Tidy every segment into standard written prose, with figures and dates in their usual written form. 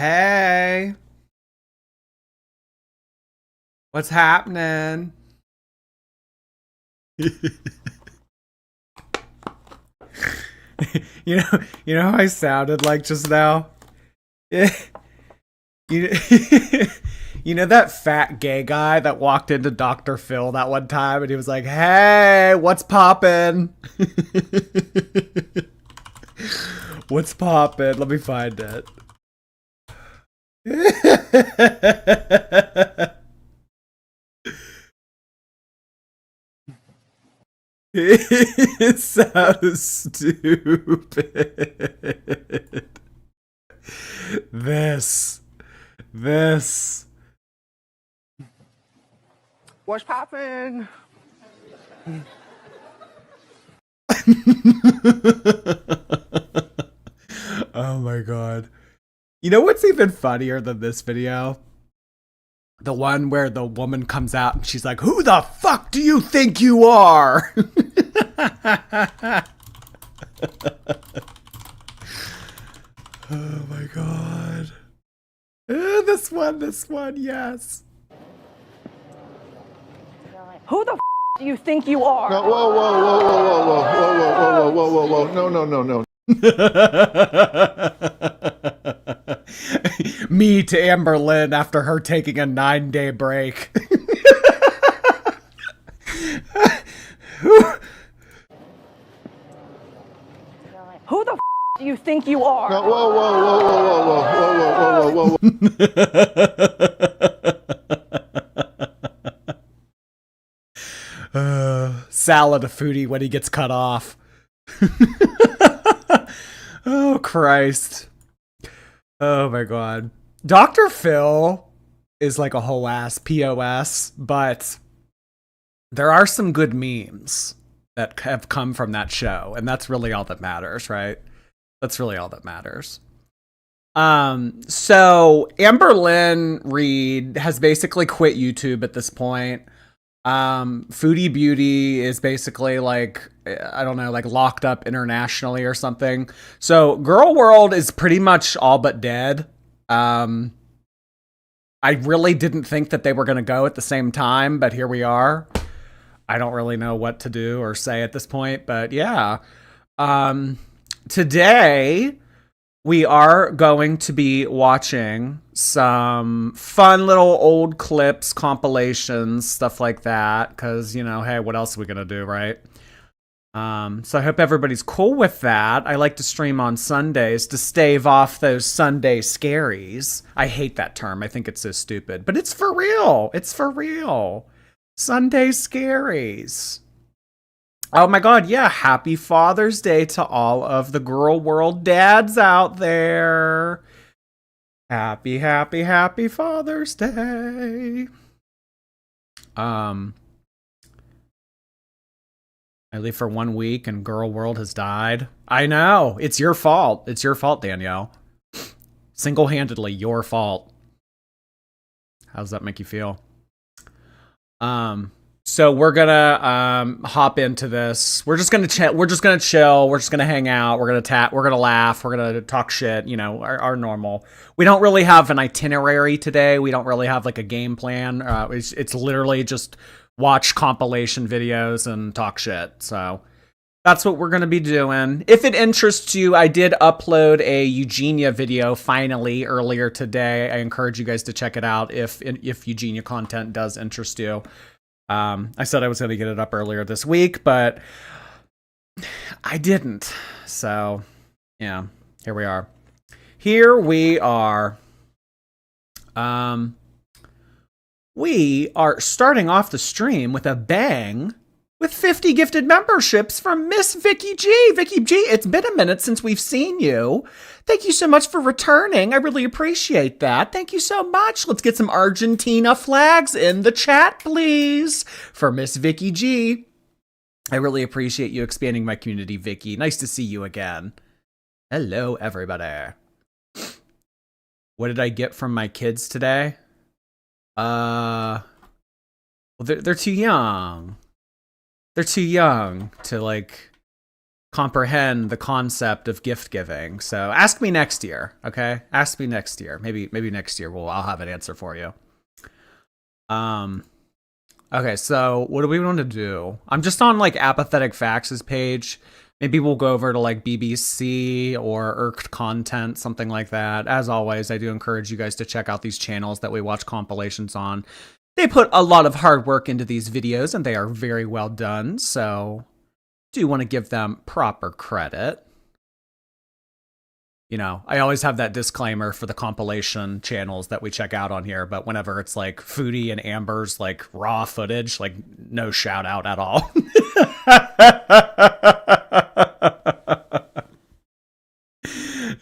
Hey, what's happening? You know how I sounded like just now? Yeah. You, you know that fat gay guy that walked into Dr. Phil that one time and he was like, "Hey, what's poppin'?" What's poppin'? Let me find it. It's so stupid. This, this. What's poppin'? Oh my god. You know what's even funnier than this video? The one where the woman comes out and she's like, "Who the fuck do you think you are?" Oh my god. This one, yes. Who the do you think you are? No, whoa, whoa, whoa, whoa, whoa, whoa, whoa, whoa, whoa, whoa, whoa, whoa, no, no, no, no. Me to Amberlynn after her taking a 9-day break. Who the do you think you are? No, whoa, whoa, whoa, whoa, whoa, whoa, whoa, whoa, whoa. Salad a foodie when he gets cut off. Oh, Christ. Oh, my God. Dr. Phil is like a whole ass POS, but there are some good memes that have come from that show, and that's really all that matters, right? That's really all that matters. So Amberlynn Reed has basically quit YouTube at this point. Foodie Beauty is basically like, I don't know, like locked up internationally or something. So Girl World is pretty much all but dead. I really didn't think that they were going to go at the same time, but here we are. I don't really know what to do or say at this point, but yeah. Today we are going to be watching some fun little old clips, compilations, stuff like that. Because, you know, hey, what else are we going to do, right? So I hope everybody's cool with that. I like to stream on Sundays to stave off those Sunday scaries. I hate that term. I think it's so stupid. But it's for real. It's for real. Sunday scaries. Oh my god, yeah, happy Father's Day to all of the Girl World dads out there. Happy, happy, happy Father's Day. I leave for 1 week and Girl World has died. I know, it's your fault. It's your fault, Danielle. Single-handedly your fault. How does that make you feel? So we're gonna hop into this. We're just gonna chill. We're just gonna hang out. We're gonna tap. We're gonna laugh. We're gonna talk shit. You know, our normal. We don't really have an itinerary today. We don't really have like a game plan. It's literally just watch compilation videos and talk shit. So that's what we're gonna be doing. If it interests you, I did upload a Eugenia video finally earlier today. I encourage you guys to check it out if Eugenia content does interest you. I said I was going to get it up earlier this week, but I didn't. So, yeah, here we are. Here we are. We are starting off the stream with a bang with 50 gifted memberships from Miss Vicky G. Vicky G, it's been a minute since we've seen you. Thank you so much for returning. I really appreciate that. Thank you so much. Let's get some Argentina flags in the chat, please, for Miss Vicky G. I really appreciate you expanding my community, Vicky. Nice to see you again. Hello, everybody. What did I get from my kids today? Well, they're too young. They're too young to, like, comprehend the concept of gift giving. So ask me next year, okay? Ask me next year. Maybe next year I'll have an answer for you. Okay, so what do we want to do? I'm just on like Apathetic Facts' page. Maybe we'll go over to like BBC or Irked Content, something like that. As always, I do encourage you guys to check out these channels that we watch compilations on. They put a lot of hard work into these videos and they are very well done. So do want to give them proper credit. You know, I always have that disclaimer for the compilation channels that we check out on here, but whenever it's like Foodie and Amber's like raw footage, like no shout out at all.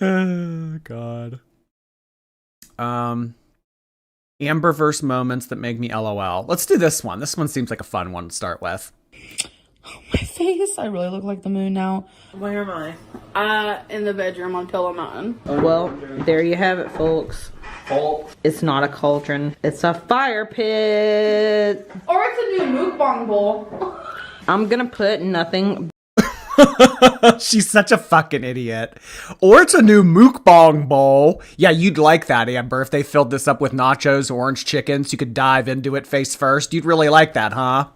Oh, God. Amberverse moments that make me LOL. Let's do this one. This one seems like a fun one to start with. My face, I really look like the moon now. Where am I? In the bedroom on Pillow Mountain. Well, there you have it, folks. It's not a cauldron. It's a fire pit. Or it's a new mukbang bowl. I'm gonna put nothing. She's such a fucking idiot. Or it's a new mukbang bowl. Yeah, you'd like that, Amber. If they filled this up with nachos or orange chicken so you could dive into it face first. You'd really like that, huh?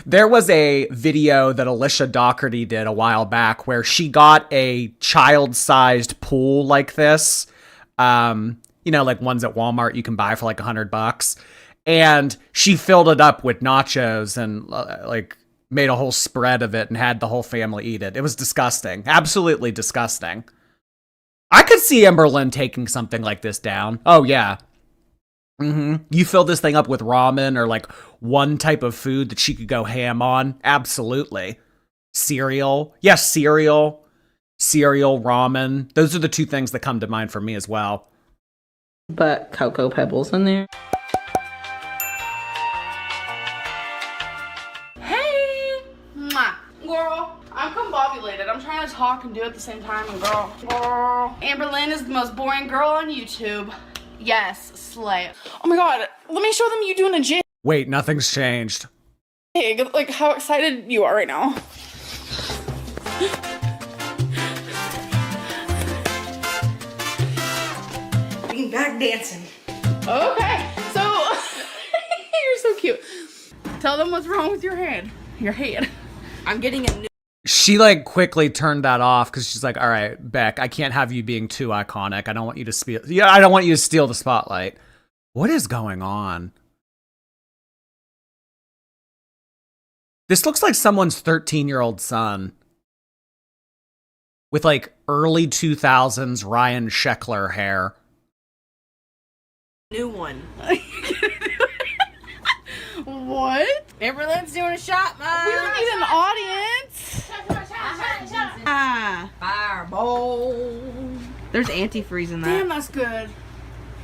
There was a video that Alicia Doherty did a while back where she got a child-sized pool like this. You know, like ones at Walmart you can buy for like $100. And she filled it up with nachos and like made a whole spread of it and had the whole family eat it. It was disgusting. Absolutely disgusting. I could see Amberlynn taking something like this down. Oh, yeah. You fill this thing up with ramen or like one type of food that she could go ham on. Absolutely. Cereal. Yes, cereal. Cereal, ramen. Those are the two things that come to mind for me as well. But Cocoa Pebbles in there. Girl, I'm combobulated. I'm trying to talk and do it at the same time, and girl. Amberlynn is the most boring girl on YouTube. Yes, slay. Oh my god, let me show them you doing a jig. Wait, nothing's changed. Like how excited you are right now. Being back dancing. Okay, so you're so cute. Tell them what's wrong with your hand. Your head. I'm getting a new. She like quickly turned that off because she's like, all right, Beck, I can't have you being too iconic. I don't want you to steal. Yeah, I don't want you to steal the spotlight. What is going on? This looks like someone's 13-year-old son with like early 2000s Ryan Sheckler hair. New one. What? Amberlynn's doing a shot, man. We don't need an audience. Fireball. There's antifreeze in that. Damn, that's good.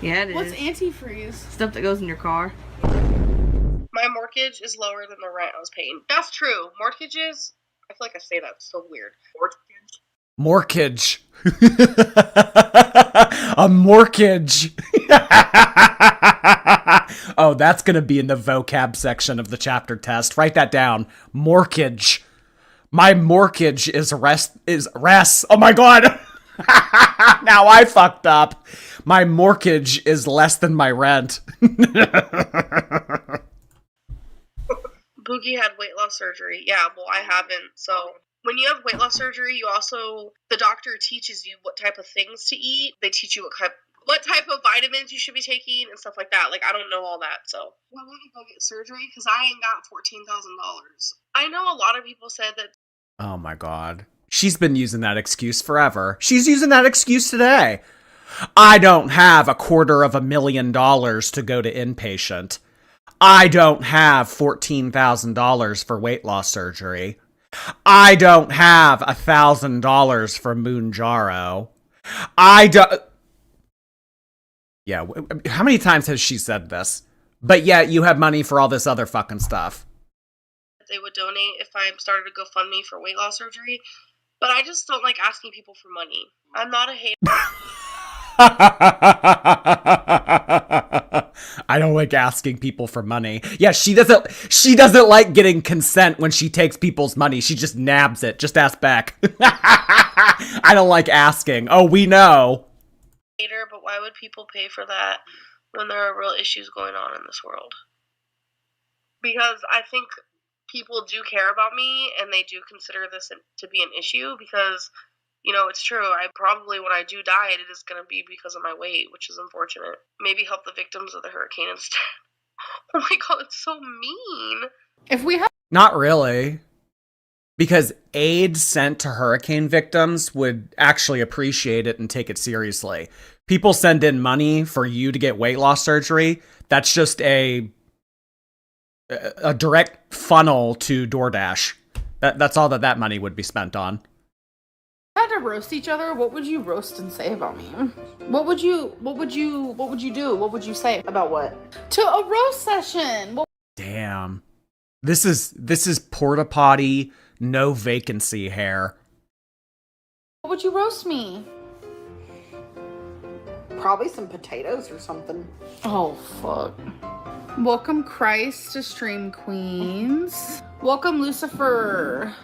Yeah, it is. What's antifreeze? Stuff that goes in your car. My mortgage is lower than the rent I was paying. That's true. Mortgages, I feel like I say that so weird. Mortgage. A mortgage. Oh, that's going to be in the vocab section of the chapter test. Write that down. Mortgage. My mortgage is rest. Oh my God. Now I fucked up. My mortgage is less than my rent. Boogie had weight loss surgery. Yeah, well, I haven't. So when you have weight loss surgery, the doctor teaches you what type of things to eat. They teach you what type of vitamins you should be taking and stuff like that. Like, I don't know all that, so. Why won't you go get surgery? Because I ain't got $14,000. I know a lot of people said that. Oh my God. She's been using that excuse forever. She's using that excuse today. I don't have $250,000 to go to inpatient. I don't have $14,000 for weight loss surgery. I don't have $1,000 for Moonjaro. I don't. Yeah, how many times has she said this? But yet you have money for all this other fucking stuff. They would donate if I started a GoFundMe for weight loss surgery. But I just don't like asking people for money. I'm not a hater. I don't like asking people for money. Yeah, she doesn't like getting consent when she takes people's money. She just nabs it. Just ask Beck. I don't like asking. Oh, we know. But why would people pay for that when there are real issues going on in this world? Because I think people do care about me, and they do consider this to be an issue, because, you know, it's true. I probably, when I do die, it is going to be because of my weight, which is unfortunate. Maybe help the victims of the hurricane instead. Oh my god, it's so mean. If we have Not really. Because aid sent to hurricane victims would actually appreciate it and take it seriously. People send in money for you to get weight loss surgery. That's just a direct funnel to DoorDash. That's all that money would be spent on. had to roast each other, what would you roast and say about me? What would you do? What would you say? About what? To a roast session. Damn. This is porta potty, no vacancy hair. What would you roast me? Probably some potatoes or something. Oh, fuck. Welcome Christ to Stream Queens. Welcome Lucifer.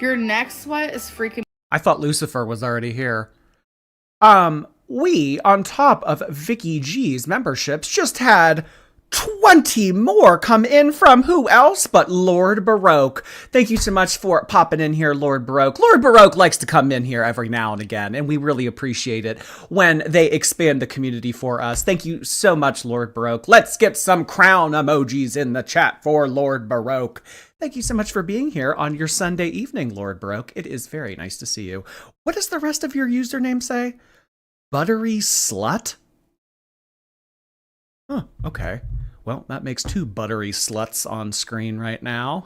Your neck sweat is freaking. I thought Lucifer was already here. We, on top of Vicky G's memberships, just had 20 more come in from who else but Lord Baroque. Thank you so much for popping in here, Lord Baroque. Lord Baroque likes to come in here every now and again, and we really appreciate it when they expand the community for us. Thank you so much, Lord Baroque. Let's get some crown emojis in the chat for Lord Baroque. Thank you so much for being here on your Sunday evening, Lord Baroque. It is very nice to see you. What does the rest of your username say? Buttery slut? Huh, okay. Well, that makes two buttery sluts on screen right now.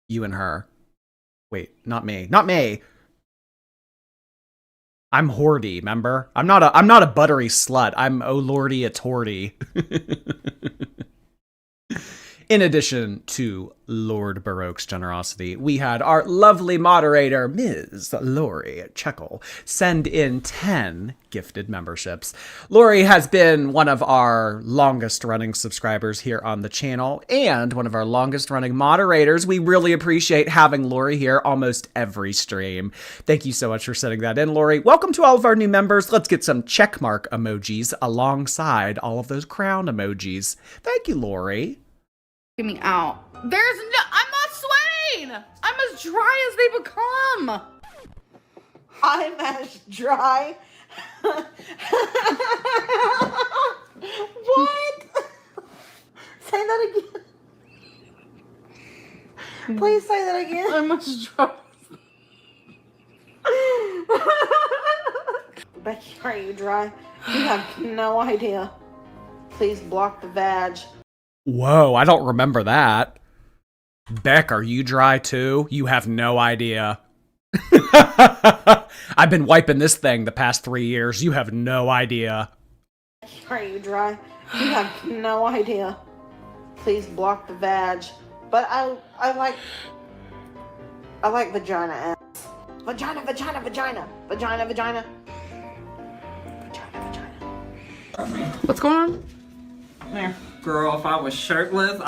You and her. Wait, not me. Not me! I'm Hordy, remember? I'm not a buttery slut. I'm oh lordy, it's Hordy. In addition to Lord Baroque's generosity, we had our lovely moderator, Ms. Lori Checkle, send in 10 gifted memberships. Lori has been one of our longest running subscribers here on the channel and one of our longest running moderators. We really appreciate having Lori here almost every stream. Thank you so much for sending that in, Lori. Welcome to all of our new members. Let's get some checkmark emojis alongside all of those crown emojis. Thank you, Lori. Me out. I'm not sweating. I'm as dry as they become. I'm as dry. What? Say that again. Please say that again. I'm as dry. Becky, are you dry? You have no idea. Please block the vag. Whoa, I don't remember that. Beck, are you dry too? You have no idea. I've been wiping this thing the past 3 years. You have no idea. Are you dry? You have no idea. Please block the vag. But I like vagina ass. Vagina, vagina, vagina. Vagina, vagina. Vagina, vagina. What's going on? There. Girl, if I was shirtless,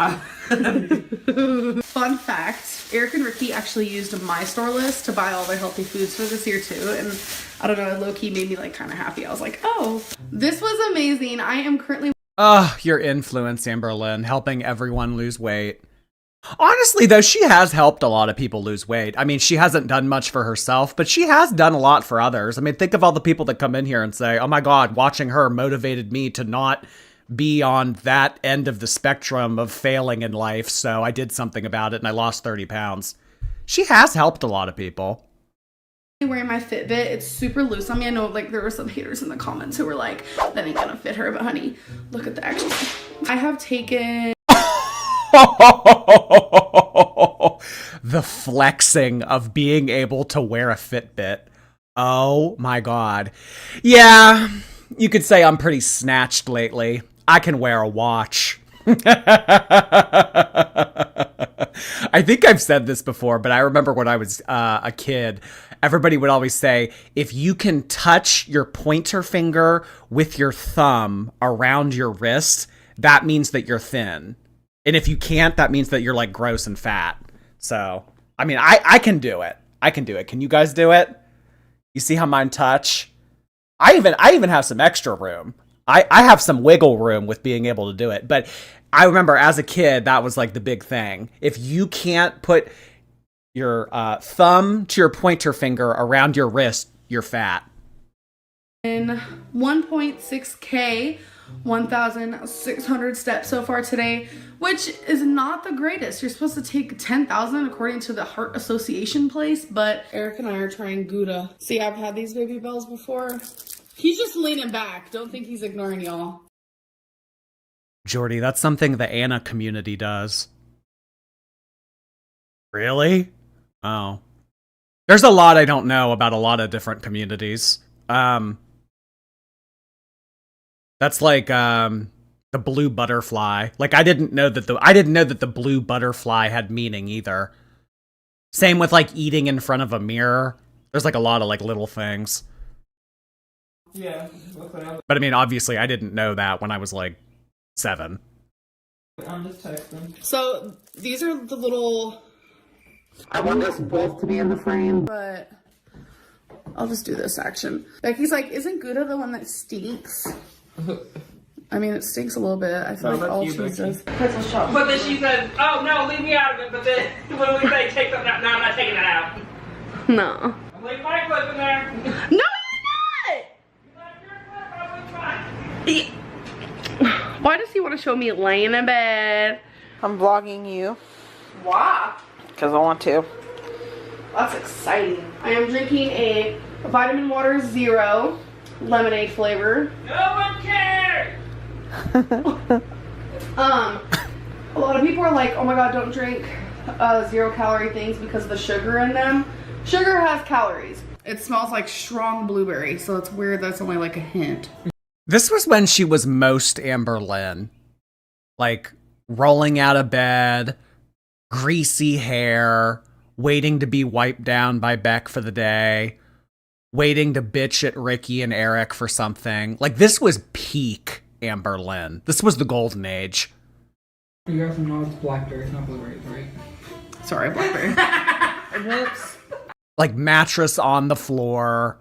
Fun fact, Eric and Ricky actually used my store list to buy all their healthy foods for this year too, and I don't know, it low-key made me like kind of happy. I was like, oh, this was amazing. I am currently Your influence, Amberlynn, helping everyone lose weight. Honestly, though, she has helped a lot of people lose weight. I mean, she hasn't done much for herself, but she has done a lot for others. I mean, think of all the people that come in here and say, oh my God, watching her motivated me to not be on that end of the spectrum of failing in life, so I did something about it and I lost 30 pounds. She has helped a lot of people. wearing my Fitbit. It's super loose on me. I know like there were some haters in the comments who were like, that ain't gonna fit her, but honey, look at the actual. I have taken the flexing of being able to wear a Fitbit. Oh my God. Yeah, you could say I'm pretty snatched lately. I can wear a watch. I think I've said this before, but I remember when I was a kid everybody would always say, if you can touch your pointer finger with your thumb around your wrist, that means that you're thin. And if you can't, that means that you're like gross and fat. So, I mean, I can do it. I can do it. Can you guys do it? You see how mine touch? I even have some extra room. I have some wiggle room with being able to do it. But I remember as a kid, that was like the big thing. If you can't put your thumb to your pointer finger around your wrist, you're fat. In 1.6K, 1,600 steps so far today, which is not the greatest. You're supposed to take 10,000 according to the Heart Association place, but Eric and I are trying Gouda. See, I've had these baby bells before. He's just leaning back. Don't think he's ignoring y'all. Jordy, that's something the Anna community does. Really? Oh. There's a lot I don't know about a lot of different communities. That's like the blue butterfly. Like I didn't know that the blue butterfly had meaning either. Same with like eating in front of a mirror. There's like a lot of like little things. Yeah. But I mean, obviously I didn't know that when I was like 7. I'm just texting. So these are the little... I want us both to be in the frame. But I'll just do this action. Becky's like, isn't Gouda the one that stinks? I mean, it stinks a little bit. I feel like all cheese does. Pretzel shop. But then she said, oh no, leave me out of it. But then when we say take them out, no, I'm not taking that out. No. I'm leaving my clip in there. No, you're not! Why does he want to show me laying in bed? I'm vlogging you. Why? Because I want to. That's exciting. I am drinking a vitamin water zero lemonade flavor. No one cares! A lot of people are like, oh my god, don't drink 0 calorie things because of the sugar in them. Sugar has calories. It smells like strong blueberry, so it's weird that's only like a hint. This was when she was most Amberlynn. Like, rolling out of bed, greasy hair, waiting to be wiped down by Beck for the day, waiting to bitch at Ricky and Eric for something. Like, this was peak Amberlynn. This was the golden age. You guys know it's blackberries, not blueberries, right? Sorry, blackberry. Whoops. Like, mattress on the floor.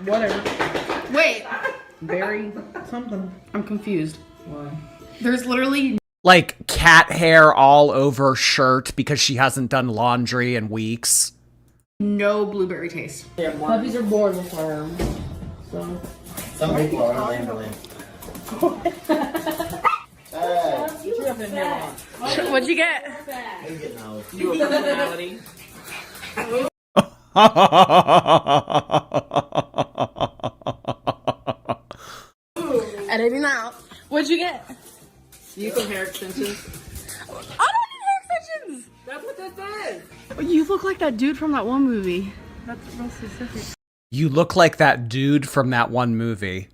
Whatever. Wait, Berry something. I'm confused. Why? There's literally Like, cat hair all over shirt because she hasn't done laundry in weeks. no blueberry taste. Yeah, puppies are born with arms. So. Some people are on Amberlynn. Get you up in here, Mom. What'd you get? Who's getting out? You a personality. Editing out. What'd you get? You some hair extensions. I don't need hair extensions! That's what this is. You look like that dude from that one movie. That's real specific. You look like that dude from that one movie.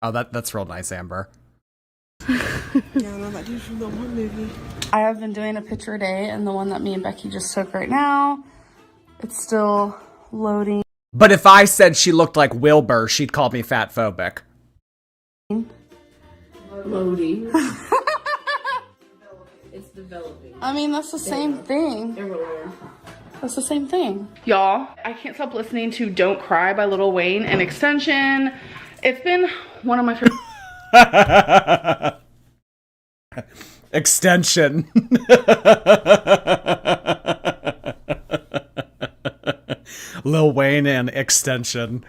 Oh, that's real nice, Amber. Yeah, no, that dude from the one movie. I have been doing a picture a day, and the one that me and Becky just took right now, it's still loading. But if I said she looked like Wilbur, she'd call me fat phobic. Loading. It's developing. I mean, that's the same thing. It really is. That's the same thing. Y'all, I can't stop listening to Don't Cry by Lil Wayne and Extension. It's been one of my favorite. Extension. Lil Wayne and Extension.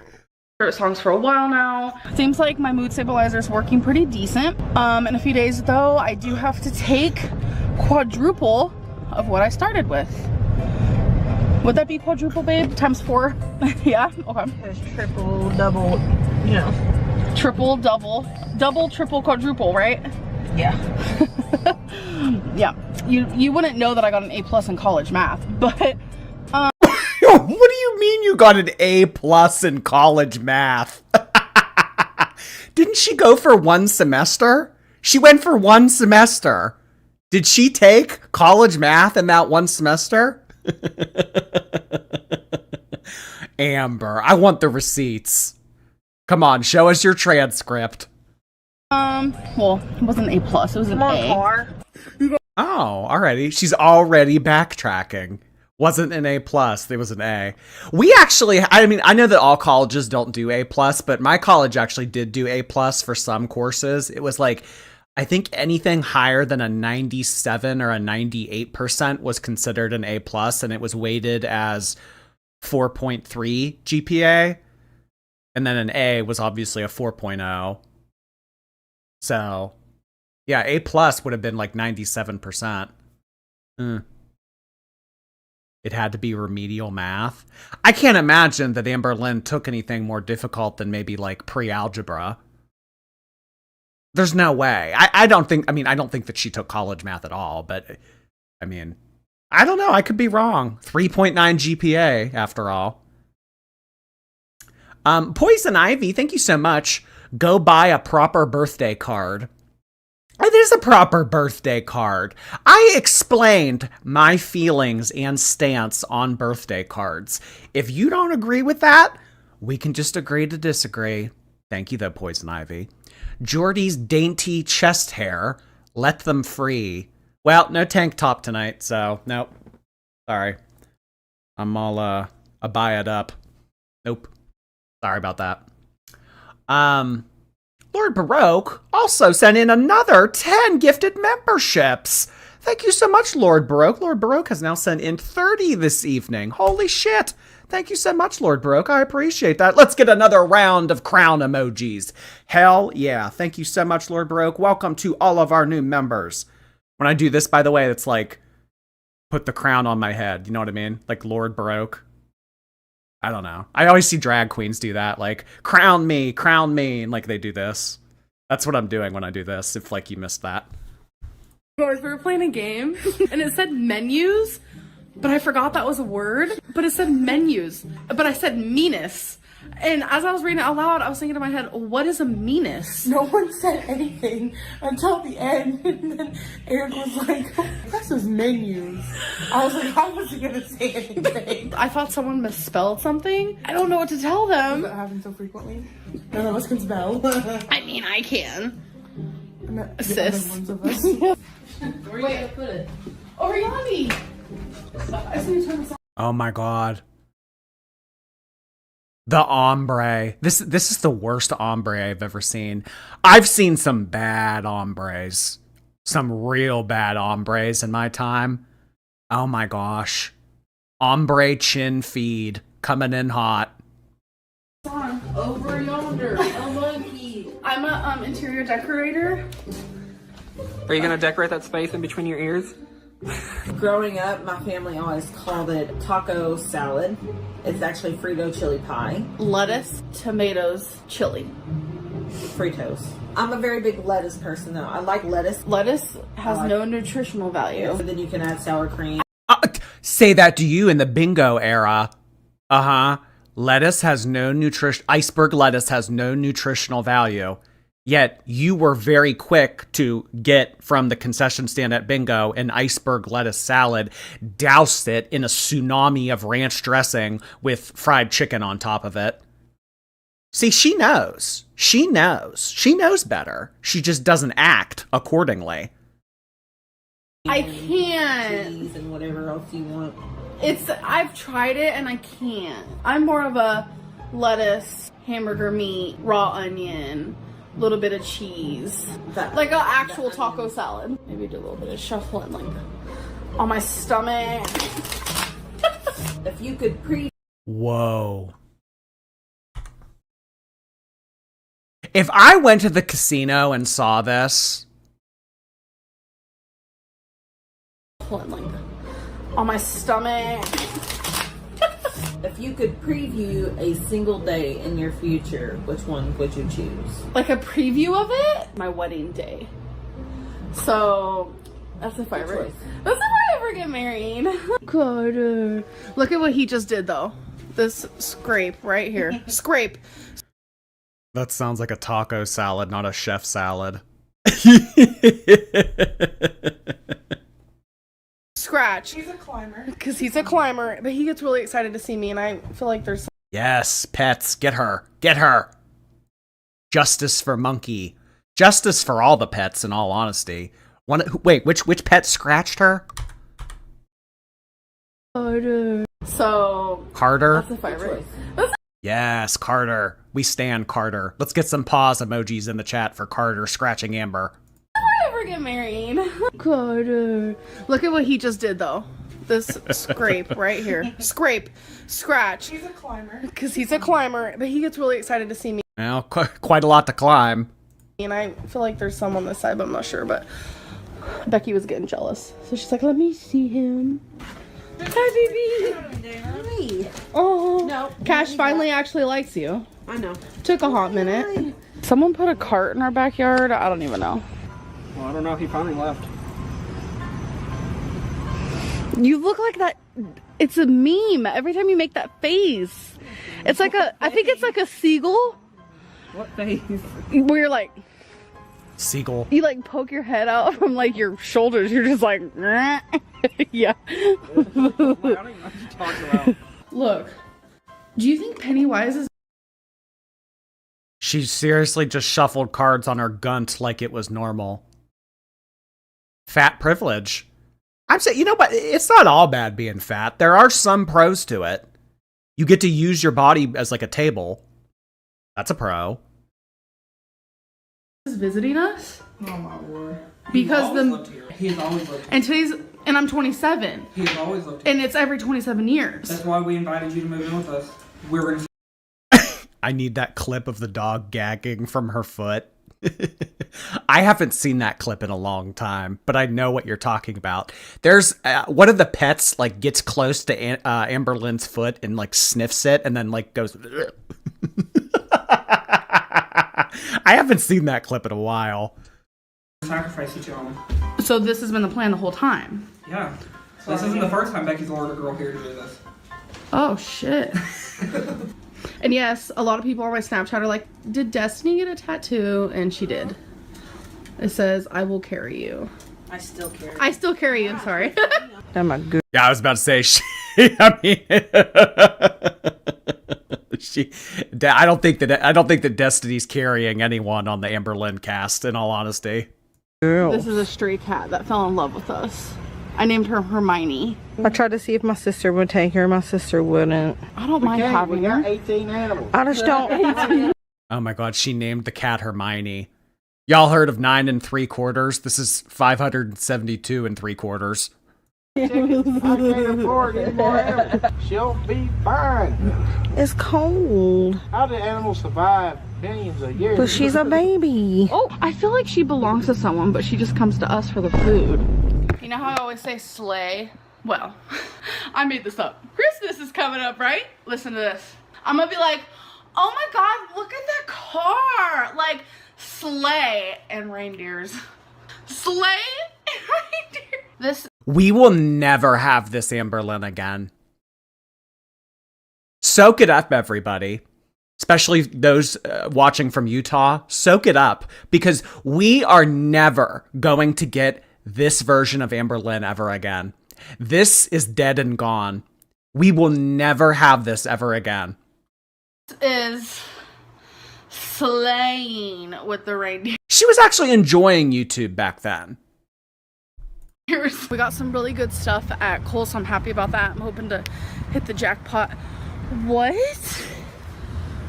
Songs for a while now. Seems like my mood stabilizer is working pretty decent. In a few days though, I do have to take quadruple of what I started with. Would that be quadruple, babe? Times 4? Yeah? Okay. There's triple, double, you know. Triple, double, triple, quadruple, right? Yeah. Yeah. You wouldn't know that I got an A+ in college math, but What do you mean you got an A+ in college math? Didn't she go for 1 semester? She went for 1 semester. Did she take college math in that 1 semester? Amber, I want the receipts. Come on, show us your transcript. Well, it wasn't A+, it was an A. Oh, already. She's already backtracking. Wasn't an A+, it was an A. We actually, I mean, I know that all colleges don't do A+, but my college actually did do A+ for some courses. It was like, I think anything higher than a 97 or a 98% was considered an A+, and it was weighted as 4.3 GPA. And then an A was obviously a 4.0. So, yeah, A+ would have been like 97%. It had to be remedial math. I can't imagine that Amberlynn took anything more difficult than maybe like pre-algebra. There's no way. I don't think that she took college math at all, but I mean, I don't know. I could be wrong. 3.9 GPA after all. Poison Ivy, thank you so much. Go buy a proper birthday card. It is a proper birthday card. I explained my feelings and stance on birthday cards. If you don't agree with that, we can just agree to disagree. Thank you, though, Poison Ivy. Jordy's dainty chest hair. Let them free. Well, no tank top tonight, so nope. Sorry. I'm all a buy it up. Nope. Sorry about that. Lord Baroque also sent in another 10 gifted memberships. Thank you so much, Lord Baroque. Lord Baroque has now sent in 30 this evening. Holy shit. Thank you so much, Lord Baroque. I appreciate that. Let's get another round of crown emojis. Hell yeah. Thank you so much, Lord Baroque. Welcome to all of our new members. When I do this, by the way, it's like, put the crown on my head. You know what I mean? Like Lord Baroque. I don't know. I always see drag queens do that. Like, crown me, and like they do this. That's what I'm doing when I do this, if like you missed that. Guys, we were playing a game, and it said menus, but I forgot that was a word. But it said menus, but I said meanest. And as I was reading it out loud, I was thinking in my head, what is a meanest? No one said anything until the end, and then Eric was like, this is menus. I was like, how was he gonna say anything? I thought someone misspelled something. I don't know what to tell them. Does that happen so frequently? None of us can spell. I mean, I can. Sis. Where are you gonna put it? Over Yanni! Oh my god. The ombre. This is the worst ombre I've ever seen. I've seen some bad ombres. Some real bad ombres in my time. Oh my gosh. Ombre chin feed. Coming in hot. Over yonder. A monkey. I'm a interior decorator. Are you gonna decorate that space in between your ears? Growing up, my family always called it taco salad. It's actually Frito chili pie. Lettuce, tomatoes, chili. Fritos. I'm a very big lettuce person though. I like lettuce. Lettuce has no nutritional value. But then you can add sour cream. Say that to you in the bingo era. Uh-huh. Lettuce has no iceberg lettuce has no nutritional value. Yet you were very quick to get from the concession stand at bingo an iceberg lettuce salad, doused it in a tsunami of ranch dressing with fried chicken on top of it. See, she knows. She knows. She knows better. She just doesn't act accordingly. I can't. Cheese and whatever else you want. I've tried it and I can't. I'm more of a lettuce, hamburger meat, raw onion, little bit of cheese, like an actual taco salad. Maybe do a little bit of shuffling, like on my stomach. If you could Whoa. If I went to the casino and saw this, like on my stomach. If you could preview a single day in your future, which one would you choose? Like a preview of it? My wedding day. So that's if I ever get married. God, look at what he just did though. This scrape right here. Scrape. that sounds like a taco salad, not a chef salad. Scratch. He's a climber. Because he's a climber, but he gets really excited to see me, and I feel like there's... Yes, pets, get her. Get her. Justice for Monkey. Justice for all the pets, in all honesty. Wait, which pet scratched her? Carter. So Carter? that's a favorite. Yes, Carter. We stand Carter. Let's get some paws emojis in the chat for Carter scratching Amber. I ever get married? Carter. Look at what he just did though. This scrape right here. Scrape. Scratch. He's a climber. Because he's a climber, but he gets really excited to see me. Well, quite a lot to climb. And I feel like there's some on this side, but I'm not sure. But Becky was getting jealous. So she's like, let me see him. Hi, baby. Hi. Oh. No. Cash finally actually likes you. I know. Took a hot minute. Someone put a cart in our backyard. I don't even know. Well, I don't know. He finally left. You look like that. It's a meme. Every time you make that face. It's like I think it's like a seagull. What face? Where you're like. Seagull. You like poke your head out from like your shoulders. You're just like. Yeah. I don't even know what you're talking about. Look. Do you think Pennywise is. She seriously just shuffled cards on her gunt like it was normal. Fat privilege. I'm saying, you know, but it's not all bad being fat. There are some pros to it. You get to use your body as like a table. That's a pro. Is visiting us? Oh my word. Because He's always lived here. And I'm 27. He's always lived here. And it's every 27 years. That's why we invited you to move in with us. We were gonna. I need that clip of the dog gagging from her foot. I haven't seen that clip in a long time, but I know what you're talking about. There's one of the pets like gets close to Amberlynn's foot and like sniffs it and then like goes. I haven't seen that clip in a while. Sacrifice each other. So this has been the plan the whole time. Yeah. This isn't the first time Becky's lured a girl here to do this. Oh shit. And yes, a lot of people on my Snapchat are like, did Destiny get a tattoo? And she did. It says, I will carry you. I still carry. I still carry you, sorry. I'm a good. Yeah, I was about to say, I don't think that Destiny's carrying anyone on the Amberlynn cast, in all honesty. This is a stray cat that fell in love with us. I named her Hermione. I tried to see if my sister would take her. My sister wouldn't. I don't mind having her. 18 animals. I just don't. Oh my god, she named the cat Hermione. Y'all heard of 9 3/4? This is 572 3/4. I can't afford any more animals. She'll be fine. It's cold. How do animals survive millions of years? But she's a baby. Oh, I feel like she belongs to someone, but she just comes to us for the food. You know how I always say slay? Well, I made this up. Christmas is coming up, right? Listen to this. I'm gonna be like, oh my god, look at that car! Like, sleigh and reindeers. Sleigh and reindeer. This. We will never have this Amberlynn again. Soak it up, everybody. Especially those watching from Utah. Soak it up. Because we are never going to get this version of Amberlynn ever again. This is dead and gone. We will never have this ever again. This is slaying with the reindeer. She was actually enjoying YouTube back then. We got some really good stuff at Kohl's, so I'm happy about that. I'm hoping to hit the jackpot. What?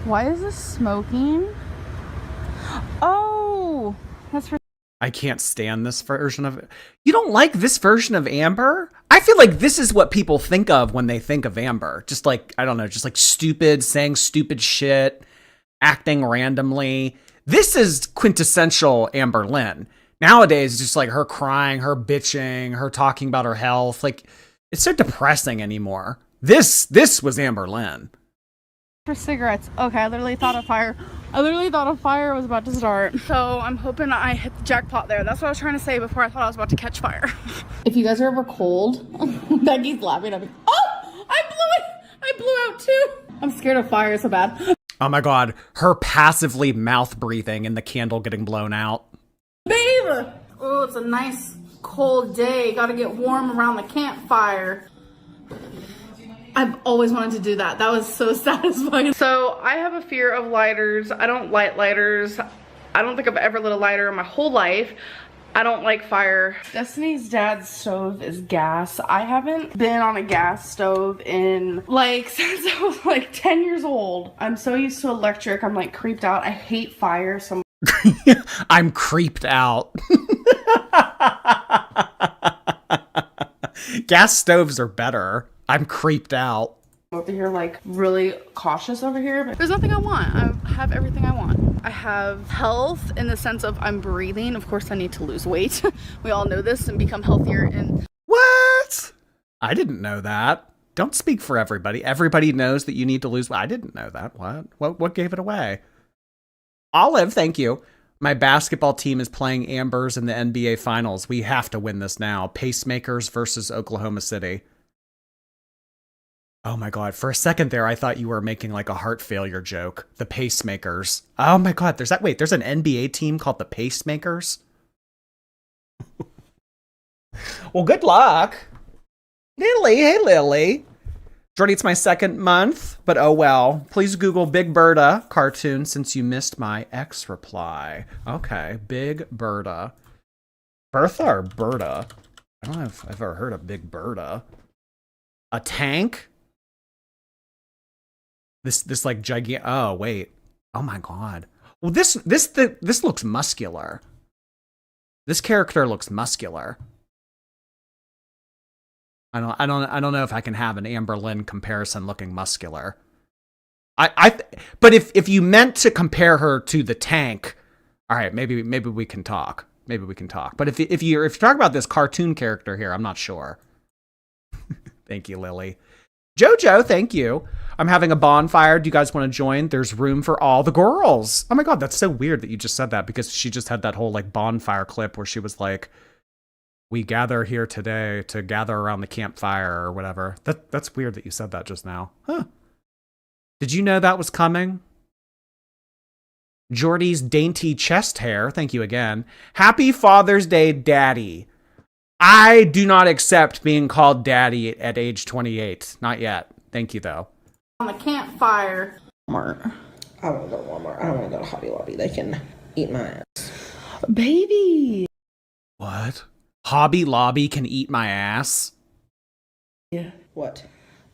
Why is this smoking? Oh, that's for. I can't stand this version of it. You don't like this version of Amber? I feel like this is what people think of when they think of Amber. Just like, I don't know, just like stupid, saying stupid shit, acting randomly. This is quintessential Amberlynn. Nowadays, it's just like her crying, her bitching, her talking about her health. Like, it's so depressing anymore. This was Amberlynn. For cigarettes. Okay, I literally thought a fire was about to start. So I'm hoping I hit the jackpot there. That's what I was trying to say before I thought I was about to catch fire. If you guys are ever cold, Becky's laughing at me. Oh, I blew out too. I'm scared of fire so bad. Oh my god, her passively mouth breathing and the candle getting blown out. Babe! Oh, it's a nice cold day. Gotta get warm around the campfire. I've always wanted to do that. That was so satisfying. So I have a fear of lighters. I don't light lighters. I don't think I've ever lit a lighter in my whole life. I don't like fire. Destiny's dad's stove is gas. I haven't been on a gas stove in like since I was like 10 years old. I'm so used to electric. I'm like creeped out. I hate fire so much. I'm creeped out. Gas stoves are better. I'm creeped out. Over here like really cautious over here, but there's nothing I want. I have everything I want. I have health in the sense of I'm breathing. Of course I need to lose weight. We all know this, and become healthier. And what? I didn't know that. Don't speak for everybody. Everybody knows that you need to lose weight. I didn't know that. What gave it away? Olive, thank you. My basketball team is playing Ambers in the NBA Finals. We have to win this now. Pacemakers versus Oklahoma City. Oh my God. For a second there, I thought you were making like a heart failure joke. The Pacemakers. Oh my God. There's an NBA team called the Pacemakers? Well, good luck. Lily. Hey, Lily. Jordy, it's my second month, but oh well. Please Google Big Berta cartoon since you missed my X reply. Okay, Big Berta. Bertha or Berta? I don't know if I've ever heard of Big Berta. A tank? This like gigantic. Oh wait. Oh my God. Well, this looks muscular. This character looks muscular. I don't know if I can have an Amberlynn comparison looking muscular. But if you meant to compare her to the tank, all right, maybe we can talk. Maybe we can talk. But if you're talking about this cartoon character here, I'm not sure. Thank you, Lily. Jojo, thank you. I'm having a bonfire. Do you guys want to join? There's room for all the girls. Oh my God, that's so weird that you just said that, because she just had that whole like bonfire clip where she was like, we gather here today to gather around the campfire or whatever. That's weird that you said that just now. Huh. Did you know that was coming? Jordy's dainty chest hair. Thank you again. Happy Father's Day, Daddy. I do not accept being called Daddy at age 28. Not yet. Thank you, though. On the campfire. Walmart. I want to go to Walmart. I don't want to go to Hobby Lobby. They can eat my ass. Baby. What? Hobby Lobby can eat my ass? Yeah. What?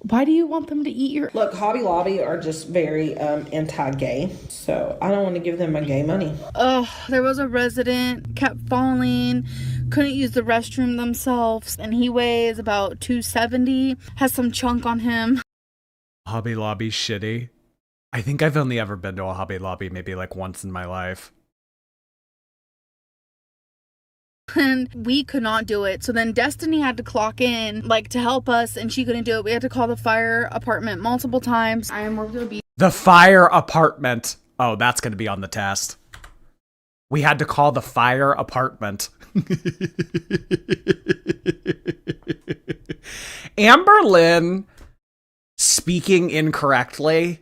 Why do you want them to eat your... Look, Hobby Lobby are just very anti-gay, so I don't want to give them my gay money. Oh, there was a resident, kept falling, couldn't use the restroom themselves, and he weighs about 270, has some chunk on him. Hobby Lobby's shitty. I think I've only ever been to a Hobby Lobby maybe like once in my life. And we could not do it. So then Destiny had to clock in, like, to help us, and she couldn't do it. We had to call the fire apartment multiple times. I am morbidly obese. The fire apartment. Oh, that's going to be on the test. We had to call the fire apartment. Amberlynn speaking incorrectly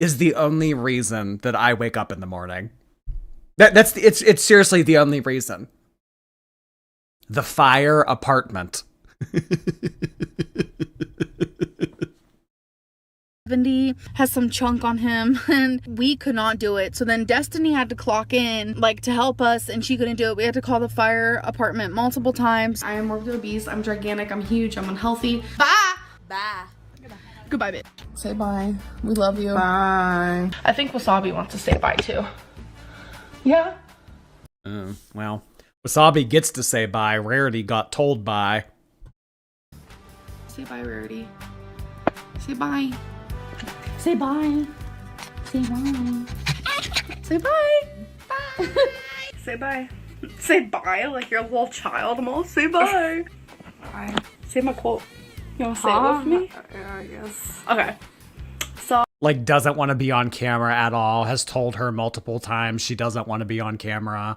is the only reason that I wake up in the morning. It's seriously the only reason. The fire apartment. 70, has some chunk on him, and we could not do it. So then Destiny had to clock in, like, to help us, and she couldn't do it. We had to call the fire apartment multiple times. I am morbidly obese. I'm gigantic. I'm huge. I'm unhealthy. Bye. Bye. Goodbye, bitch. Say bye. We love you. Bye. I think Wasabi wants to say bye too. Yeah. Well, Wasabi gets to say bye. Rarity got told bye. Say bye, Rarity. Say bye. Say bye. Say bye. Say bye. Bye. Say bye. Say bye like you're a little child. I'm all say bye. Bye. Say my quote. You want to say it with me? Yeah, I guess. Okay. So. Like, doesn't want to be on camera at all. Has told her multiple times she doesn't want to be on camera.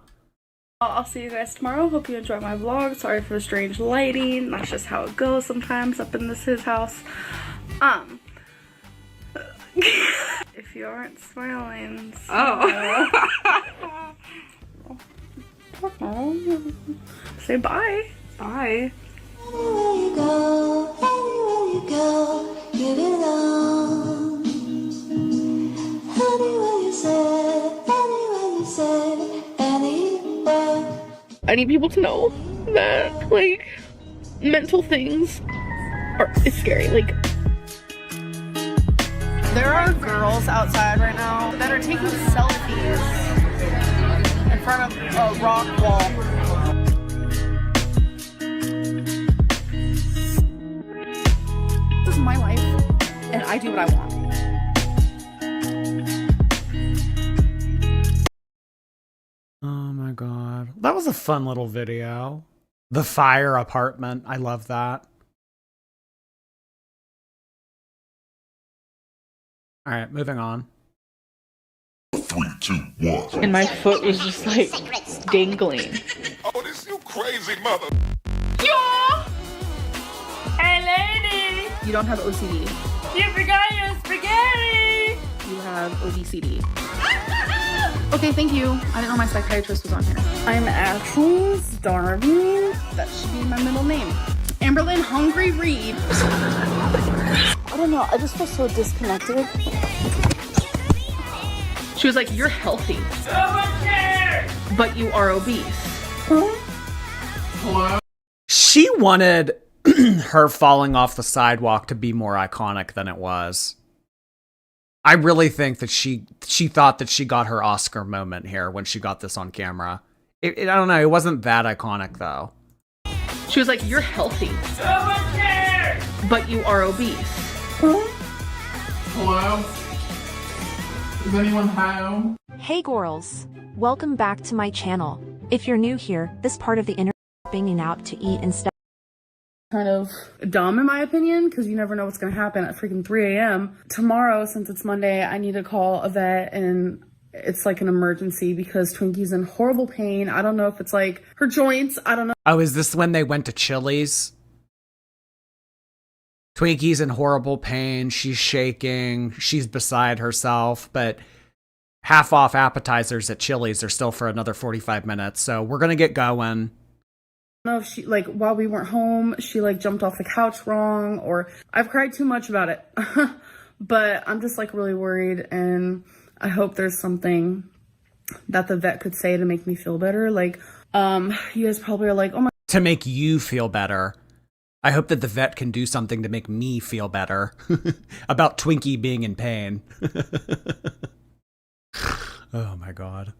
I'll see you guys tomorrow. Hope you enjoy my vlog. Sorry for the strange lighting. That's just how it goes sometimes up in his house. If you aren't smiling, so... Say bye. Bye. Anywhere you go, give it I need people to know that, like, mental things it's scary. Like, there are girls outside right now that are taking selfies in front of a rock wall. This is my life, and I do what I want. Oh my god. That was a fun little video. The fire apartment. I love that. Alright, moving on. 3, 2, 1. And my foot was just like dangling. Oh, this you crazy mother. Yo! Hey, lady! You don't have OCD. You forgot your spaghetti! You have ODCD. Okay, thank you. I didn't know my psychiatrist was on here. I'm actually starving. That should be my middle name. Amberlynn Hungry Reed. I don't know. I just feel so disconnected. She was like, you're healthy, Someone cares! but you are obese. Hello? She wanted her falling off the sidewalk to be more iconic than it was. I really think that she thought that she got her Oscar moment here when she got this on camera. I don't know. It wasn't that iconic, though. She was like, you're healthy, Someone cares! but you are obese. Hello? Is anyone home? Hey girls, welcome back to my channel. If you're new here, this part of the internet is banging out to eat instead. Kind of dumb in my opinion, because you never know what's going to happen at freaking 3 a.m. Tomorrow, since it's Monday, I need to call a vet, and it's like an emergency because Twinkie's in horrible pain. I don't know if it's like her joints. I don't know. Oh, is this when they went to Chili's? Twinkie's in horrible pain. She's shaking. She's beside herself. But half off appetizers at Chili's are still for another 45 minutes. So we're going to get going. I don't know if she, like, while we weren't home, she like jumped off the couch wrong, or I've cried too much about it. But I'm just like really worried, and I hope there's something that the vet could say to make me feel better. Like, you guys probably are like, oh my. To make you feel better. I hope that the vet can do something to make me feel better about Twinkie being in pain. Oh my god.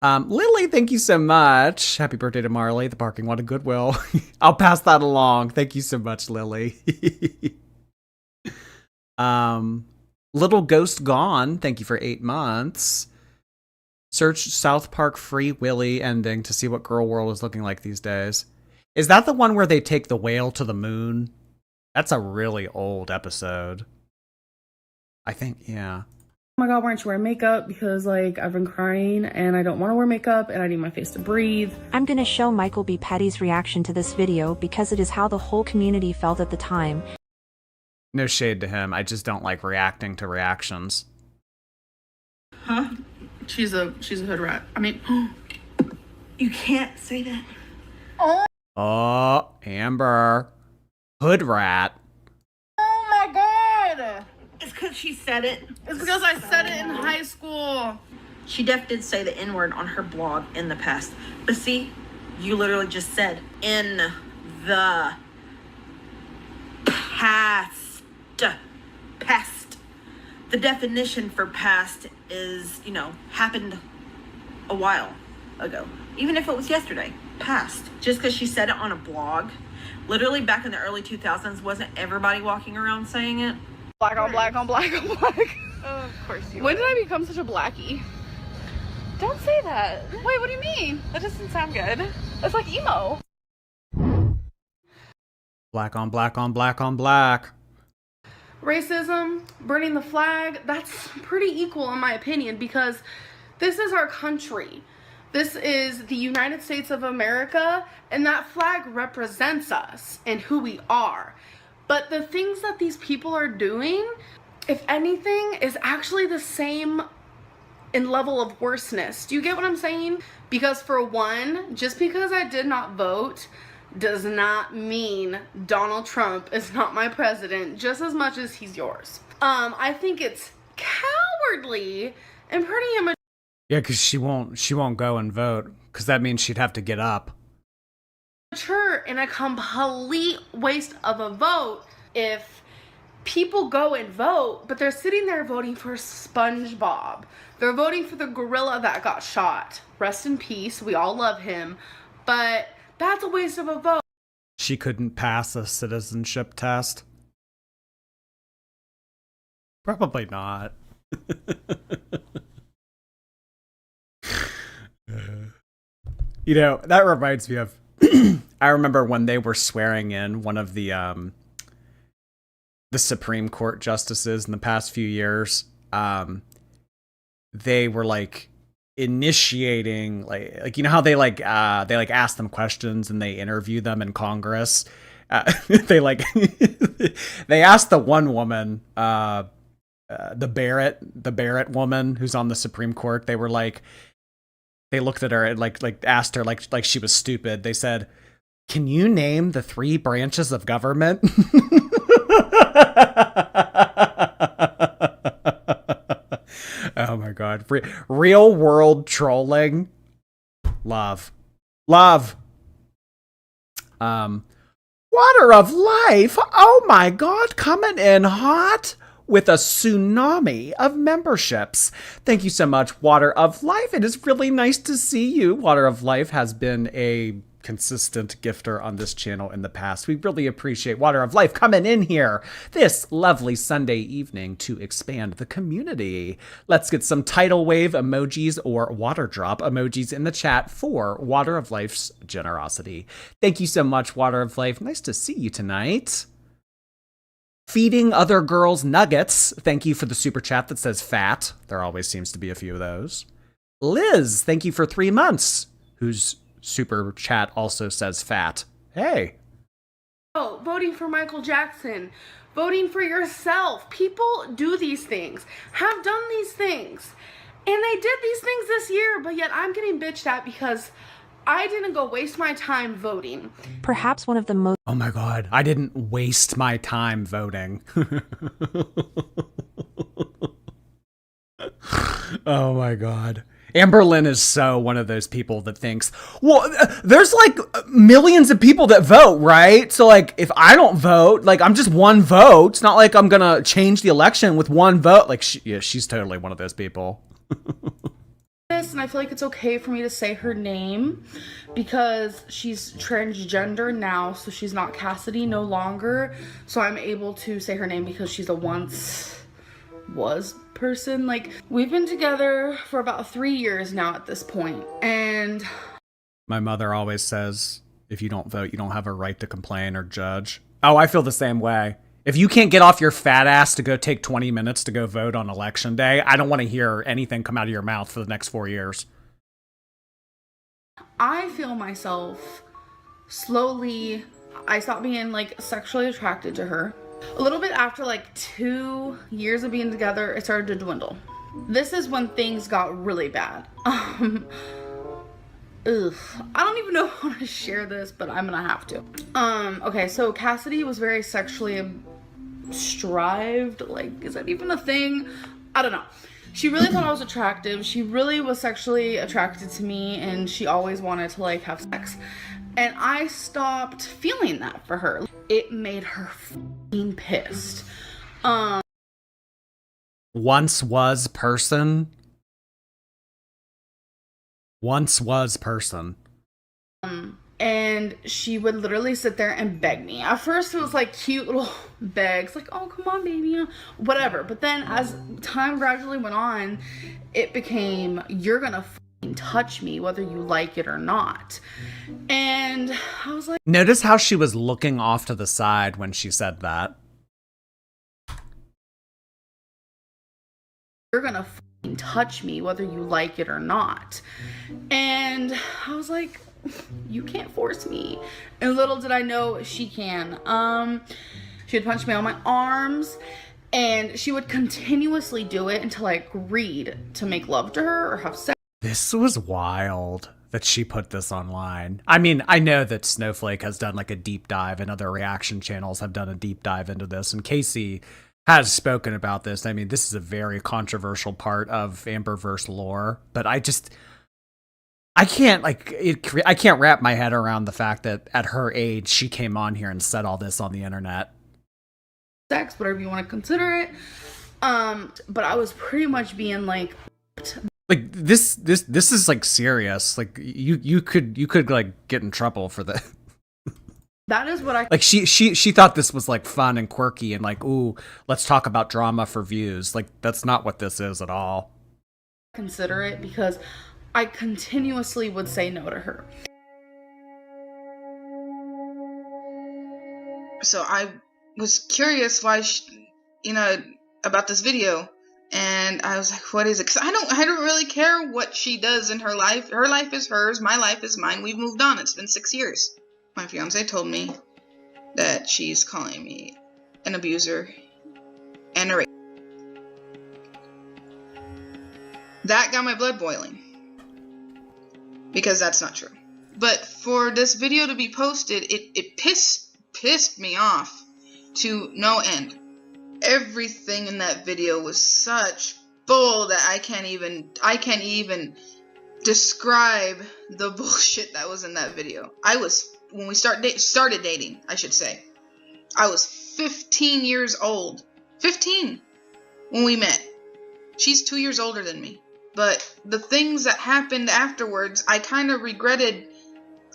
Lily, thank you so much. Happy birthday to Marley, the parking lot of Goodwill. I'll pass that along. Thank you so much, Lily. Little Ghost Gone, thank you for 8 months. Search South Park Free Willy ending to see what Girl World is looking like these days. Is that the one where they take the whale to the moon? That's a really old episode. I think, yeah. Oh my god, why aren't you wearing makeup? Because like I've been crying and I don't want to wear makeup and I need my face to breathe. I'm gonna show Michael B. Patty's reaction to this video because it is how the whole community felt at the time. No shade to him. I just don't like reacting to reactions. Huh? She's a hood rat. I mean, You can't say that. Oh, Amber. Hood rat. oh my god! It's because she said it. It's because I said it in high school. She did say the N-word on her blog in the past. But see, you literally just said in the past. Past. The definition for past is, you know, happened a while ago. Even if it was yesterday. Past. Just because she said it on a blog. Literally back in the early 2000s, wasn't everybody walking around saying it? Black on black on black on black. Oh, of course you When did I become such a blackie? Don't say that. Wait, what do you mean? That doesn't sound good. It's like emo. Black on black on black on black. Racism, burning the flag, that's pretty equal in my opinion because this is our country. This is the United States of America, and that flag represents us and who we are. But the things that these people are doing, if anything, is actually the same in level of worseness. Do you get what I'm saying? Because for one, just because I did not vote does not mean Donald Trump is not my president just as much as he's yours. I think it's cowardly and pretty immature. Yeah, because she won't go and vote, because that means she'd have to get up. Her in a complete waste of a vote if people go and vote, but they're sitting there voting for SpongeBob. They're voting for the gorilla that got shot. Rest in peace. We all love him. But that's a waste of a vote. She couldn't pass a citizenship test. Probably not. You know, that reminds me of I remember when they were swearing in one of the Supreme Court justices in the past few years. They were like initiating like you know how they ask them questions and they interview them in Congress. They asked the one woman, the Barrett woman who's on the Supreme Court. They were like, they looked at her and like asked her like she was stupid. They said, "Can you name the 3 branches of government?" Oh my God. Real world trolling. Love. Water of Life. Oh my God. Coming in hot with a tsunami of memberships. Thank you so much, Water of Life. It is really nice to see you. Water of Life has been a consistent gifter on this channel in the past. We really appreciate Water of Life coming in here this lovely Sunday evening to expand the community. Let's get some tidal wave emojis or water drop emojis in the chat for Water of Life's generosity. Thank you so much, Water of Life. Nice to see you tonight. Feeding Other Girls Nuggets. Thank you for the super chat that says fat. There always seems to be a few of those. Liz, thank you for 3 months. Whose super chat also says fat. Hey. Oh, voting for Michael Jackson. Voting for yourself. People do these things. Have done these things. And they did these things this year, but yet I'm getting bitched at because I didn't go waste my time voting. Perhaps one of the most... Oh my God, I didn't waste my time voting. Oh my God. Amberlynn is so one of those people that thinks, well, there's like millions of people that vote, right? So like, if I don't vote, like I'm just one vote. It's not like I'm gonna change the election with one vote. Like, she's totally one of those people. And I feel like it's okay for me to say her name because she's transgender now, so she's not Cassidy no longer. So I'm able to say her name because she's a once was person. Like, we've been together for about 3 years now at this point, and my mother always says, if you don't vote, you don't have a right to complain or judge. Oh, I feel the same way. If you can't get off your fat ass to go take 20 minutes to go vote on election day, I don't want to hear anything come out of your mouth for the next 4 years. I feel myself slowly, I stopped being like sexually attracted to her. A little bit after like 2 years of being together, it started to dwindle. This is when things got really bad. I don't even know how to share this, but I'm gonna have to. Okay, so Cassidy was very sexually strived. Like, is that even a thing? I don't know. She really thought I was attractive. She really was sexually attracted to me, and she always wanted to like have sex. And I stopped feeling that for her. It made her f***ing pissed. Once was person. Once was person. And she would literally sit there and beg me. At first it was like cute little begs, like, oh, come on, baby, whatever. But then as time gradually went on, it became, you're gonna f***ing touch me whether you like it or not. And I was like... Notice how she was looking off to the side when she said that. You're gonna f***ing touch me whether you like it or not. And I was like... you can't force me. And little did I know she can. She would punch me on my arms, and she would continuously do it until I agreed to make love to her or have sex. This was wild that she put this online. I mean, I know that Snowflake has done like a deep dive and other reaction channels have done a deep dive into this, and Casey has spoken about this. I mean, this is a very controversial part of Amberverse lore, but I can't I can't wrap my head around the fact that at her age she came on here and said all this on the internet. Sex, whatever you want to consider it. But I was pretty much being like this is like serious. Like you could like get in trouble for that. That is what I like. She thought this was like fun and quirky and like, ooh, let's talk about drama for views. Like that's not what this is at all. Consider it because I continuously would say no to her. So I was curious why, about this video, and I was like, what is it? Because I don't really care what she does in her life. Her life is hers. My life is mine. We've moved on. It's been 6 years. My fiance told me that she's calling me an abuser and a rape. That got my blood boiling. Because that's not true. But for this video to be posted, it pissed me off to no end. Everything in that video was such bull that I can't even describe the bullshit that was in that video. When we started dating, I should say, I was 15 years old. 15 when we met. She's 2 years older than me. But the things that happened afterwards, I kind of regretted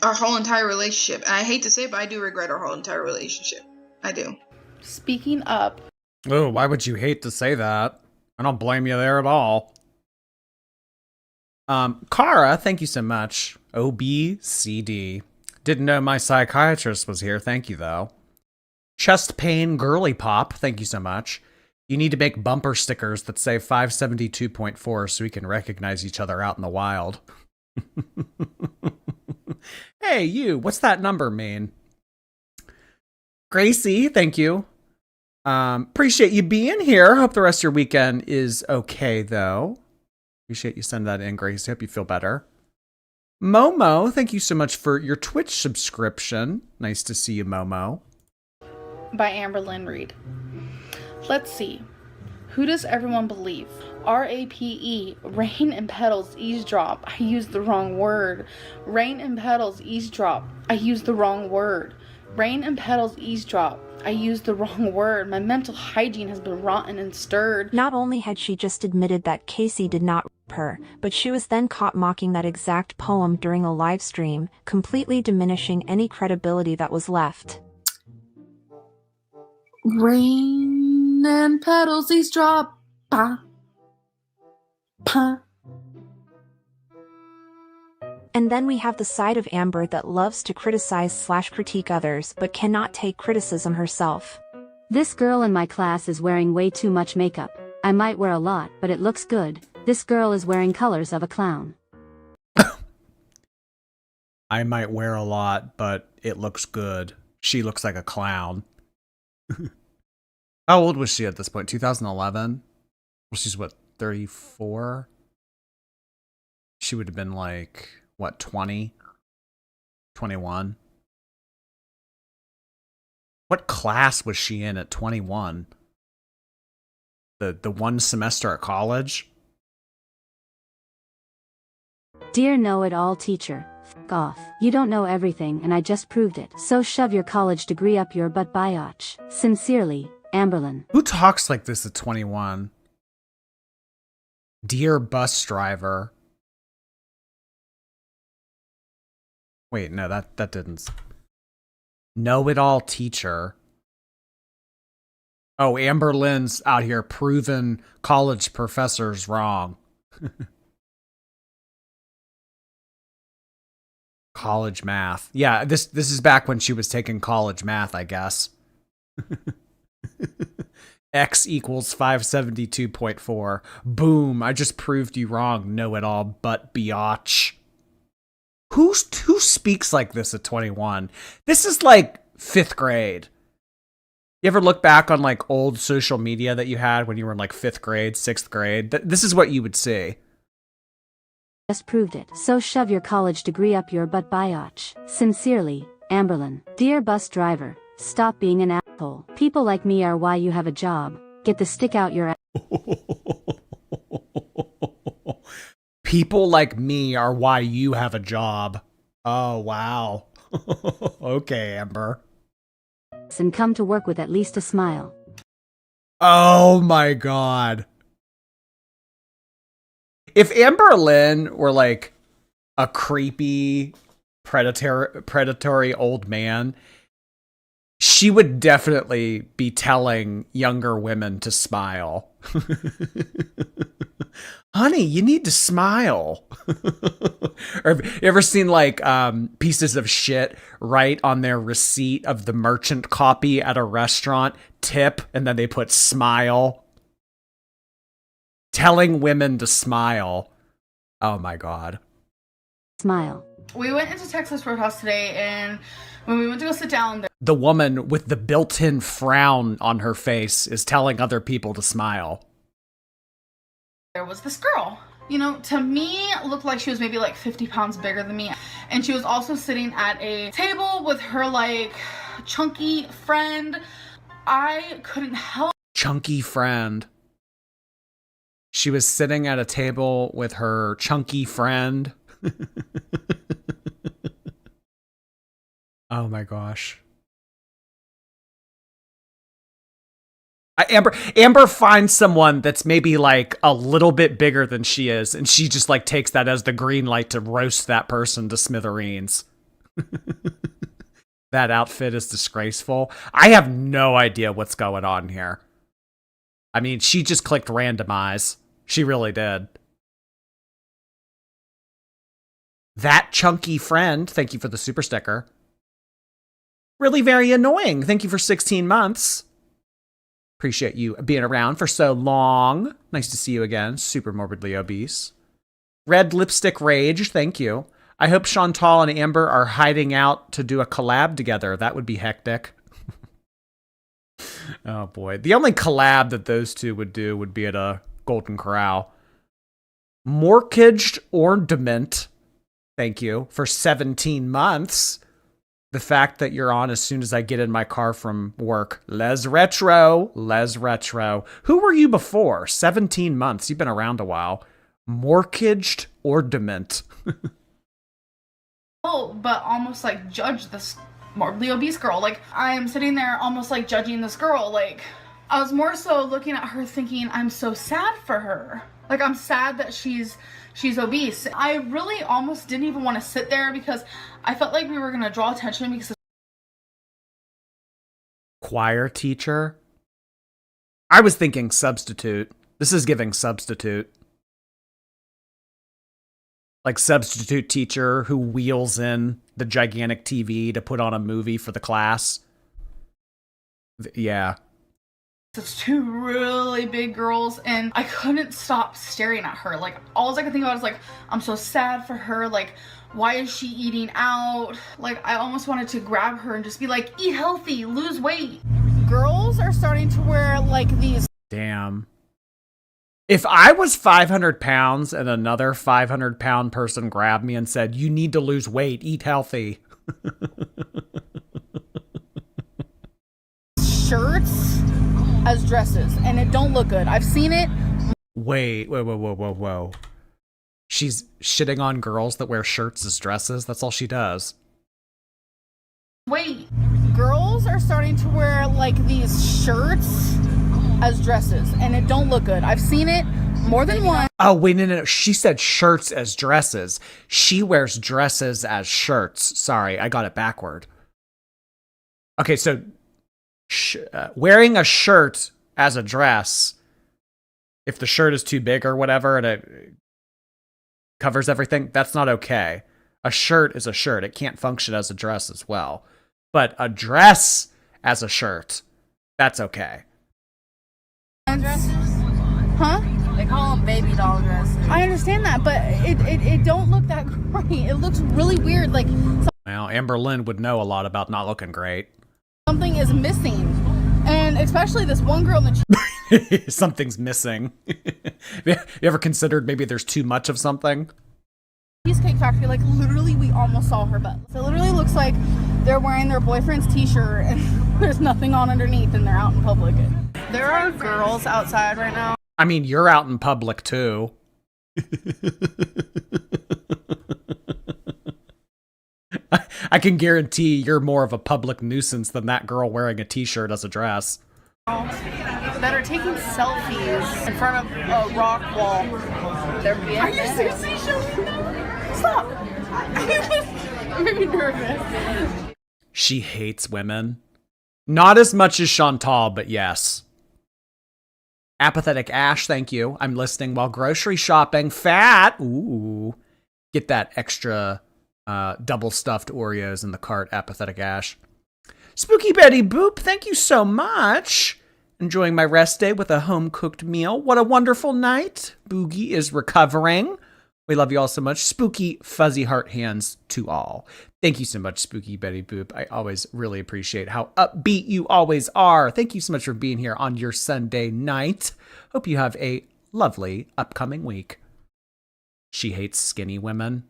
our whole entire relationship. And I hate to say it, but I do regret our whole entire relationship. I do. Speaking up. Oh, why would you hate to say that? I don't blame you there at all. Kara, thank you so much. OBCD. Didn't know my psychiatrist was here. Thank you, though. Chest pain girly pop. Thank you so much. You need to make bumper stickers that say 572.4 so we can recognize each other out in the wild. Hey, you. What's that number mean? Gracie, thank you. Appreciate you being here. Hope the rest of your weekend is okay, though. Appreciate you sending that in, Gracie. Hope you feel better. Momo, thank you so much for your Twitch subscription. Nice to see you, Momo. By Amberlynn Reed. Let's see. Who does everyone believe? RAPE. Rain and petals eavesdrop. I used the wrong word. Rain and petals eavesdrop. I used the wrong word. Rain and petals eavesdrop. I used the wrong word. My mental hygiene has been rotten and stirred. Not only had she just admitted that Casey did not rape her, but she was then caught mocking that exact poem during a live stream, completely diminishing any credibility that was left. Rain and petals eavesdrop. Pa. Pa. And then we have the side of Amber that loves to criticize/critique others but cannot take criticism herself. This girl in my class is wearing way too much makeup. I might wear a lot, but it looks good. This girl is wearing colors of a clown. I might wear a lot, but it looks good. She looks like a clown. How old was she at this point? 2011? Well, she's what, 34? She would have been like, what, 20? 21? What class was she in at 21? The one semester at college? Dear know-it-all teacher, f*** off. You don't know everything and I just proved it. So shove your college degree up your butt, biatch. Sincerely, Amberlynn. Who talks like this at 21? Dear bus driver. Wait, no, that didn't. Know-it-all teacher. Oh, Amberlynn's out here proving college professors wrong. College math. Yeah, this is back when she was taking college math, I guess. X equals 572.4. Boom, I just proved you wrong, know-it-all butt biatch. Who speaks like this at 21? This is like 5th grade. You ever look back on like old social media that you had when you were in like 5th grade, 6th grade? This is what you would see. Just proved it. So shove your college degree up your butt, biatch. Sincerely, Amberlynn. Dear bus driver, stop being an asshole. People like me are why you have a job. Get the stick out your ass. People like me are why you have a job. Oh, wow. Okay, Amber. And come to work with at least a smile. Oh my God. If Amberlynn were like a creepy, predatory old man, she would definitely be telling younger women to smile. Honey, you need to smile. Or have you ever seen like pieces of shit right on their receipt of the merchant copy at a restaurant? Tip, and then they put smile. Telling women to smile. Oh my God. Smile. We went into Texas Roadhouse today, and when we went to go sit down there, The woman with the built-in frown on her face is telling other people to smile. there was this girl. You know, to me, looked like she was maybe like 50 pounds bigger than me. And she was also sitting at a table with her like chunky friend. I couldn't help. Chunky friend. She was sitting at a table with her chunky friend. Oh my gosh. Amber finds someone that's maybe like a little bit bigger than she is, and she just like takes that as the green light to roast that person to smithereens. That outfit is disgraceful. I have no idea what's going on here. I mean, she just clicked randomize. She really did. That chunky friend, thank you for the super sticker. Really very annoying. Thank you for 16 months. Appreciate you being around for so long. Nice to see you again. Super morbidly obese. Red lipstick rage. Thank you. I hope Chantal and Amber are hiding out to do a collab together. That would be hectic. Oh boy. The only collab that those two would do would be at a Golden Corral. Mortgaged ornament. Thank you for 17 months. The fact that you're on as soon as I get in my car from work. Les Retro. Les Retro. Who were you before? 17 months. You've been around a while. Mortgaged ornament. Oh, but almost like judge this morbidly obese girl. Like, I am sitting there almost like judging this girl. Like, I was more so looking at her thinking, I'm so sad for her. Like, I'm sad that she's obese. I really almost didn't even want to sit there because I felt like we were going to draw attention because Choir teacher? I was thinking substitute. This is giving substitute. Like substitute teacher who wheels in the gigantic TV to put on a movie for the class. Yeah. it's two really big girls and I couldn't stop staring at her. Like, all I could think about is like, I'm so sad for her. Like, why is she eating out? Like, I almost wanted to grab her and just be like, eat healthy, lose weight. Girls are starting to wear like these. Damn. If I was 500 pounds and another 500-pound person grabbed me and said, you need to lose weight, eat healthy. Shirts as dresses, and it don't look good. I've seen it. Whoa. She's shitting on girls that wear shirts as dresses? That's all she does. Wait, girls are starting to wear like these shirts as dresses, and it don't look good. I've seen it more than once. Oh, wait, no. She said shirts as dresses. She wears dresses as shirts. Sorry, I got it backward. Okay, so wearing a shirt as a dress, if the shirt is too big or whatever and it covers everything, that's not okay. A shirt is a shirt. It can't function as a dress as well. But a dress as a shirt, that's okay. Dresses? Huh? They call them baby doll dresses. I understand that, but it don't look that great. It looks really weird. Like, Well, Amberlynn would know a lot about not looking great. something is missing. And especially this one girl in the Something's missing. You ever considered maybe there's too much of something? Cheesecake Factory, like literally we almost saw her butt. So it literally looks like they're wearing their boyfriend's t-shirt and there's nothing on underneath and they're out in public. There are girls outside right now. I mean, you're out in public too. I can guarantee you're more of a public nuisance than that girl wearing a t-shirt as a dress. That are taking selfies in front of a rock wall. Are you seriously showing them? Stop. I'm very nervous. She hates women. Not as much as Chantal, but yes. Apathetic Ash, thank you. I'm listening while grocery shopping. Fat. Ooh. Get that extra double stuffed Oreos in the cart, Apathetic Ash. Spooky Betty Boop, thank you so much. Enjoying my rest day with a home-cooked meal. What a wonderful night. Boogie is recovering. We love you all so much. Spooky fuzzy heart hands to all. Thank you so much, Spooky Betty Boop. I always really appreciate how upbeat you always are. Thank you so much for being here on your Sunday night. Hope you have a lovely upcoming week. She hates skinny women.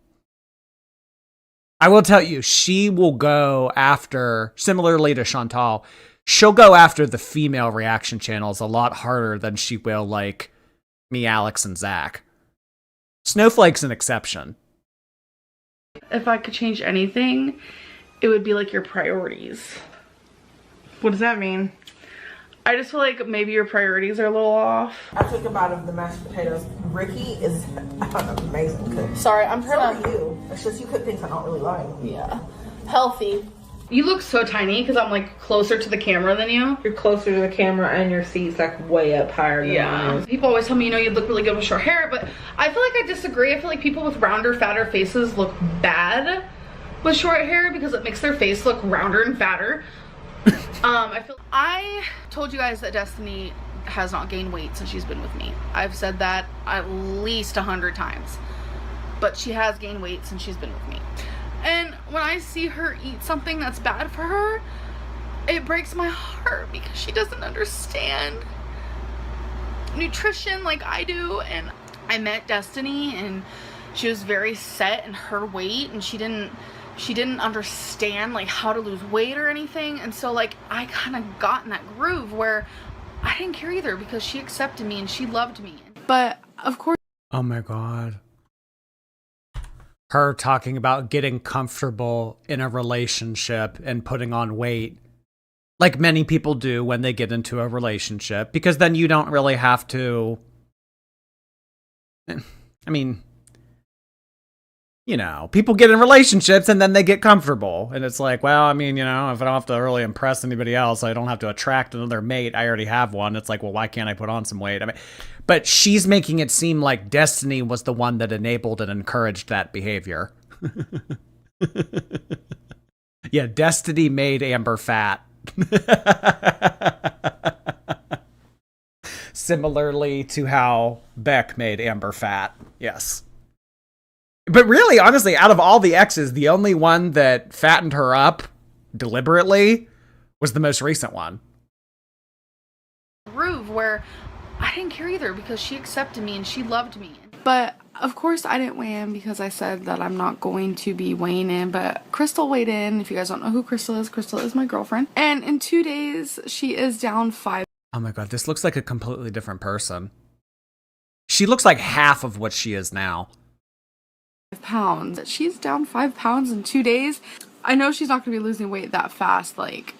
I will tell you, she will go after, similarly to Chantal, she'll go after the female reaction channels a lot harder than she will, like, me, Alex, and Zach. Snowflake's an exception. If I could change anything, it would be like your priorities. What does that mean? I just feel like maybe your priorities are a little off. I took a bite of the mashed potatoes. Ricky is an amazing cook. Sorry, I'm trying to. You. It's just you cook things I don't really like. Yeah. Healthy. You look so tiny because I'm like closer to the camera than you. You're closer to the camera and your seat's like way up higher than mine is. People always tell me, you know, you look really good with short hair, but I feel like I disagree. I feel like people with rounder, fatter faces look bad with short hair because it makes their face look rounder and fatter. I told you guys that Destiny has not gained weight since she's been with me. I've said that at least 100 times, but she has gained weight since she's been with me. And when I see her eat something that's bad for her, it breaks my heart because she doesn't understand nutrition like I do. And I met Destiny and she was very set in her weight and she didn't understand like how to lose weight or anything. And so like I kind of got in that groove where I didn't care either because she accepted me and she loved me. But of course. Oh my God. Her talking about getting comfortable in a relationship and putting on weight like many people do when they get into a relationship, because then you don't really have to, I mean, you know, people get in relationships and then they get comfortable and it's like, well, I mean, you know, if I don't have to really impress anybody else, I don't have to attract another mate. I already have one. It's like, well, why can't I put on some weight? I mean, but she's making it seem like Destiny was the one that enabled and encouraged that behavior. Yeah, Destiny made Amber fat. Similarly to how Beck made Amber fat. Yes. But really, honestly, out of all the exes, the only one that fattened her up deliberately was the most recent one. Groove where I didn't care either because she accepted me and she loved me. But of course I didn't weigh in because I said that I'm not going to be weighing in, but Crystal weighed in. If you guys don't know who Crystal is my girlfriend. And in 2 days, she is down 5. Oh my God, this looks like a completely different person. She looks like half of what she is now. Pounds. She's down 5 pounds in 2 days. I know she's not gonna be losing weight that fast, like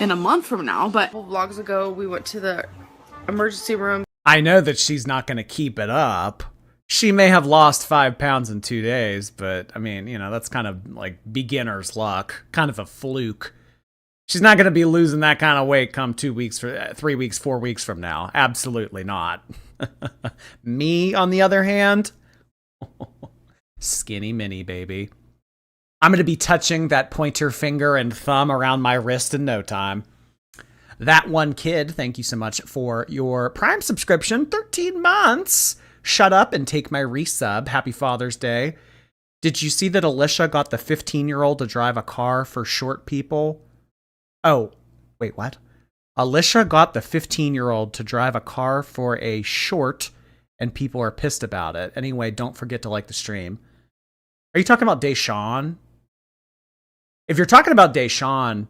in a month from now, but a couple vlogs ago we went to the emergency room. I know that she's not going to keep it up. She may have lost 5 pounds in 2 days, but I mean, you know, that's kind of like beginner's luck, kind of a fluke. She's not going to be losing that kind of weight come 2 weeks, 3 weeks, 4 weeks from now. Absolutely not. Me, on the other hand, skinny mini, baby. I'm going to be touching that pointer finger and thumb around my wrist in no time. That one kid, thank you so much for your Prime subscription. 13 months. Shut up and take my resub. Happy Father's Day. Did you see that Alicia got the 15-year-old to drive a car for short people? Oh, wait, what? Alicia got the 15-year-old to drive a car for a short, and people are pissed about it. Anyway, don't forget to like the stream. Are you talking about Deshawn? If you're talking about Deshawn,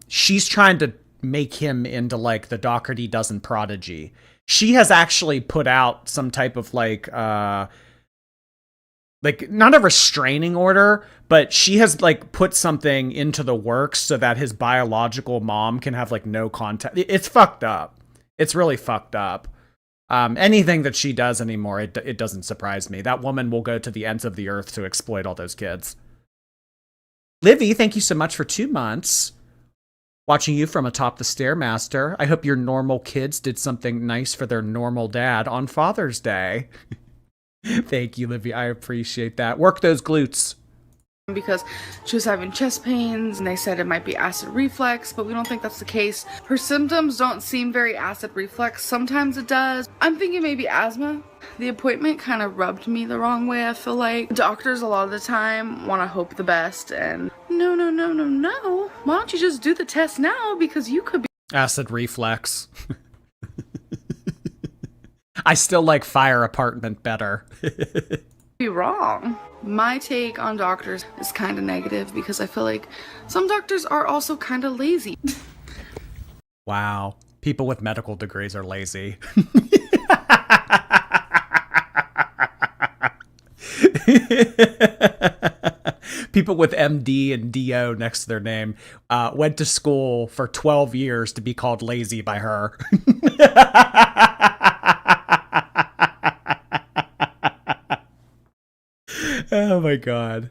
she's trying to make him into like the Doherty Dozen prodigy. She has actually put out some type of like not a restraining order, but she has like put something into the works so that his biological mom can have like no contact. It's fucked up. It's really fucked up. Anything that she does anymore, it doesn't surprise me. That woman will go to the ends of the earth to exploit all those kids. Livy, thank you so much for 2 months. Watching you from atop the Stairmaster. I hope your normal kids did something nice for their normal dad on Father's Day. Thank you, Livy. I appreciate that. Work those glutes. Because she was having chest pains and they said it might be acid reflux, but we don't think that's the case. Her symptoms don't seem very acid reflux. Sometimes it does. I'm thinking maybe asthma. The appointment kind of rubbed me the wrong way. I feel like doctors a lot of the time want to hope the best and no. Why don't you just do the test now, because you could be acid reflux. I still like fire apartment better. be wrong. My take on doctors is kind of negative because I feel like some doctors are also kind of lazy. Wow. People with medical degrees are lazy. People with MD and DO next to their name went to school for 12 years to be called lazy by her. Oh my god.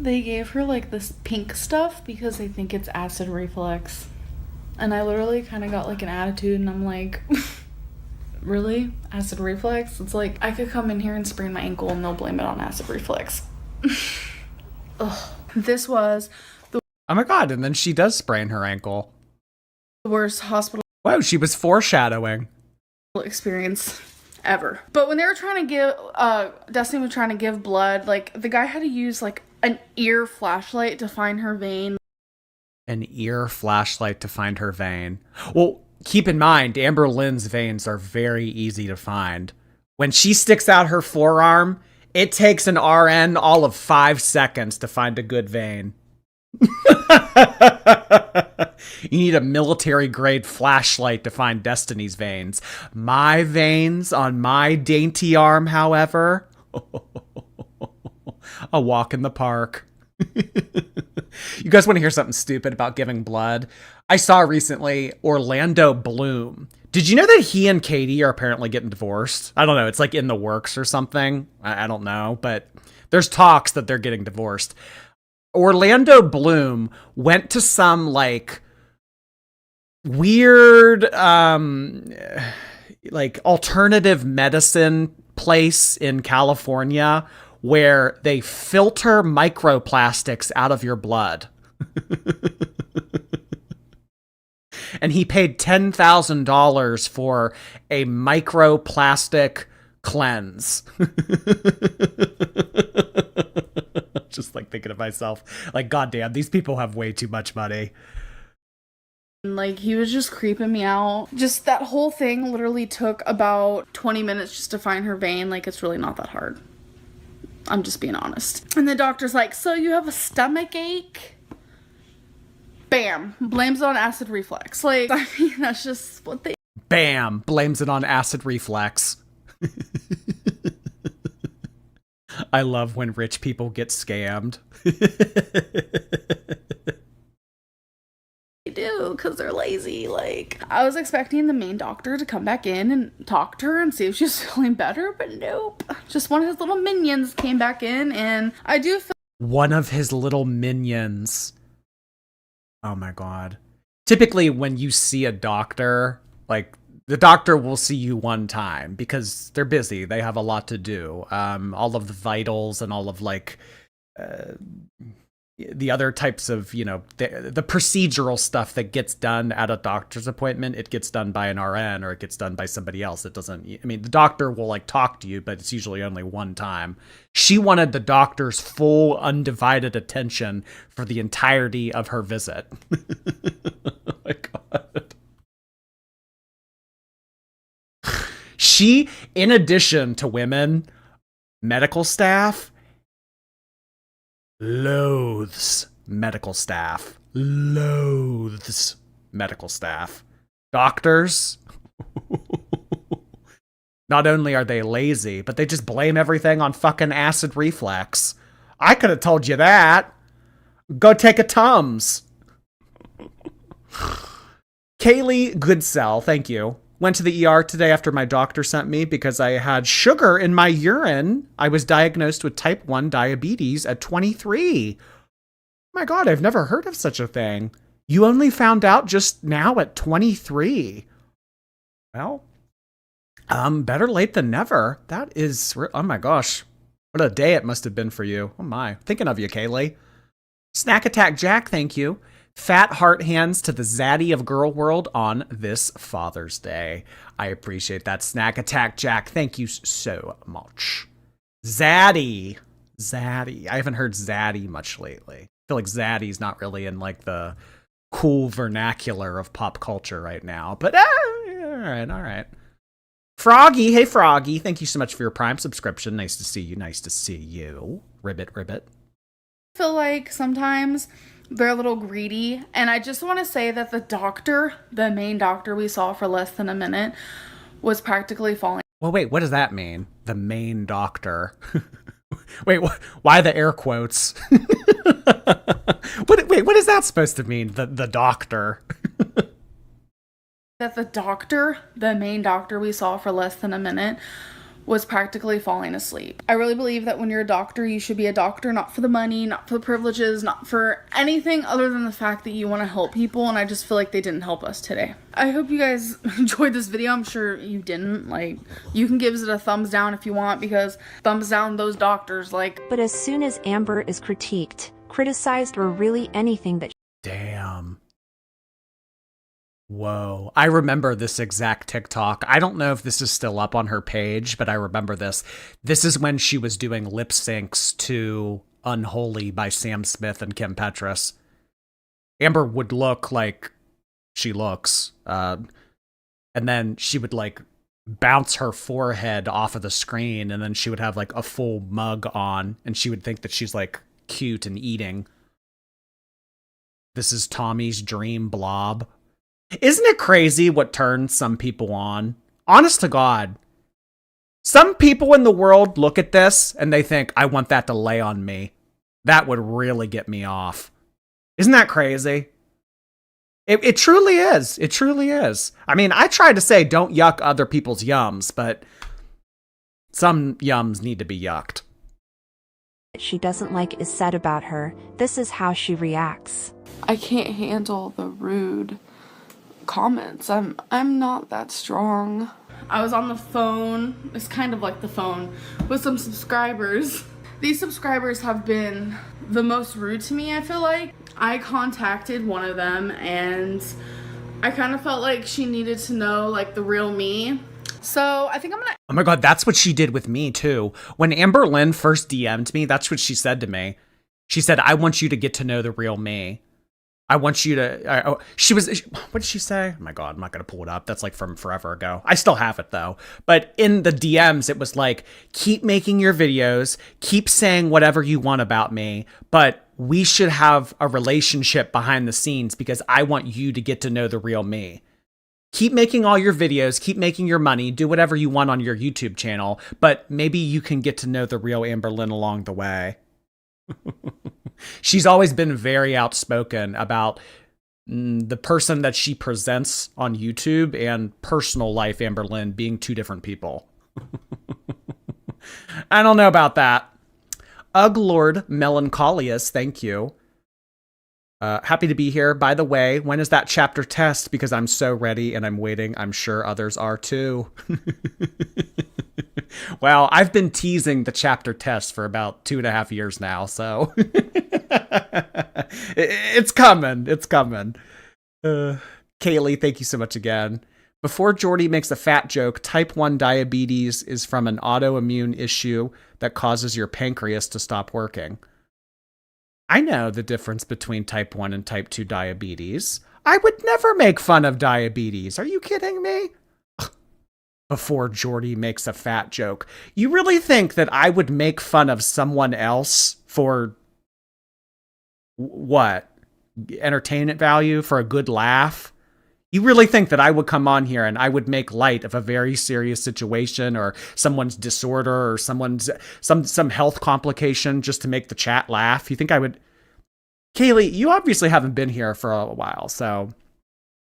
They gave her like this pink stuff because they think it's acid reflux. And I literally kind of got like an attitude and I'm like, really? Acid reflux? It's like I could come in here and sprain my ankle and they'll blame it on acid reflux. Ugh. This was the Oh my god, and then she does sprain her ankle. worst hospital Wow, she was foreshadowing. experience ever. But when they were trying to give Destiny was trying to give blood, like the guy had to use like an ear flashlight to find her vein. An ear flashlight to find her vein. Well, keep in mind, Amberlynn'S veins are very easy to find. When she sticks out her forearm, it takes an RN all of 5 seconds to find a good vein. You need a military grade flashlight to find Destiny's veins. My veins on my dainty arm, however, a walk in the park. You guys want to hear something stupid about giving blood? I saw recently Orlando Bloom. Did you know that he and Katie are apparently getting divorced? I don't know. It's like in the works or something. I don't know, but there's talks that they're getting divorced. Orlando Bloom went to some like weird like alternative medicine place in California where they filter microplastics out of your blood. And he paid $10,000 for a microplastic cleanse. Just like thinking to myself, like, goddamn, these people have way too much money. Like, he was just creeping me out. Just that whole thing literally took about 20 minutes just to find her vein. Like, it's really not that hard. I'm just being honest. And the doctor's like, so you have a stomach ache? Bam. Blames it on acid reflux. Like, I mean, that's just what they... Bam. Blames it on acid reflux. I love when rich people get scammed. They do, because they're lazy. Like, I was expecting the main doctor to come back in and talk to her and see if she's feeling better, but nope. Just one of his little minions came back in, and I do feel... One of his little minions. Oh my god. Typically, when you see a doctor, like, the doctor will see you one time because they're busy. They have a lot to do. All of the vitals and all of, like, the other types of, you know, the procedural stuff that gets done at a doctor's appointment, it gets done by an RN or it gets done by somebody else. It doesn't, I mean, the doctor will like talk to you, but it's usually only one time. She wanted the doctor's full undivided attention for the entirety of her visit. Oh my God. She, in addition to women, medical staff, loathes medical staff. Loathes medical staff. Doctors, not only are they lazy, but they just blame everything on fucking acid reflux. I could have told you that. Go take a Tums. Kaylee Goodsell, thank you. Went to the ER today after my doctor sent me because I had sugar in my urine. I was diagnosed with type 1 diabetes at 23. My God, I've never heard of such a thing. You only found out just now at 23. Well, better late than never. That is, oh my gosh. What a day it must have been for you. Oh my. Thinking of you, Kaylee. Snack Attack Jack, thank you. Fat heart hands to the zaddy of Girl World on this Father's Day. I appreciate that, Snack Attack Jack. Thank you so much. Zaddy. Zaddy. I haven't heard zaddy much lately. I feel like zaddy's not really in like the cool vernacular of pop culture right now. But all right. Froggy, hey Froggy. Thank you so much for your Prime subscription. Nice to see you. Nice to see you. Ribbit. I feel like sometimes they're a little greedy, and I just want to say that the main doctor we saw for less than a minute, was practically falling. Well, wait, what does that mean? The main doctor. Wait, why the air quotes? What is that supposed to mean? The doctor. That the main doctor we saw for less than a minute, was practically falling asleep. I really believe that when you're a doctor, you should be a doctor not for the money, not for the privileges, not for anything other than the fact that you want to help people, and I just feel like they didn't help us today. I hope you guys enjoyed this video. I'm sure you didn't. Like, you can give it a thumbs down if you want, because thumbs down those doctors, like. But as soon as Amber is criticized, or really anything that. Damn. Whoa. I remember this exact TikTok. I don't know if this is still up on her page, but I remember this. This is when she was doing lip syncs to Unholy by Sam Smith and Kim Petras. Amber would look like she looks. And then she would like bounce her forehead off of the screen, and then she would have like a full mug on, and she would think that she's like cute and eating. This is Tommy's dream blob. Isn't it crazy what turns some people on? Honest to God. Some people in the world look at this and they think, I want that to lay on me. That would really get me off. Isn't that crazy? It truly is. It truly is. I mean, I tried to say don't yuck other people's yums, but some yums need to be yucked. She doesn't like is said about her. This is how she reacts. I can't handle the rude comments. I'm not that strong. I was on the phone, it's kind of like the phone, with some subscribers. These subscribers have been the most rude to me, I feel like. I contacted one of them and I kind of felt like she needed to know like the real me. So I think I'm gonna. Oh my God, that's what she did with me too. When Amberlynn first DM'd me, that's what she said to me. She said, I want you to get to know the real me. I want you to, what did she say? Oh my God, I'm not going to pull it up. That's like from forever ago. I still have it though. But in the DMs, it was like, keep making your videos, keep saying whatever you want about me, but we should have a relationship behind the scenes because I want you to get to know the real me. Keep making all your videos, keep making your money, do whatever you want on your YouTube channel, but maybe you can get to know the real Amberlynn along the way. She's always been very outspoken about the person that she presents on YouTube and personal life Amberlynn being two different people. I don't know about that. Uglord Melancholius, thank you. Happy to be here. By the way, when is that chapter test? Because I'm so ready and I'm waiting. I'm sure others are too. Well, I've been teasing the chapter test for about 2.5 years now, so it's coming. It's coming. Kaylee, thank you so much again. Before Jordy makes a fat joke, type 1 diabetes is from an autoimmune issue that causes your pancreas to stop working. I know the difference between type 1 and type 2 diabetes. I would never make fun of diabetes. Are you kidding me? Before Jordy makes a fat joke. You really think that I would make fun of someone else for What? Entertainment value for a good laugh? You really think that I would come on here and I would make light of a very serious situation or someone's disorder or someone's some health complication just to make the chat laugh? You think I would? Kaylee, you obviously haven't been here for a while, so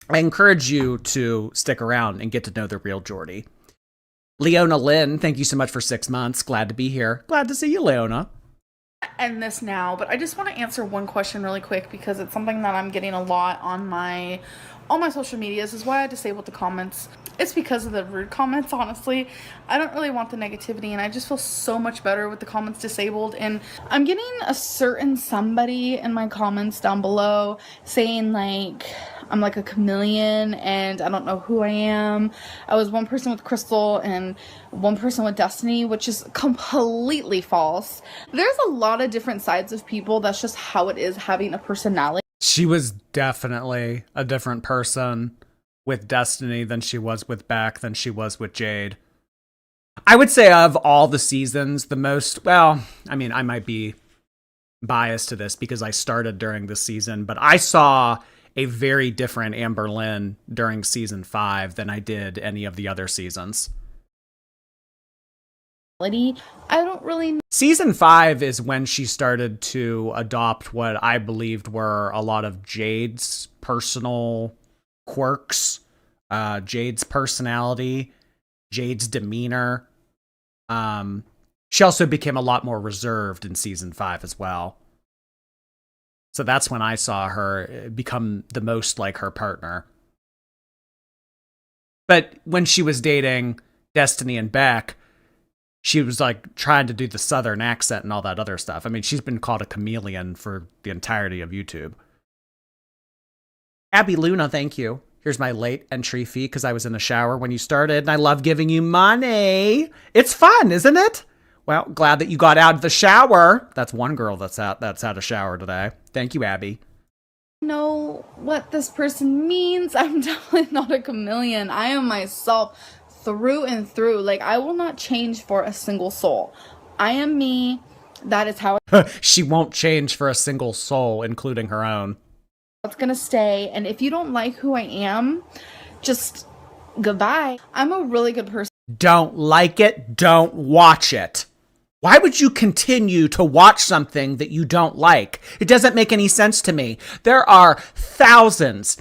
I encourage you to stick around and get to know the real Jordy. Leona Lynn, thank you so much for 6 months. Glad to be here. Glad to see you, Leona. End this now, but I just want to answer one question really quick because it's something that I'm getting a lot on all my social medias. Is why I disabled the comments. It's because of the rude comments, honestly. I don't really want the negativity, and I just feel so much better with the comments disabled. And I'm getting a certain somebody in my comments down below saying like I'm like a chameleon and I don't know who I am. I was one person with Crystal and one person with Destiny, which is completely false. There's a lot of different sides of people. That's just how it is having a personality. She was definitely a different person with Destiny than she was with Beck, than she was with Jade. I would say of all the seasons, the most, well, I mean, I might be biased to this because I started during this season, but I saw a very different Amberlynn during season 5 than I did any of the other seasons. I don't really know. Season 5 is when she started to adopt what I believed were a lot of Jade's personal quirks, Jade's personality, Jade's demeanor. She also became a lot more reserved in season 5 as well. So that's when I saw her become the most like her partner. But when she was dating Destiny and Beck, she was like trying to do the Southern accent and all that other stuff. I mean, she's been called a chameleon for the entirety of YouTube. Abby Luna, thank you. Here's my late entry fee because I was in the shower when you started and I love giving you money. It's fun, isn't it? Well, glad that you got out of the shower. That's one girl that's had a shower today. Thank you, Abby. Know what this person means. I'm definitely not a chameleon. I am myself through and through. Like, I will not change for a single soul. I am me. That is how she won't change for a single soul, including her own. It's gonna stay. And if you don't like who I am, just goodbye. I'm a really good person. Don't like it, don't watch it. Why would you continue to watch something that you don't like? It doesn't make any sense to me. There are thousands,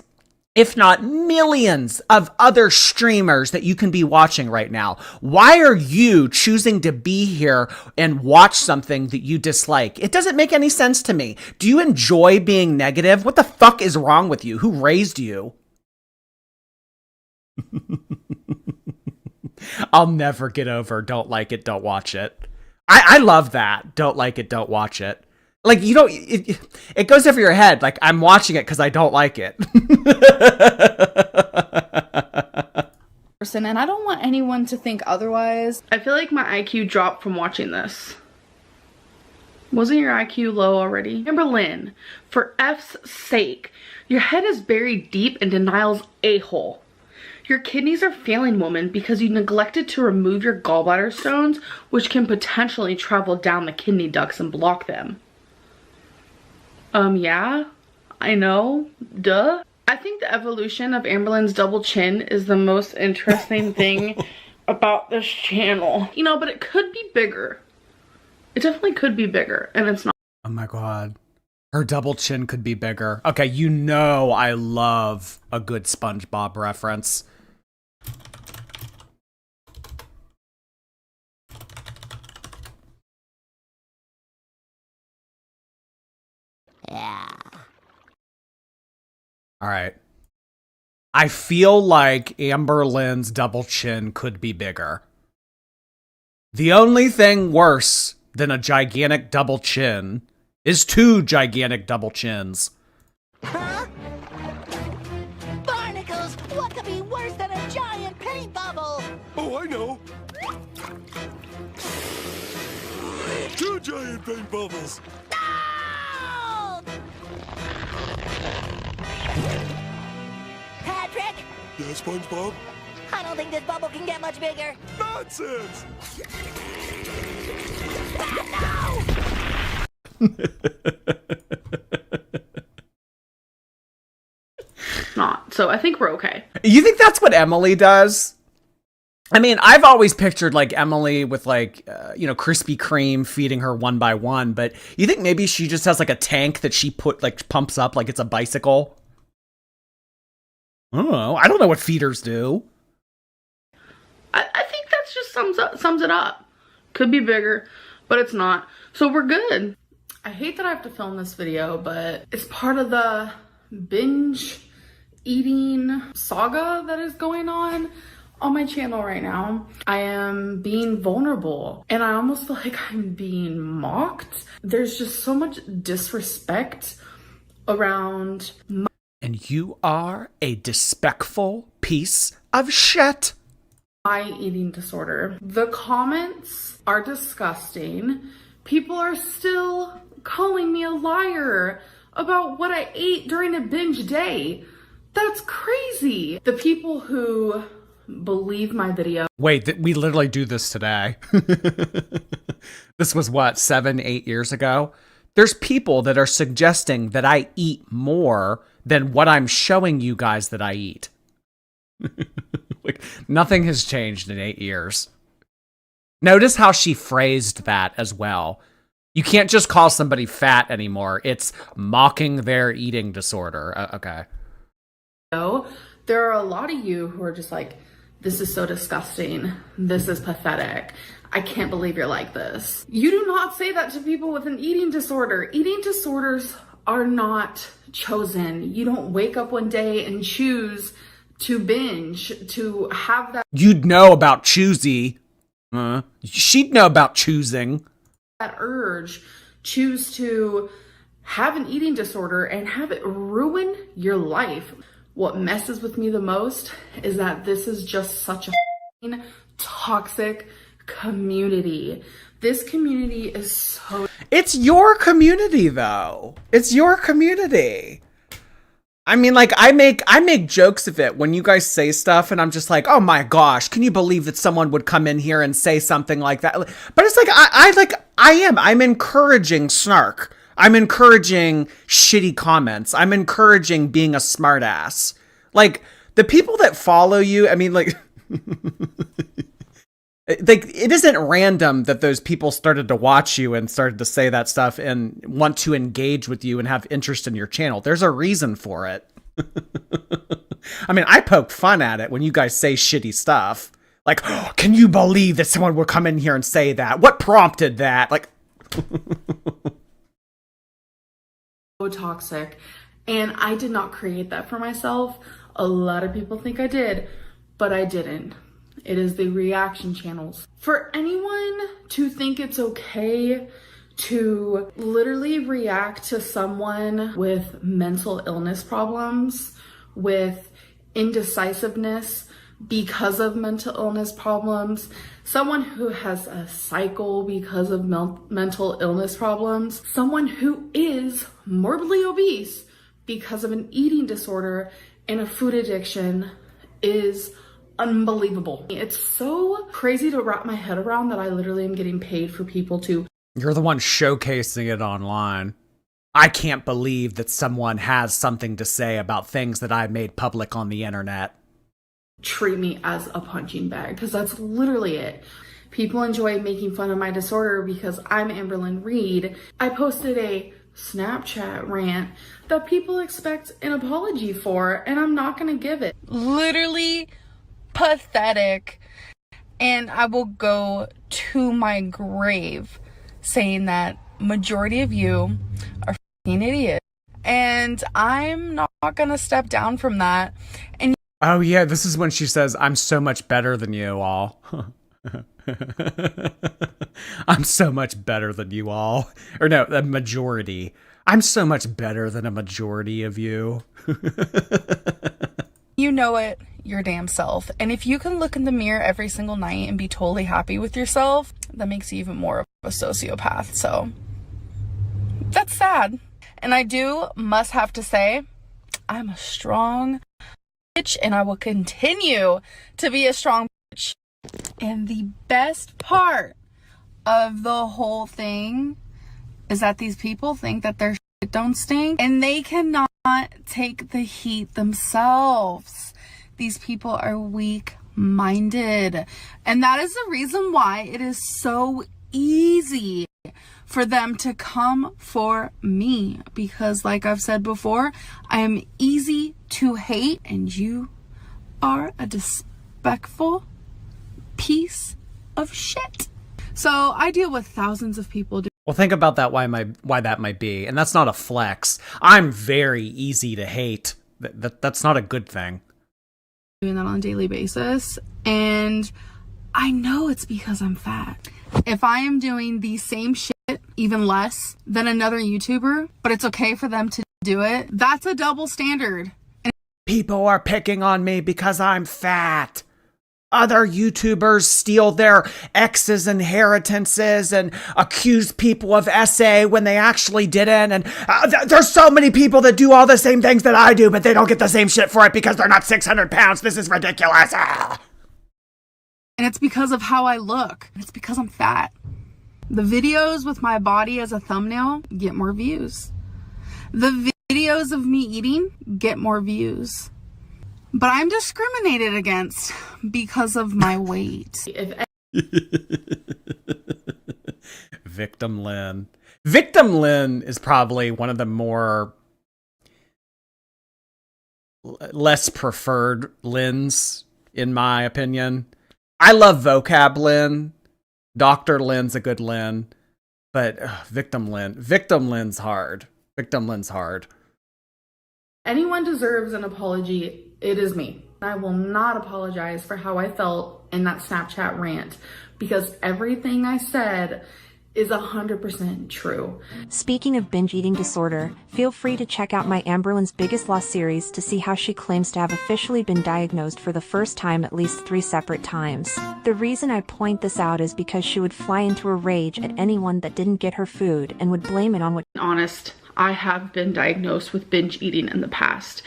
if not millions, of other streamers that you can be watching right now. Why are you choosing to be here and watch something that you dislike? It doesn't make any sense to me. Do you enjoy being negative? What the fuck is wrong with you? Who raised you? I'll never get over don't like it, don't watch it. I love that. Don't like it, don't watch it. Like, you don't, it goes over your head. Like, I'm watching it because I don't like it. And I don't want anyone to think otherwise. I feel like my IQ dropped from watching this. Wasn't your IQ low already? Amberlynn, for F's sake, your head is buried deep in denial's a-hole. Your kidneys are failing, woman, because you neglected to remove your gallbladder stones, which can potentially travel down the kidney ducts and block them. Yeah, I know, duh. I think the evolution of Amberlynn's double chin is the most interesting thing about this channel. You know, but it could be bigger. It definitely could be bigger, and it's not. Oh my god. Her double chin could be bigger. Okay, you know I love a good SpongeBob reference. Yeah. All right. I feel like Amberlynn's double chin could be bigger. The only thing worse than a gigantic double chin is 2 gigantic double chins. Huh? Barnacles! What could be worse than a giant paint bubble? Oh, I know. 2 giant paint bubbles. No! Patrick? Yeah, SpongeBob? I don't think this bubble can get much bigger. Nonsense! Ah, no! So I think we're okay. You think that's what Emily does? I mean, I've always pictured like Emily with like, Krispy Kreme feeding her one by one, but you think maybe she just has like a tank that she pumps up like it's a bicycle? Oh, I don't know what feeders do. I think that just sums it up. Could be bigger, but it's not. So we're good. I hate that I have to film this video, but it's part of the binge eating saga that is going on my channel right now. I am being vulnerable and I almost feel like I'm being mocked. There's just so much disrespect around and you are a disrespectful piece of shit. My eating disorder. The comments are disgusting. People are still calling me a liar about what I ate during a binge day. That's crazy. The people who believe my video. Wait, we literally do this today. This was what, 7-8 years ago? There's people that are suggesting that I eat more than what I'm showing you guys that I eat. Like, nothing has changed in 8 years. Notice how she phrased that as well. You can't just call somebody fat anymore. It's mocking their eating disorder. Okay. There are a lot of you who are just like, this is so disgusting. This is pathetic. I can't believe you're like this. You do not say that to people with an eating disorder. Eating disorders are not chosen. You don't wake up one day and choose to binge, to have that. You'd know about choosy. She'd know about choosing. That urge, choose to have an eating disorder and have it ruin your life. What messes with me the most is that this is just such a toxic community. This community is so... It's your community, though. It's your community. I mean, like, I make jokes of it when you guys say stuff, and I'm just like, oh my gosh, can you believe that someone would come in here and say something like that? But it's like, I'm encouraging snark. I'm encouraging shitty comments. I'm encouraging being a smartass. Like, the people that follow you, I mean, like, it isn't random that those people started to watch you and started to say that stuff and want to engage with you and have interest in your channel. There's a reason for it. I mean, I poke fun at it when you guys say shitty stuff. Like, oh, can you believe that someone would come in here and say that? What prompted that? Like... So toxic, and I did not create that for myself. A lot of people think I did, but I didn't. It is the reaction channels. For anyone to think it's okay to literally react to someone with mental illness problems, with indecisiveness because of mental illness problems, someone who has a cycle because of mental illness problems, someone who is morbidly obese because of an eating disorder and a food addiction is unbelievable. It's so crazy to wrap my head around that I literally am getting paid for people to... You're the one showcasing it online. I can't believe that someone has something to say about things that I made public on the internet. Treat me as a punching bag, because that's literally it. People enjoy making fun of my disorder because I'm Amberlynn Reed. I posted a Snapchat rant that people expect an apology for, and I'm not gonna give it. Literally pathetic. And I will go to my grave saying that majority of you are f***ing idiots. And I'm not gonna step down from that. And oh yeah, this is when she says, I'm so much better than you all. I'm so much better than you all. Or no, the majority. I'm so much better than a majority of you. you know it, your damn self. And if you can look in the mirror every single night and be totally happy with yourself, that makes you even more of a sociopath. So that's sad. And I must have to say, I'm a strong bitch, and I will continue to be a strong bitch. And the best part of the whole thing is that these people think that they're don't stink, and they cannot take the heat themselves. These people are weak-minded, and that is the reason why it is so easy for them to come for me, because like I've said before, I am easy to hate, and you are a disrespectful piece of shit. So I deal with thousands of people. Well, think about that, why that might be. And that's not a flex. I'm very easy to hate. That's not a good thing. Doing that on a daily basis, and I know it's because I'm fat. If I am doing the same shit, even less than another YouTuber, but it's okay for them to do it, that's a double standard. People are picking on me because I'm fat. Other YouTubers steal their ex's inheritances and accuse people of SA when they actually didn't. And there's so many people that do all the same things that I do, but they don't get the same shit for it because they're not 600 pounds. This is ridiculous. Ah. And it's because of how I look. It's because I'm fat. The videos with my body as a thumbnail get more views. The videos of me eating get more views. But I'm discriminated against because of my weight. Victim Lynn. Victim Lynn is probably one of the more less preferred Lynn's, in my opinion. I love Vocab Lynn. Dr. Lynn's a good Lynn. But Victim Lynn. Victim Lynn's hard. Victim Lynn's hard. Anyone deserves an apology. It is me. I will not apologize for how I felt in that Snapchat rant, because everything I said is 100% true. Speaking of binge eating disorder, feel free to check out my Amberlynn'S Biggest Loss series to see how she claims to have officially been diagnosed for the first time at least 3 separate times. The reason I point this out is because she would fly into a rage at anyone that didn't get her food and would blame it on what— Honest, I have been diagnosed with binge eating in the past.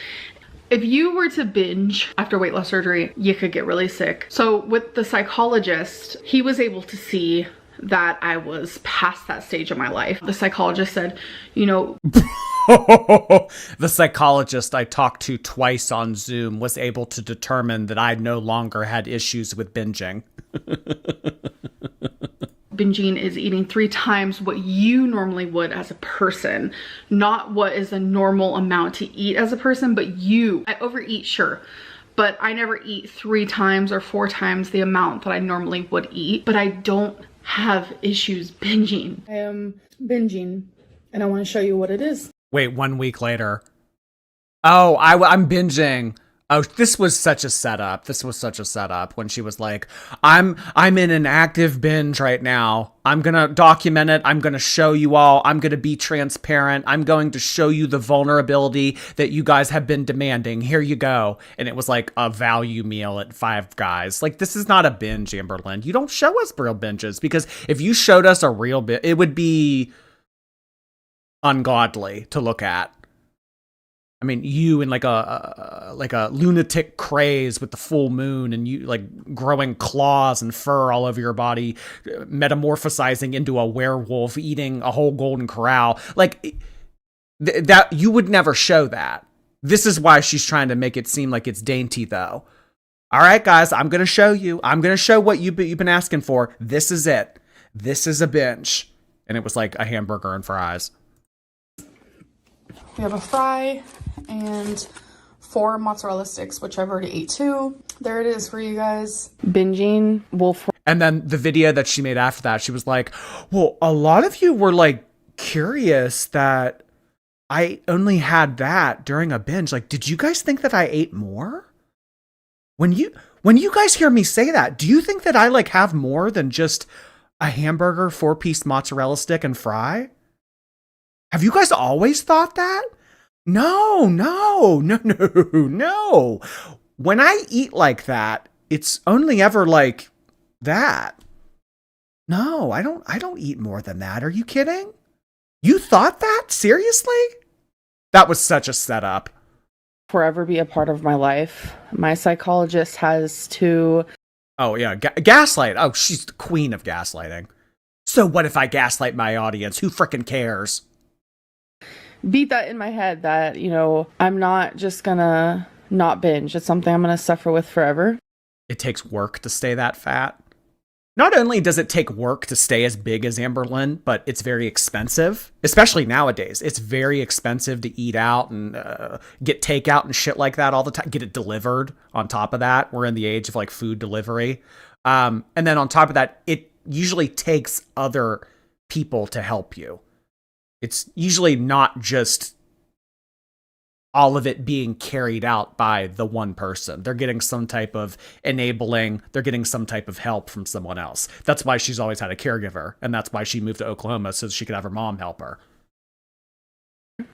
If you were to binge after weight loss surgery, you could get really sick. So with the psychologist, he was able to see that I was past that stage of my life. The psychologist said, you know... The psychologist I talked to twice on Zoom was able to determine that I no longer had issues with binging. Binging is eating 3 times what you normally would as a person, not what is a normal amount to eat as a person, but you. I overeat, sure, but I never eat 3 times or 4 times the amount that I normally would eat, but I don't have issues binging. I am binging, and I want to show you what it is. Wait, 1 week later. Oh, I'm binging. Oh, this was such a setup. This was such a setup when she was like, I'm in an active binge right now. I'm going to document it. I'm going to show you all. I'm going to be transparent. I'm going to show you the vulnerability that you guys have been demanding. Here you go. And it was like a value meal at Five Guys. Like, this is not a binge, Amberlynn. You don't show us real binges, because if you showed us a real binge, it would be ungodly to look at. I mean, you in like a lunatic craze with the full moon, and you like growing claws and fur all over your body, metamorphosizing into a werewolf, eating a whole golden corral. Like that, you would never show that. This is why she's trying to make it seem like it's dainty, though. All right, guys, I'm gonna show you. I'm gonna show what you've been asking for. This is it. This is a binge, and it was like a hamburger and fries. We have a fry and 4 mozzarella sticks, which I've already ate 2. There it is for you guys. Binging wolf. And then the video that she made after that, she was like, well, a lot of you were like curious that I only had that during a binge. Like, did you guys think that I ate more? When you guys hear me say that, do you think that I like have more than just a hamburger, 4-piece mozzarella stick and fry? Have you guys always thought that? No. When I eat like that, it's only ever like that. No, I don't eat more than that. Are you kidding? You thought that? Seriously? That was such a setup. Forever be a part of my life. My psychologist has to... Oh, yeah. Gaslight. Oh, she's the queen of gaslighting. So what if I gaslight my audience? Who frickin' cares? beat that in my head that, you know, I'm not just gonna not binge. It's something I'm gonna suffer with forever. It takes work to stay that fat. Not only does it take work to stay as big as Amberlynn, but it's very expensive, especially nowadays. It's very expensive to eat out and get takeout and shit like that all the time. Get it delivered on top of that. We're in the age of like food delivery. And then on top of that, it usually takes other people to help you. It's usually not just all of it being carried out by the one person. They're getting some type of enabling, they're getting some type of help from someone else. That's why she's always had a caregiver, and that's why she moved to Oklahoma so she could have her mom help her.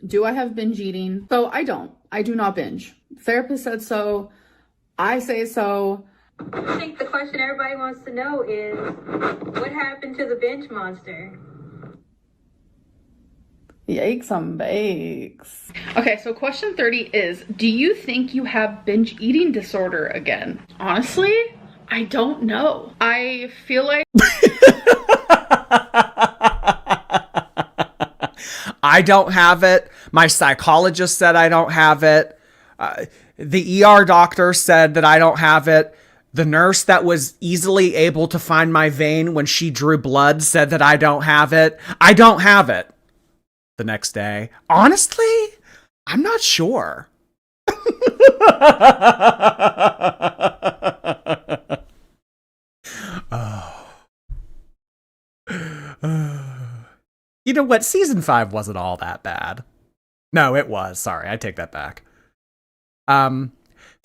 Do I have binge eating? So I don't. I do not binge. Therapist said so. I say so. I think the question everybody wants to know is, what happened to the binge monster? Yikes on bakes. Okay, so question 30 is, do you think you have binge eating disorder again? Honestly, I don't know. I feel like... I don't have it. My psychologist said I don't have it. The ER doctor said that I don't have it. The nurse that was easily able to find my vein when she drew blood said that I don't have it. I don't have it. The next day. Honestly, I'm not sure. You know what? Season 5 wasn't all that bad. No, it was. Sorry, I take that back.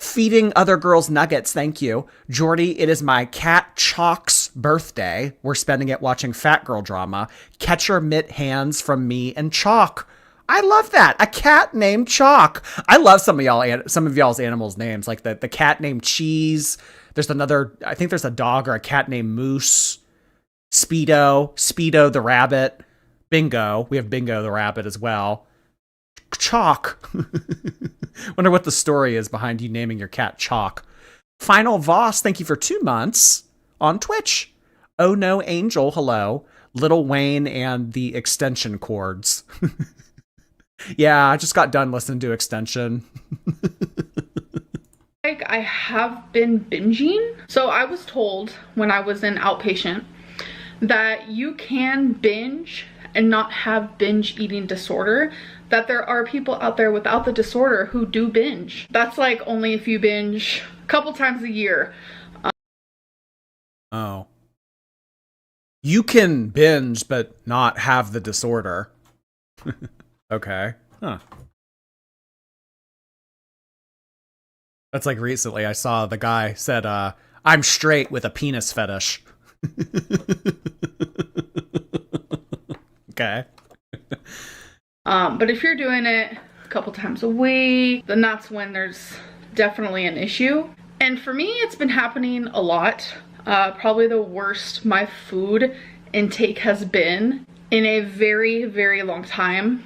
Feeding other girls nuggets, thank you. Jordy, it is my cat Chalk's birthday. We're spending it watching fat girl drama. Catcher mitt hands from me and Chalk. I love that. A cat named Chalk. I love some of y'all's animals' names, like the cat named Cheese. There's another, I think there's a dog or a cat named Moose. Speedo the rabbit. Bingo. We have Bingo the rabbit as well. Chalk. Wonder what the story is behind you naming your cat Chalk. Final Voss, thank you for 2 months on Twitch. Oh no, Angel, hello. Little Wayne and the extension cords. Yeah, I just got done listening to Extension. Like I have been binging. So I was told when I was in outpatient that you can binge and not have binge eating disorder, that there are people out there without the disorder who do binge. That's like only if you binge a couple times a year. Oh. You can binge but not have the disorder. Okay. Huh. That's like recently I saw the guy said, I'm straight with a penis fetish. Okay. But if you're doing it a couple times a week, then that's when there's definitely an issue. And for me, it's been happening a lot. Probably the worst my food intake has been in a very, very long time.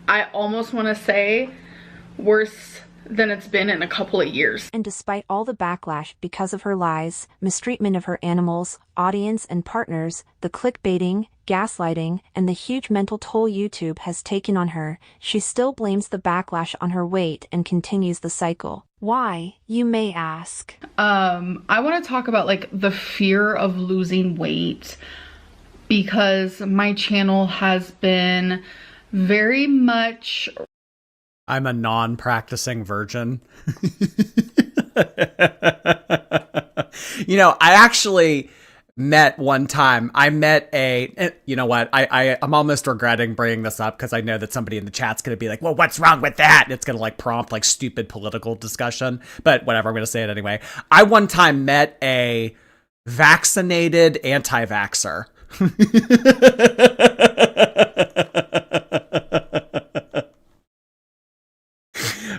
I almost want to say worse than it's been in a couple of years. And despite all the backlash because of her lies, mistreatment of her animals, audience, and partners, the clickbaiting, gaslighting, and the huge mental toll YouTube has taken on her, she still blames the backlash on her weight and continues the cycle. Why, you may ask? I want to talk about like the fear of losing weight, because my channel has been very much... I'm a non-practicing virgin. You know, I actually met one time. I met you know what? I'm almost regretting bringing this up because I know that somebody in the chat's going to be like, well, what's wrong with that? And it's going to like prompt like stupid political discussion. But whatever, I'm going to say it anyway. I one time met a vaccinated anti-vaxxer.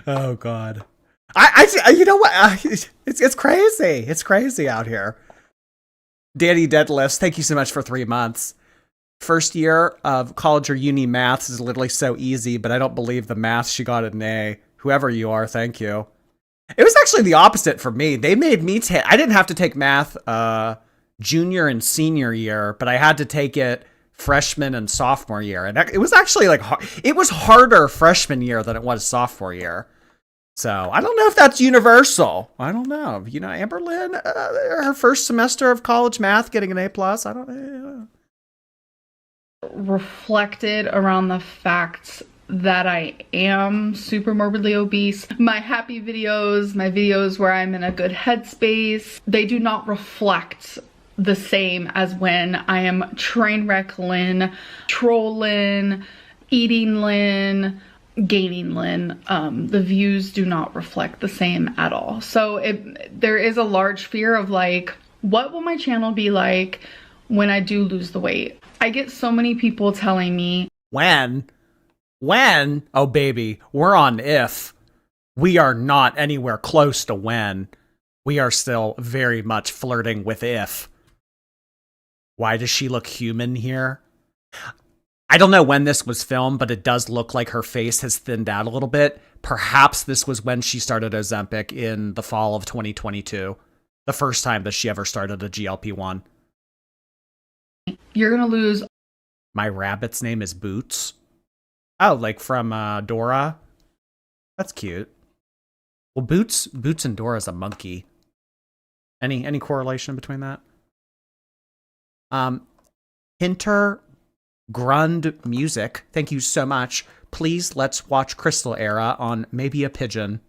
Oh God. I you know what? It's crazy. It's crazy out here. Danny Deadlifts, thank you so much for 3 months. First year of college or uni maths is literally so easy, but I don't believe the math she got an A. Whoever you are, thank you. It was actually the opposite for me. They made me I didn't have to take math junior and senior year, but I had to take it freshman and sophomore year. And it was actually like, it was harder freshman year than it was sophomore year. So I don't know if that's universal. I don't know. You know, Amberlynn, her first semester of college math, getting an A+. I don't know. Reflected around the fact that I am super morbidly obese. My happy videos, my videos where I'm in a good headspace, they do not reflect the same as when I am train wreck Lynn, troll Lynn, eating Lynn, gaining Lynn. The views do not reflect the same at all. So there is a large fear of like, what will my channel be like when I do lose the weight? I get so many people telling me, When? Oh, baby, we're on if. We are not anywhere close to when. We are still very much flirting with if. Why does she look human here? I don't know when this was filmed, but it does look like her face has thinned out a little bit. Perhaps this was when she started Ozempic in the fall of 2022. The first time that she ever started a GLP-1. you're gonna lose. My rabbit's name is Boots. Oh, like from Dora? That's cute. Well, Boots and Dora's a monkey. Any correlation between that? Hinter Grund Music, thank you so much. Please let's watch Crystal Era on Maybe a Pigeon.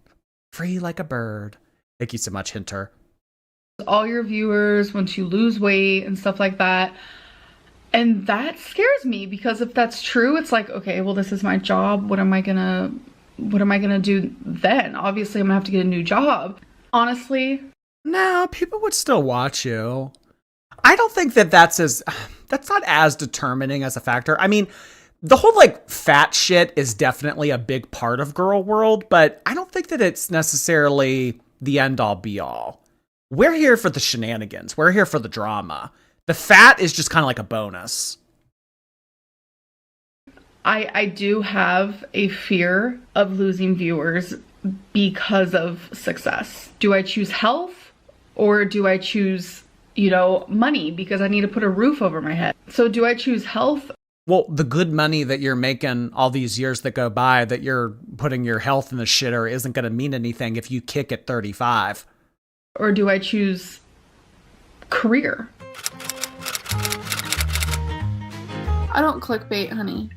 Free like a bird. Thank you so much, Hinter. All your viewers once you lose weight and stuff like that. And that scares me because if that's true, it's like, okay, well, this is my job. What am I gonna do then? Obviously, I'm gonna have to get a new job. Honestly, no, people would still watch you. I don't think that's not as determining as a factor. I mean, the whole like fat shit is definitely a big part of girl world, but I don't think that it's necessarily the end all be all. We're here for the shenanigans. We're here for the drama. The fat is just kind of like a bonus. I do have a fear of losing viewers because of success. Do I choose health or do I choose, money because I need to put a roof over my head? So do I choose health? Well, the good money that you're making all these years that go by that you're putting your health in the shitter isn't going to mean anything if you kick at 35. Or do I choose career? I don't clickbait, honey.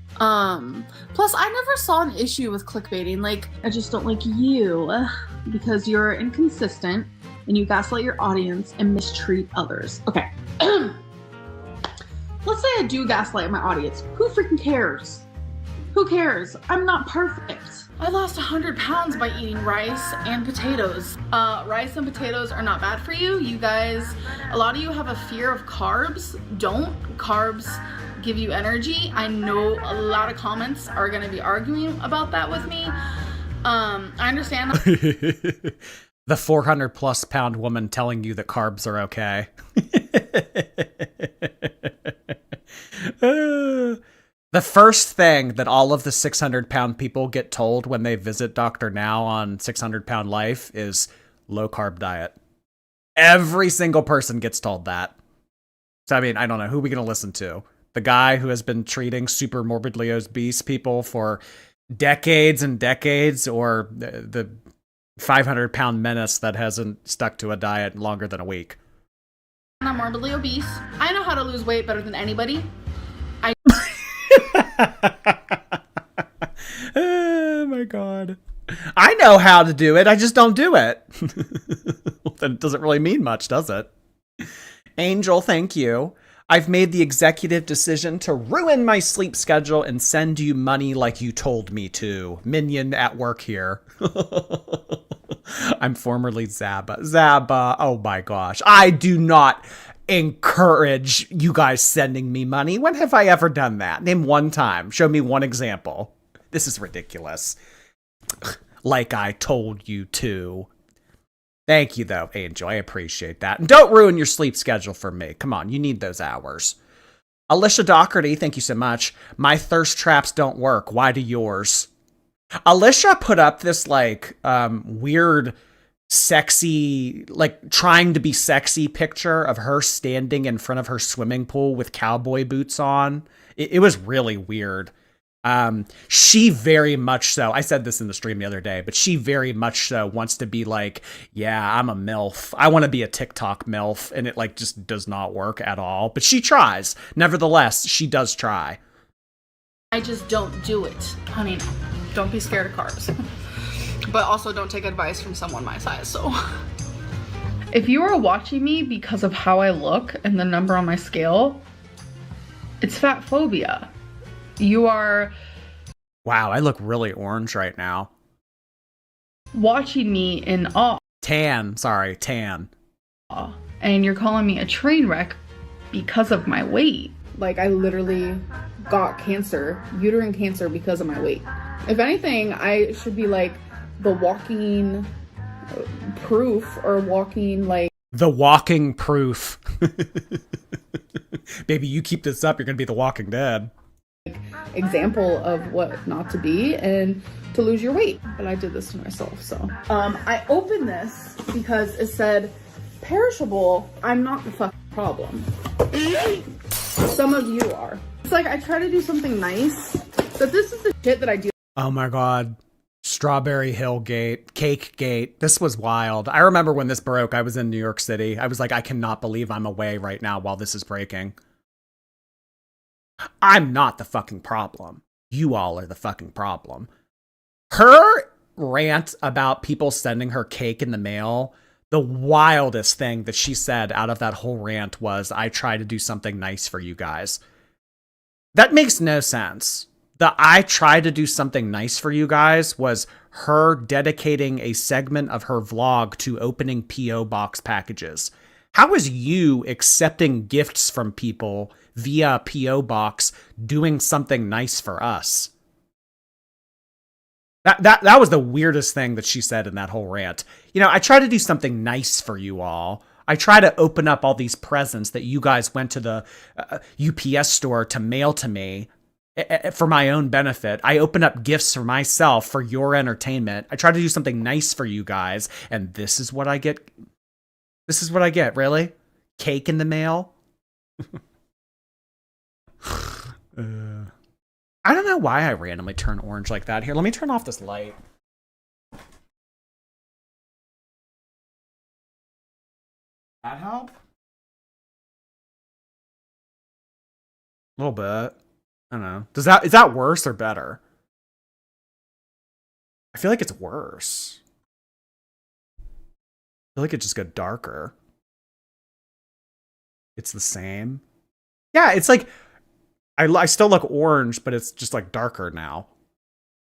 Plus I never saw an issue with clickbaiting. Like, I just don't like you because you're inconsistent and you gaslight your audience and mistreat others. Okay. Let's say I do gaslight my audience. Who freaking cares? Who cares? I'm not perfect. I lost 100 pounds by eating rice and potatoes. Rice and potatoes are not bad for you. You guys, a lot of you have a fear of carbs. Don't. Carbs give you energy. I know a lot of comments are going to be arguing about that with me. I understand. The 400 plus pound woman telling you that carbs are okay. The first thing that all of the 600 pound people get told when they visit Dr. Now on 600 Pound Life is low carb diet. Every single person gets told that. So, I mean, I don't know. Who are we going to listen to? The guy who has been treating super morbidly obese people for decades and decades, or the 500 pound menace that hasn't stuck to a diet longer than a week? I'm morbidly obese. I know how to lose weight better than anybody. Oh my god. I know how to do it, I just don't do it. Well, then it doesn't really mean much, does it? Angel, thank you. I've made the executive decision to ruin my sleep schedule and send you money like you told me to. Minion at work here. I'm formerly Zaba. Zaba, oh my gosh. I do not encourage you guys sending me money. When have I ever done that? Name one time. Show me one example. This is ridiculous. Like I told you to. Thank you, though, Angel. I appreciate that. And don't ruin your sleep schedule for me. Come on, you need those hours. Alicia Doherty, thank you so much. My thirst traps don't work. Why do yours? Alicia put up this, weird sexy, like trying to be sexy picture of her standing in front of her swimming pool with cowboy boots on. It was really weird. She very much so, I said this in the stream the other day, but she very much so wants to be like, yeah, I'm a MILF. I want to be a TikTok MILF, and it like just does not work at all. But she tries. Nevertheless, she does try. I just don't do it. Honey, don't be scared of carbs. But also don't take advice from someone my size, so. If you are watching me because of how I look and the number on my scale, it's fat phobia. You are... Wow, I look really orange right now. Watching me in awe. Tan. And you're calling me a train wreck because of my weight. Like, I literally got cancer, uterine cancer, because of my weight. If anything, I should be like the walking proof, or walking like... The walking proof. Baby, you keep this up, you're gonna be the Walking Dead. Example of what not to be and to lose your weight. But I did this to myself, so. I opened this because it said, perishable, I'm not the fucking problem. Some of you are. It's like I try to do something nice, but this is the shit that I do. Oh my god. Strawberry Hill Gate, Cakegate. This was wild. I remember when this broke, I was in New York City. I was like, I cannot believe I'm away right now while this is breaking. I'm not the fucking problem. You all are the fucking problem. Her rant about people sending her cake in the mail, the wildest thing that she said out of that whole rant was, I try to do something nice for you guys. That makes no sense. The I try to do something nice for you guys was her dedicating a segment of her vlog to opening P.O. box packages. How is you accepting gifts from people via P.O. box doing something nice for us? That was the weirdest thing that she said in that whole rant. You know, I try to do something nice for you all. I try to open up all these presents that you guys went to the UPS store to mail to me for my own benefit. I open up gifts for myself for your entertainment. I try to do something nice for you guys, and this is what I get. This is what I get, really? Cake in the mail? I don't know why I randomly turn orange like that. Here, let me turn off this light. That help? A little bit. I don't know. Is that worse or better? I feel like it's worse. I feel like it just got darker. It's the same. Yeah, it's like I still look orange, but it's just like darker now.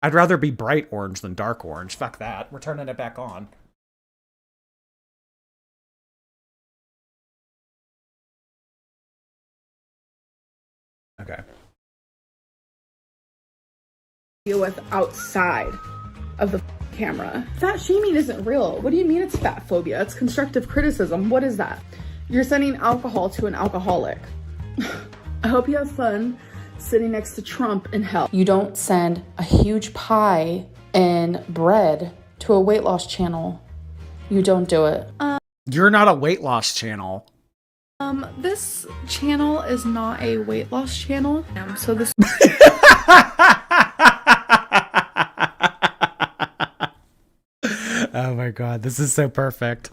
I'd rather be bright orange than dark orange. Fuck that. We're turning it back on. Okay. Deal with outside of the camera. Fat shaming isn't real. What do you mean it's fat phobia? It's constructive criticism. What is that? You're sending alcohol to an alcoholic. I hope you have fun sitting next to Trump in hell. You don't send a huge pie and bread to a weight loss channel. You don't do it. You're not a weight loss channel. This channel is not a weight loss channel. So this Oh my god, this is so perfect.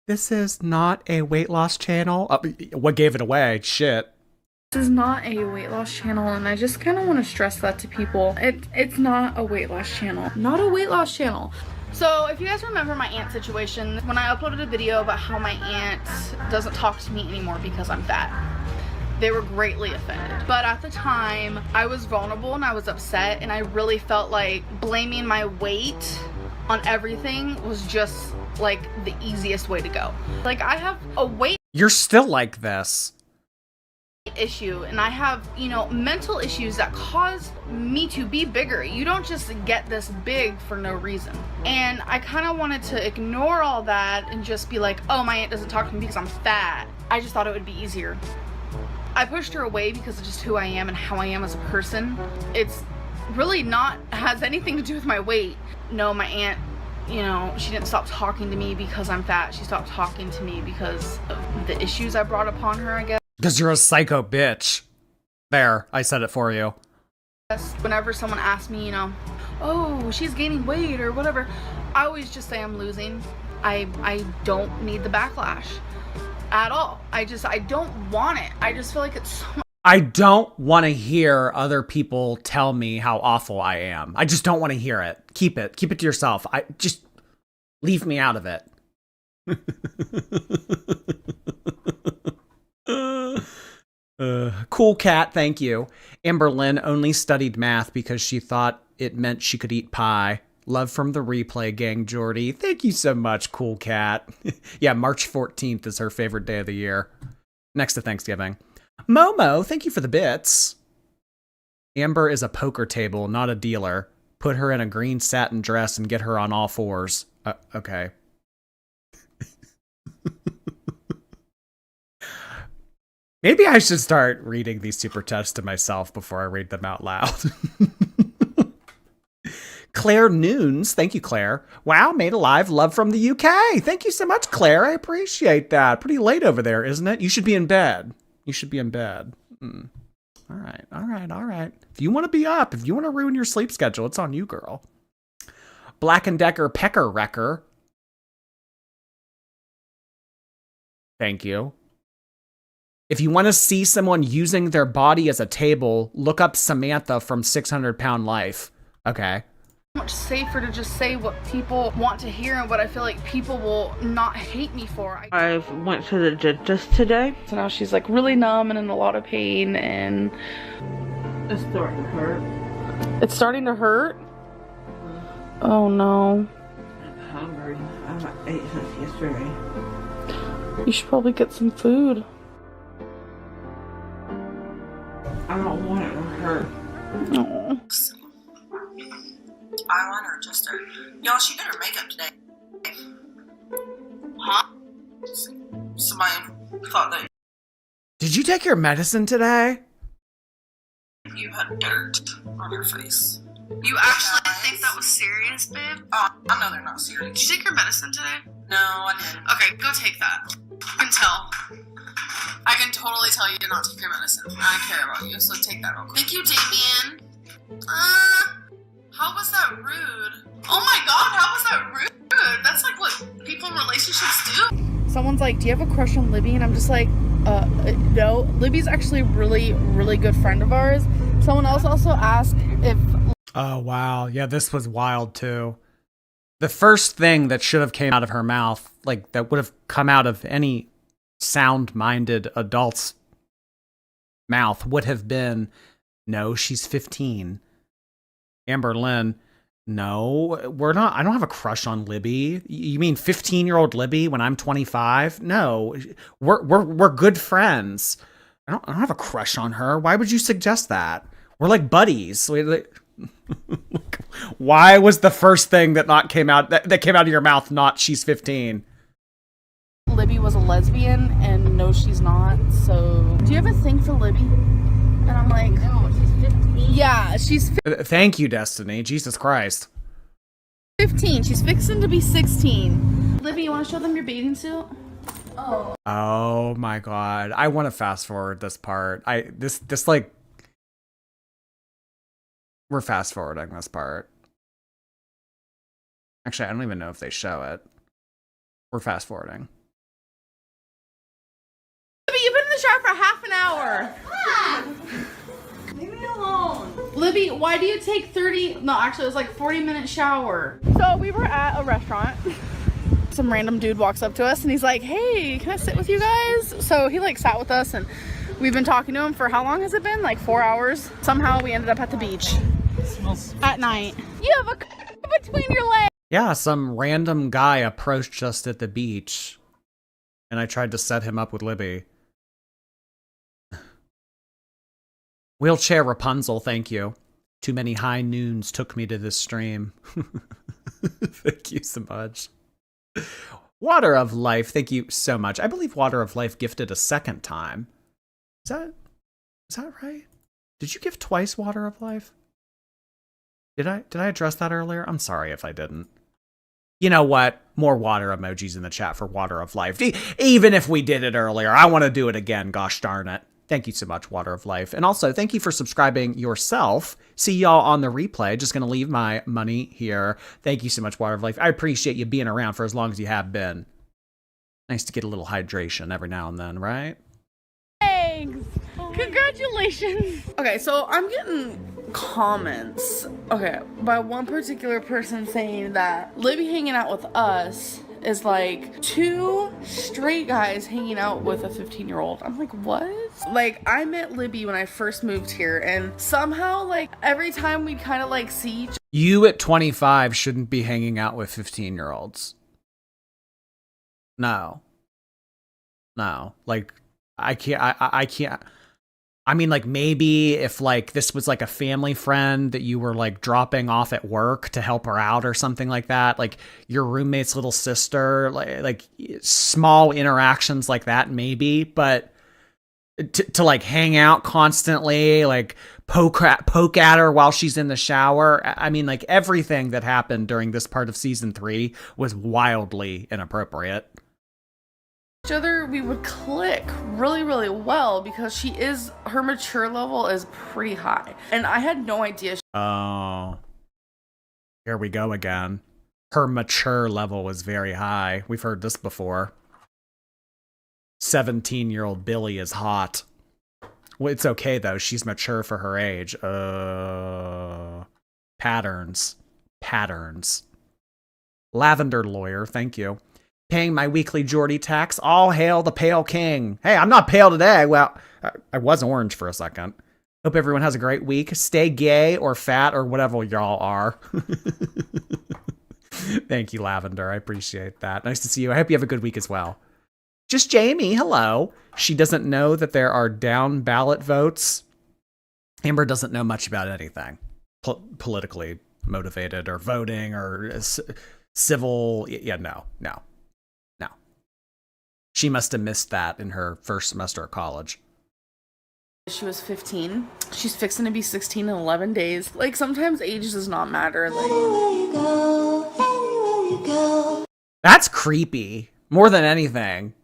This is not a weight loss channel. What gave it away? Shit. This is not a weight loss channel, and I just kind of want to stress that to people. It's not a weight loss channel. Not a weight loss channel. So if you guys remember my aunt situation, when I uploaded a video about how my aunt doesn't talk to me anymore because I'm fat, they were greatly offended. But at the time, I was vulnerable and I was upset, and I really felt like blaming my weight on everything was just like the easiest way to go. Like, I have a weight You're still like this. issue, and I have, you know, mental issues that cause me to be bigger. You don't just get this big for no reason. And I kind of wanted to ignore all that and just be like, oh, my aunt doesn't talk to me because I'm fat. I just thought it would be easier. I pushed her away because of just who I am and how I am as a person. It's really not has anything to do with my weight. No, my aunt you know, she didn't stop talking to me because I'm fat. She stopped talking to me because of the issues I brought upon her, I guess. Because you're a psycho bitch. There, I said it for you. Whenever someone asks me, you know, oh, she's gaining weight or whatever, I always just say I'm losing. I don't need the backlash at all. I don't want it. I just feel like it's so much. I don't want to hear other people tell me how awful I am. I just don't want to hear it. Keep it to yourself. I just leave me out of it. Cool cat, thank you. Amberlynn only studied math because she thought it meant she could eat pie. Love from the replay gang, Jordy. Thank you so much, cool cat. Yeah, March 14th is her favorite day of the year. Next to Thanksgiving. Momo, thank you for the bits. Amber is a poker table, not a dealer. Put her in a green satin dress and get her on all fours. Okay. Maybe I should start reading these super chats to myself before I read them out loud. Claire Noons, thank you, Claire. Wow, made alive, love from the UK. Thank you so much, Claire. I appreciate that. Pretty late over there, isn't it? You should be in bed. You should be in bed. All right. If you want to be up, if you want to ruin your sleep schedule, it's on you, girl. Black & Decker Pecker Wrecker. Thank you. If you want to see someone using their body as a table, look up Samantha from 600 Pound Life. Okay. Much safer to just say what people want to hear and what I feel like people will not hate me for. I went to the dentist today. So now she's like really numb and in a lot of pain and it's starting to hurt. It's starting to hurt? Oh no. I'm hungry. I ate since yesterday. You should probably get some food. I don't want it to hurt. Oh. Eyeliner adjuster. Y'all, she did her makeup today. Huh? Somebody thought that Did you take your medicine today? you had dirt on your face. You actually think that was serious, babe? Oh, I know they're not serious. Did you take your medicine today? No, I didn't. Okay, go take that. I can tell. I can totally tell you did not take your medicine. I care about you, so take that real quick. Thank you, Damien. How was that rude? Oh my god, how was that rude? That's like what people in relationships do. Someone's like, do you have a crush on Libby? And I'm just like, no. Libby's actually a really, really good friend of ours. Someone else also asked if... Oh, wow. Yeah, this was wild, too. The first thing that should have came out of her mouth, like, that would have come out of any sound-minded adult's mouth would have been, no, she's 15. Amberlynn, no, we're not. I don't have a crush on Libby. You mean 15-year-old Libby when I'm 25? No, we're good friends. I don't have a crush on her. Why would you suggest that? We're like buddies. Why was the first thing that came out of your mouth not she's 15? Libby was a lesbian, and no, she's not. So, do you have a thing for Libby? And I'm like, no, she's 15. Yeah, she's. Thank you, Destiny. Jesus Christ. 15. She's fixing to be 16. Libby, you want to show them your bathing suit? Oh. Oh my god. I want to fast forward this part. This like. We're fast forwarding this part. Actually, I don't even know if they show it. We're fast forwarding. Libby, you've been in the shower for half an hour. Leave me alone. Libby, why do you take 30? No, actually, it was like 40-minute shower. So we were at a restaurant. Some random dude walks up to us and he's like, hey, can I sit with you guys? So he like sat with us and we've been talking to him for how long has it been? Like 4 hours. Somehow we ended up at the beach. At night. You have a between your legs. Yeah, some random guy approached us at the beach, and I tried to set him up with Libby. Wheelchair Rapunzel, thank you. Too many high noons took me to this stream. Thank you so much. Water of Life, thank you so much. I believe Water of Life gifted a second time. Is that right? Did you give twice Water of Life? Did I address that earlier? I'm sorry if I didn't. You know what? More water emojis in the chat for Water of Life. Even if we did it earlier, I want to do it again. Gosh darn it. Thank you so much, Water of Life. And also, thank you for subscribing yourself. See y'all on the replay. Just going to leave my money here. Thank you so much, Water of Life. I appreciate you being around for as long as you have been. Nice to get a little hydration every now and then, right? Thanks. Congratulations. Okay, so I'm getting comments, okay, by one particular person saying that Libby hanging out with us is like 2 straight guys hanging out with a 15-year-old. I'm like, what? Like, I met Libby when I first moved here, and somehow, like, every time we'd kind of like see each You at 25 shouldn't be hanging out with 15-year-olds. No. Like, I can't. I mean, like, maybe if, like, this was, like, a family friend that you were, like, dropping off at work to help her out or something like that, like, your roommate's little sister, like small interactions like that, maybe, but to like, hang out constantly, like, poke at her while she's in the shower, I mean, like, everything that happened during this part of season 3 was wildly inappropriate. other, we would click really, really well because her mature level is pretty high. And I had no idea. Oh, here we go again. Her mature level was very high. We've heard this before. 17-year-old Billy is hot. Well, it's okay, though. She's mature for her age. Patterns. Lavender lawyer, thank you. Paying my weekly Geordie tax. All hail the pale king. Hey, I'm not pale today. Well, I was orange for a second. Hope everyone has a great week. Stay gay or fat or whatever y'all are. Thank you, Lavender. I appreciate that. Nice to see you. I hope you have a good week as well. Just Jamie, hello. She doesn't know that there are down ballot votes. Amber doesn't know much about anything politically motivated or voting or civil. Yeah, no. She must have missed that in her first semester of college. She was 15. She's fixing to be 16 in 11 days. Like, sometimes age does not matter. Like, that's creepy. More than anything.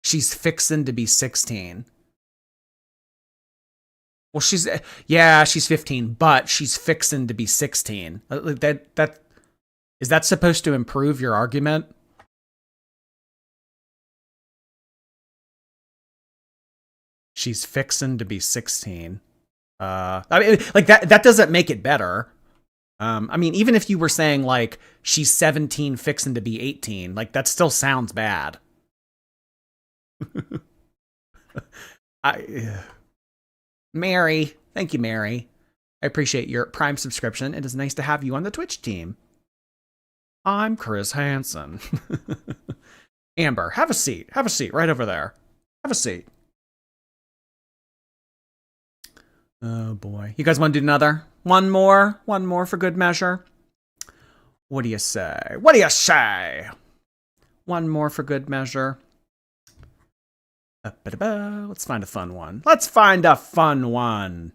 She's fixing to be 16. Well, she's 15, but she's fixing to be 16. That is that supposed to improve your argument? She's fixing to be 16. I mean, like, that doesn't make it better. I mean, even if you were saying, like, she's 17 fixing to be 18, like, that still sounds bad. Mary, thank you, Mary. I appreciate your Prime subscription. It is nice to have you on the Twitch team. I'm Chris Hansen. Amber, have a seat. Have a seat right over there. Have a seat. Oh boy. You guys want to do another? One more for good measure. What do you say? What do you say? One more for good measure. Let's find a fun one. Let's find a fun one.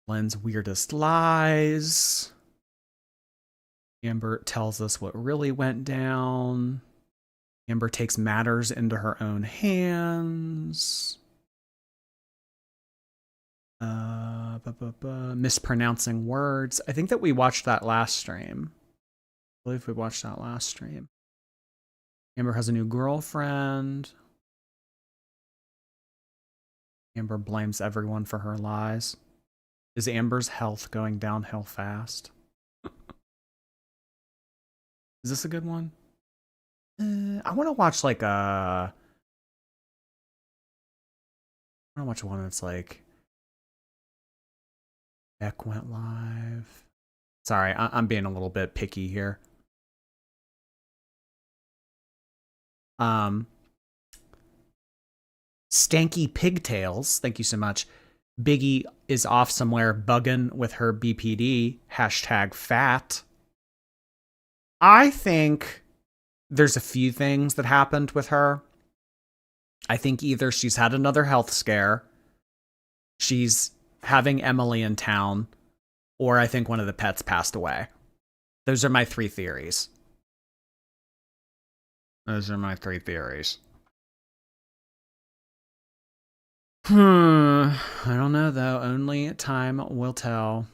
Lynn's weirdest lies. Amber tells us what really went down. Amber takes matters into her own hands. Mispronouncing words. I think that we watched that last stream. I believe we watched that last stream. Amber has a new girlfriend. Amber blames everyone for her lies. Is Amber's health going downhill fast? Is this a good one? I want to watch like I want to watch one that's like Beck went live. Sorry, I'm being a little bit picky here. Stanky Pigtails, thank you so much. Biggie is off somewhere bugging with her BPD. #fat. I think there's a few things that happened with her. I think either she's had another health scare, she's having Emily in town, or I think one of the pets passed away. Those are my 3 theories. Those are my 3 theories. I don't know, though. Only time will tell.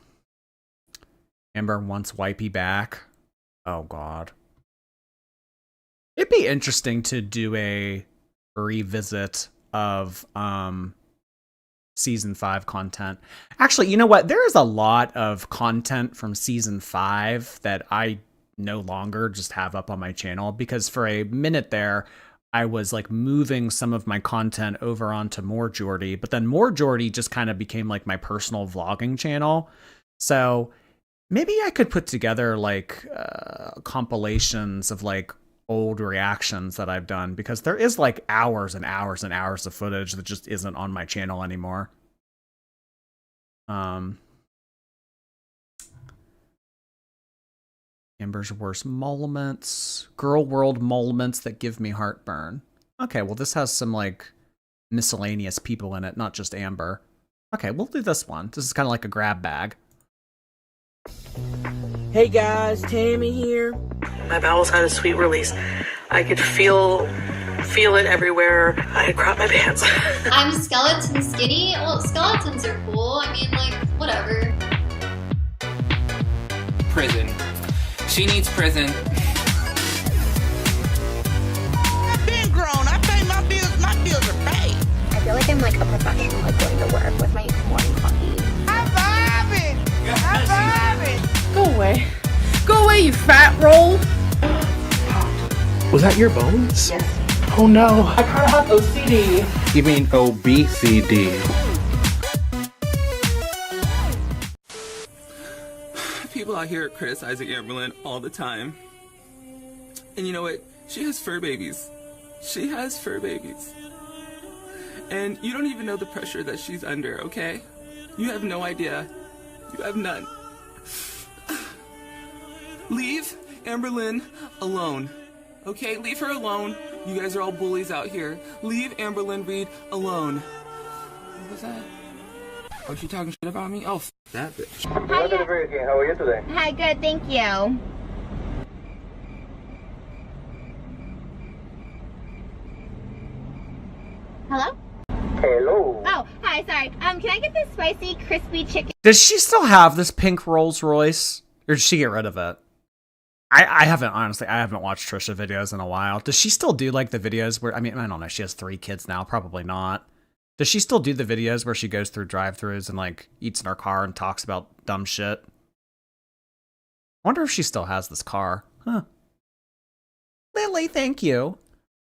Amber wants Wipey back. Oh, God. It'd be interesting to do a revisit of season 5 content. Actually, you know what? There is a lot of content from season 5 that I no longer just have up on my channel, because for a minute there, I was like moving some of my content over onto More Jordy, but then More Jordy just kind of became like my personal vlogging channel. So maybe I could put together like compilations of like old reactions that I've done, because there is like hours and hours and hours of footage that just isn't on my channel anymore. Amber's worst moments. Girl world moments that give me heartburn. Okay, well this has some like miscellaneous people in it, not just Amber. Okay, we'll do this one. This is kind of like a grab bag. Hey guys, Tammy here. My bowels had a sweet release. I could feel it everywhere. I had cropped my pants. I'm skeleton skinny. Well, skeletons are cool. I mean, like, whatever. Prison. She needs prison. I've been grown. I pay my bills. My bills are paid. I feel like I'm like a professional, like going to work with my morning coffee. I'm vibing. I'm vibing. Go away. Go away, you fat roll. Was that your bones? Yes. Oh no. I kind of have OCD. You mean OBCD? People out here criticizing Amberlynn all the time. And you know what? She has fur babies. She has fur babies. And you don't even know the pressure that she's under, okay? You have no idea. You have none. Leave Amberlynn alone. Okay? Leave her alone. You guys are all bullies out here. Leave Amberlynn Reed alone. What was that? Oh, she talking shit about me? Oh, f that bitch. Hi, how are you today? Hi, good, thank you. Hello? Hello. Oh, hi, sorry. Can I get this spicy, crispy chicken? Does she still have this pink Rolls Royce? Or did she get rid of it? I haven't, honestly, I haven't watched Trisha videos in a while. Does she still do like the videos where, I mean, I don't know, she has 3 kids now, probably not. Does she still do the videos where she goes through drive-thrus and like eats in her car and talks about dumb shit? I wonder if she still has this car. Huh. Lily, thank you.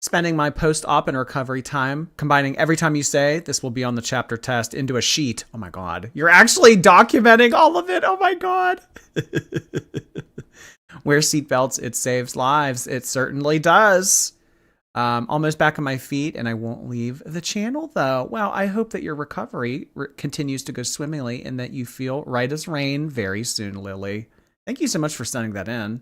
Spending my post-op and recovery time, combining every time you say, this will be on the chapter test, into a sheet. Oh my God. You're actually documenting all of it. Oh my God. Wear seatbelts, it saves lives. It certainly does. Almost back on my feet, and I won't leave the channel, though. Well, I hope that your recovery continues to go swimmingly and that you feel right as rain very soon, Lily. Thank you so much for sending that in.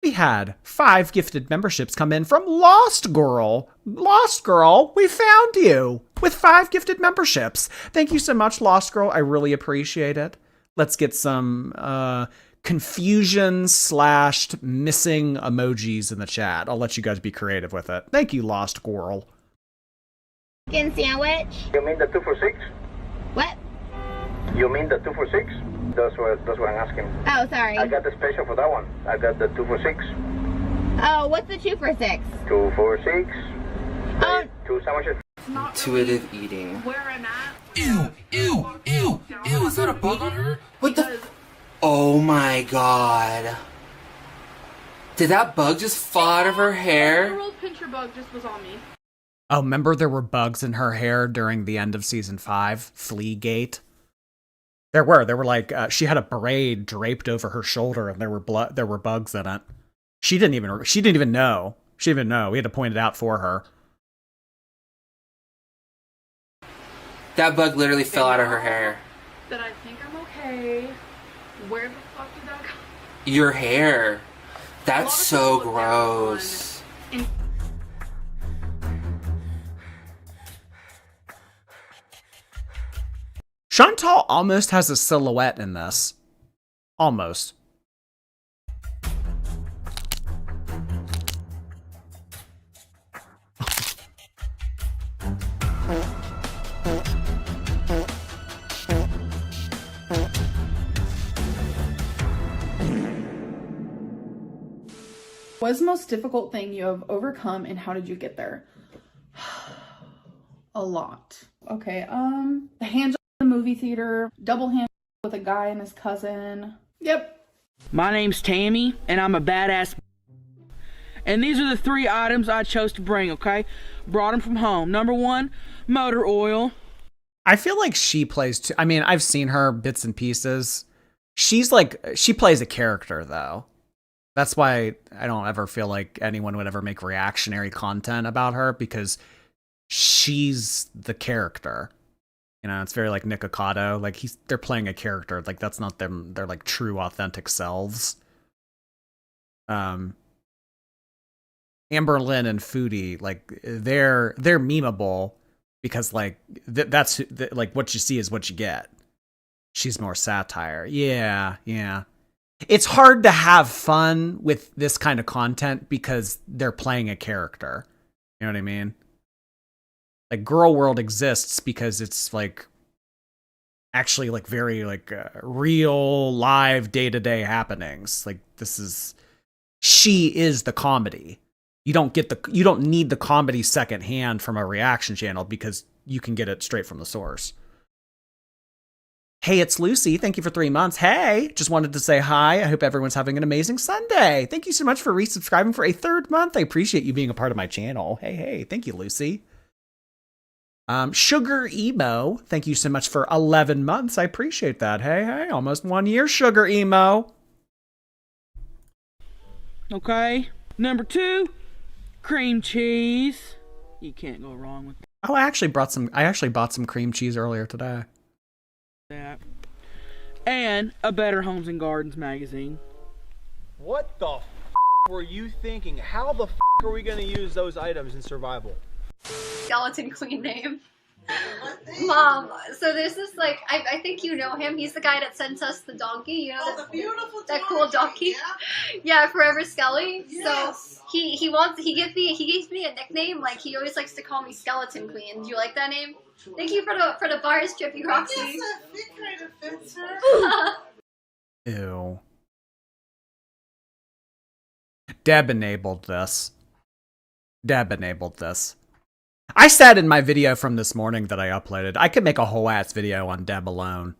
We had 5 gifted memberships come in from Lost Girl. Lost Girl, we found you with 5 gifted memberships. Thank you so much, Lost Girl. I really appreciate it. Let's get some confusion / missing emojis in the chat. I'll let you guys be creative with it. Thank you, Lost Girl. Chicken sandwich? You mean the 2 for 6? What? You mean the 2 for 6? That's what I'm asking. Oh, sorry. I got the special for that one. I got the 2 for 6. Oh, what's the 2 for 6? 2 for 6. Oh. 2 sandwiches. Intuitive eating. Where I'm at? Ew, ew, ew, ew, is that a bug on her? What the? Oh my God. Did that bug just fall out of her hair? The rolled pincher bug just was on me. Oh, remember there were bugs in her hair during the end of season 5? Fleagate? There were like, she had a braid draped over her shoulder and there were bugs in it. She didn't even know. She didn't even know. We had to point it out for her. That bug literally fell out of her hair. That I think I'm okay. Where the fuck did that come? Your hair. That's so gross. Chantal almost has a silhouette in this. Almost. What's the most difficult thing you have overcome and how did you get there? A lot. Okay, the hand job in the movie theater, double hand with a guy and his cousin. Yep. My name's Tammy, and I'm a badass. And these are the 3 items I chose to bring, okay? Brought them from home. Number 1, motor oil. I feel like she plays too. I mean, I've seen her bits and pieces. She's like, she plays a character though. That's why I don't ever feel like anyone would ever make reactionary content about her, because she's the character. You know, it's very like Nick Ocado. Like they're playing a character. Like that's not them. They're like true, authentic selves. Amberlynn and Foodie, like they're memeable because like that's like what you see is what you get. She's more satire. Yeah. It's hard to have fun with this kind of content because they're playing a character. You know what I mean? Like Girl World exists because it's like actually like very like real live day-to-day happenings. Like she is the comedy. You don't need the comedy secondhand from a reaction channel because you can get it straight from the source. Hey, it's Lucy. Thank you for 3 months. Hey, just wanted to say hi. I hope everyone's having an amazing Sunday. Thank you so much for resubscribing for a 3rd month. I appreciate you being a part of my channel. Hey, thank you, Lucy. Sugar Emo, thank you so much for 11 months. I appreciate that. Hey, almost 1 year, Sugar Emo. Okay. Number 2, cream cheese. You can't go wrong with Oh, I actually bought some cream cheese earlier today. that. And a Better Homes and Gardens magazine. What the were you thinking? How the are we going to use those items in survival? Skeleton Queen name. Mom, so there's this like I think you know him. He's the guy that sent us the donkey. You know the beautiful that cool donkey. Yeah, Forever Skelly. Yes. So he gave me a nickname. Like he always likes to call me Skeleton Queen. Do you like that name? Thank you for the bars, Trippy Roxy. Ew. Deb enabled this. I said in my video from this morning that I uploaded, I could make a whole ass video on Deb alone.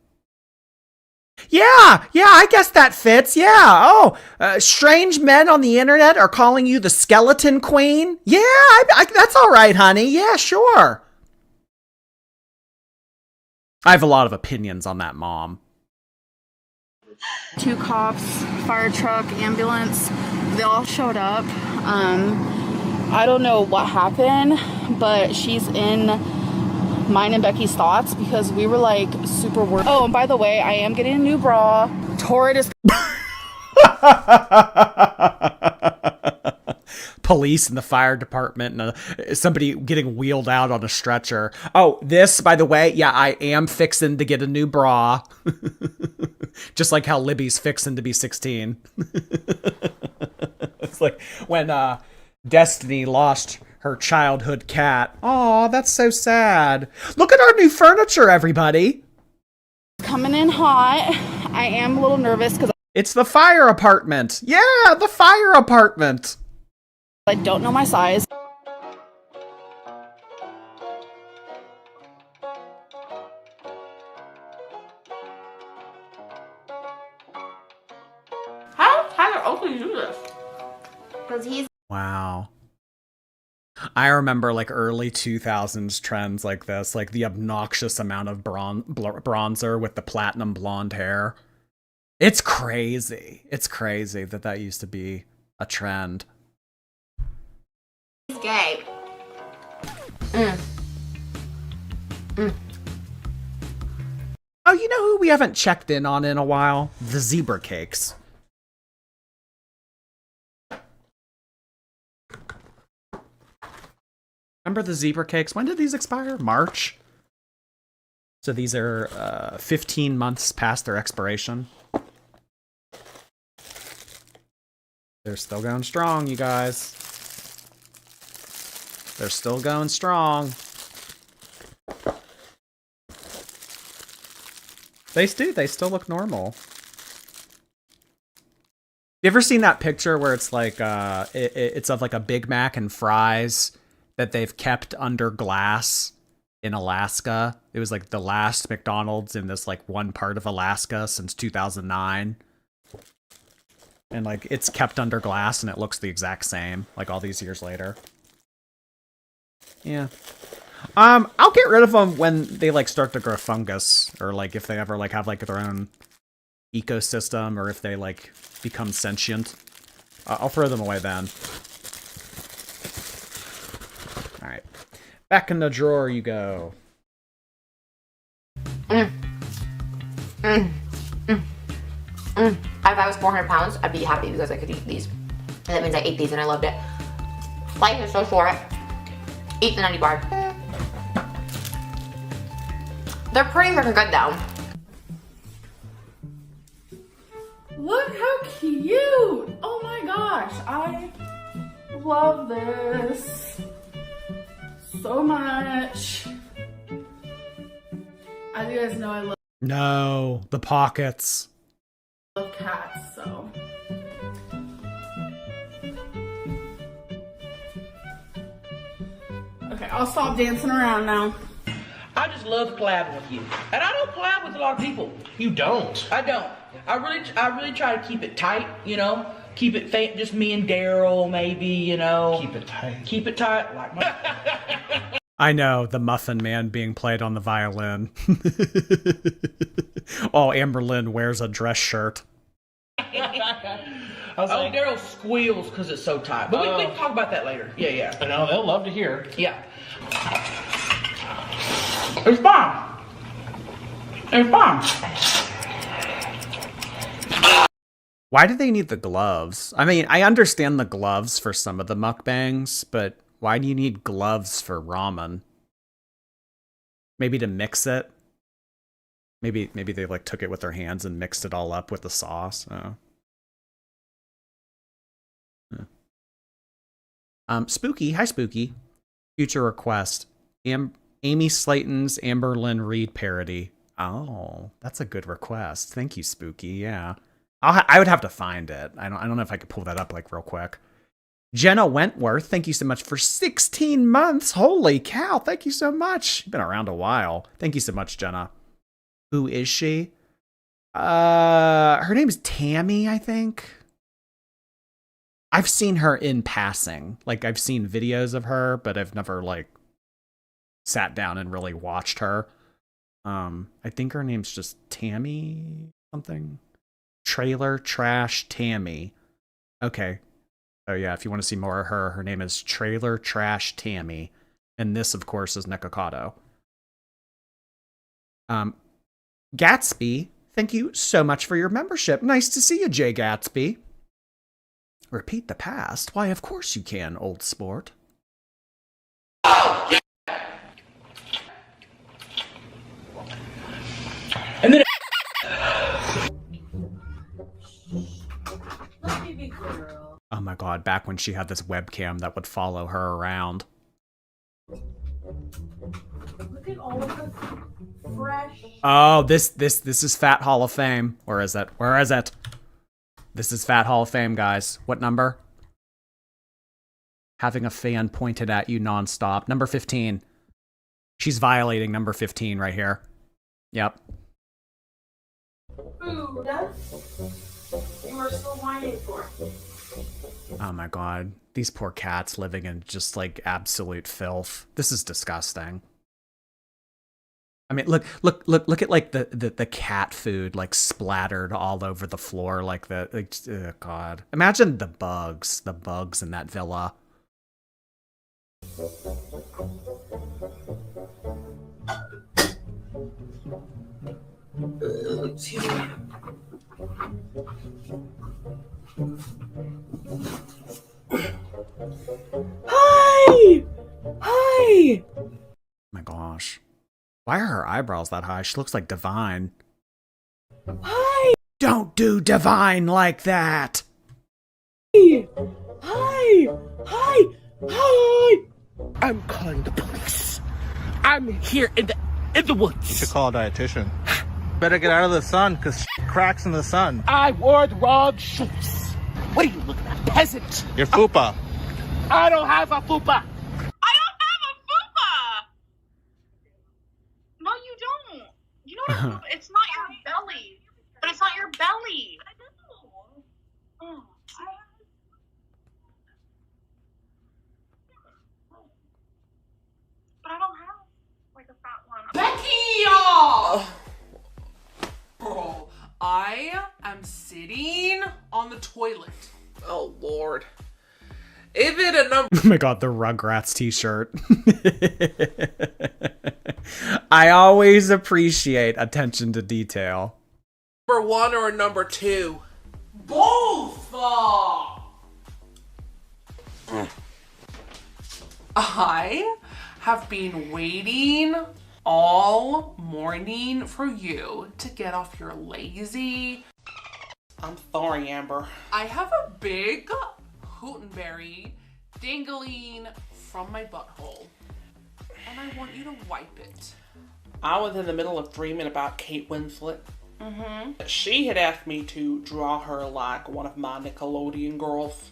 Yeah, I guess that fits. Yeah. Oh, strange men on the internet are calling you the Skeleton Queen. Yeah, that's all right, honey. Yeah, sure. I have a lot of opinions on that, Mom. 2 cops, fire truck, ambulance, they all showed up. I don't know what happened, but she's in mine and Becky's thoughts because we were like super worried. Oh, and by the way, I am getting a new bra. Torrid is police and the fire department and somebody getting wheeled out on a stretcher. Oh, this, by the way, yeah, I am fixing to get a new bra. Just like how Libby's fixing to be 16. It's like when Destiny lost her childhood cat. Aw, that's so sad. Look at our new furniture, everybody. coming in hot. I am a little nervous because it's the fire apartment. Yeah, the fire apartment. I don't know my size. How does Tyler Oakley do this? Because he's... Wow. I remember like early 2000s trends like this, like the obnoxious amount of bronzer with the platinum blonde hair. It's crazy. It's crazy that that used to be a trend. He's gay. Oh, you know who we haven't checked in on in a while? The zebra cakes. Remember the zebra cakes? When did these expire? March? So these are 15 months past their expiration. They're still going strong, you guys. They're still going strong. They still look normal. You ever seen that picture where it's like, it's of like a Big Mac and fries that they've kept under glass in Alaska? It was like the last McDonald's in this like one part of Alaska since 2009. And like it's kept under glass and it looks the exact same like all these years later. Yeah. I'll get rid of them when they like start to grow fungus, or like if they ever like have like their own ecosystem, or if they like become sentient. I'll throw them away then. All right, back in the drawer you go. If I was 400 pounds, I'd be happy because I could eat these. And that means I ate these and I loved it. Life is so short. Eat the nutty bar. They're pretty freaking good though. Look how cute! Oh my gosh, I love this so much. As you guys know, I No, the pockets. love cats, so. Okay, I'll stop dancing around now. I just love collabing with you, and I don't collab with a lot of people. You don't. I don't. I really try to keep it tight, you know. Keep it just me and Daryl, maybe, you know. Keep it tight. Keep it tight, like my. I know, the Muffin Man being played on the violin. Oh, Amberlynn wears a dress shirt. Daryl squeals because it's so tight. But we can talk about that later. Yeah. I know, they'll love to hear. Yeah. It's fine. It's fine. Why do they need the gloves? I mean, I understand the gloves for some of the mukbangs, but why do you need gloves for ramen? Maybe to mix it? Maybe they like took it with their hands and mixed it all up with the sauce. Oh. Spooky. Hi, Spooky. Future request. Amy Slaton's Amberlynn Reed parody. Oh, that's a good request. Thank you, Spooky. Yeah. I would have to find it. I don't know if I could pull that up like real quick. Jenna Wentworth, thank you so much for 16 months. Holy cow, thank you so much. You've been around a while. Thank you so much, Jenna. Who is she? Her name is Tammy, I think. I've seen her in passing. Like, I've seen videos of her, but I've never, like, sat down and really watched her. I think her name's just Tammy something. Trailer Trash Tammy. Okay. Oh yeah, if you want to see more of her, her name is Trailer Trash Tammy. And this, of course, is Nikocado. Gatsby, thank you so much for your membership. Nice to see you, Jay Gatsby. Repeat the past? Why, of course you can, old sport. And then oh my god, back when she had this webcam that would follow her around. Look at all of the fresh. Oh, this is Fat Hall of Fame. Where is it? Where is it? This is Fat Hall of Fame, guys. What number? Having a fan pointed at you nonstop. Number 15. She's violating number 15 right here. Yep. Food. You are still whining for. Oh my god. These poor cats living in just like absolute filth. This is disgusting. I mean, look at like the cat food like splattered all over the floor like the like, oh god. Imagine the bugs in that villa. Excuse me. Hi! Hi! My gosh. Why are her eyebrows that high? She looks like Divine. Hi! Don't do Divine like that! Hi! Hi! Hi! I'm calling the police. I'm here in the woods. You should call a dietitian. Better get out of the sun, because cracks in the sun. I wore the wrong shoes. What are you looking at, peasant? Your fupa. I don't have a fupa. No, you don't. You know what? It's not your belly. But it's not your belly. I know. Oh, but I don't have like a fat one. Becky! Bro, I am sitting on the toilet. Oh, Lord. If it a number... Oh my god, the Rugrats t-shirt. I always appreciate attention to detail. Number 1 or number 2? Both! I have been waiting all morning for you to get off your lazy... I'm sorry, Amber. I have a big hootenberry dangling from my butthole, and I want you to wipe it. I was in the middle of dreaming about Kate Winslet. She had asked me to draw her like one of my Nickelodeon girls.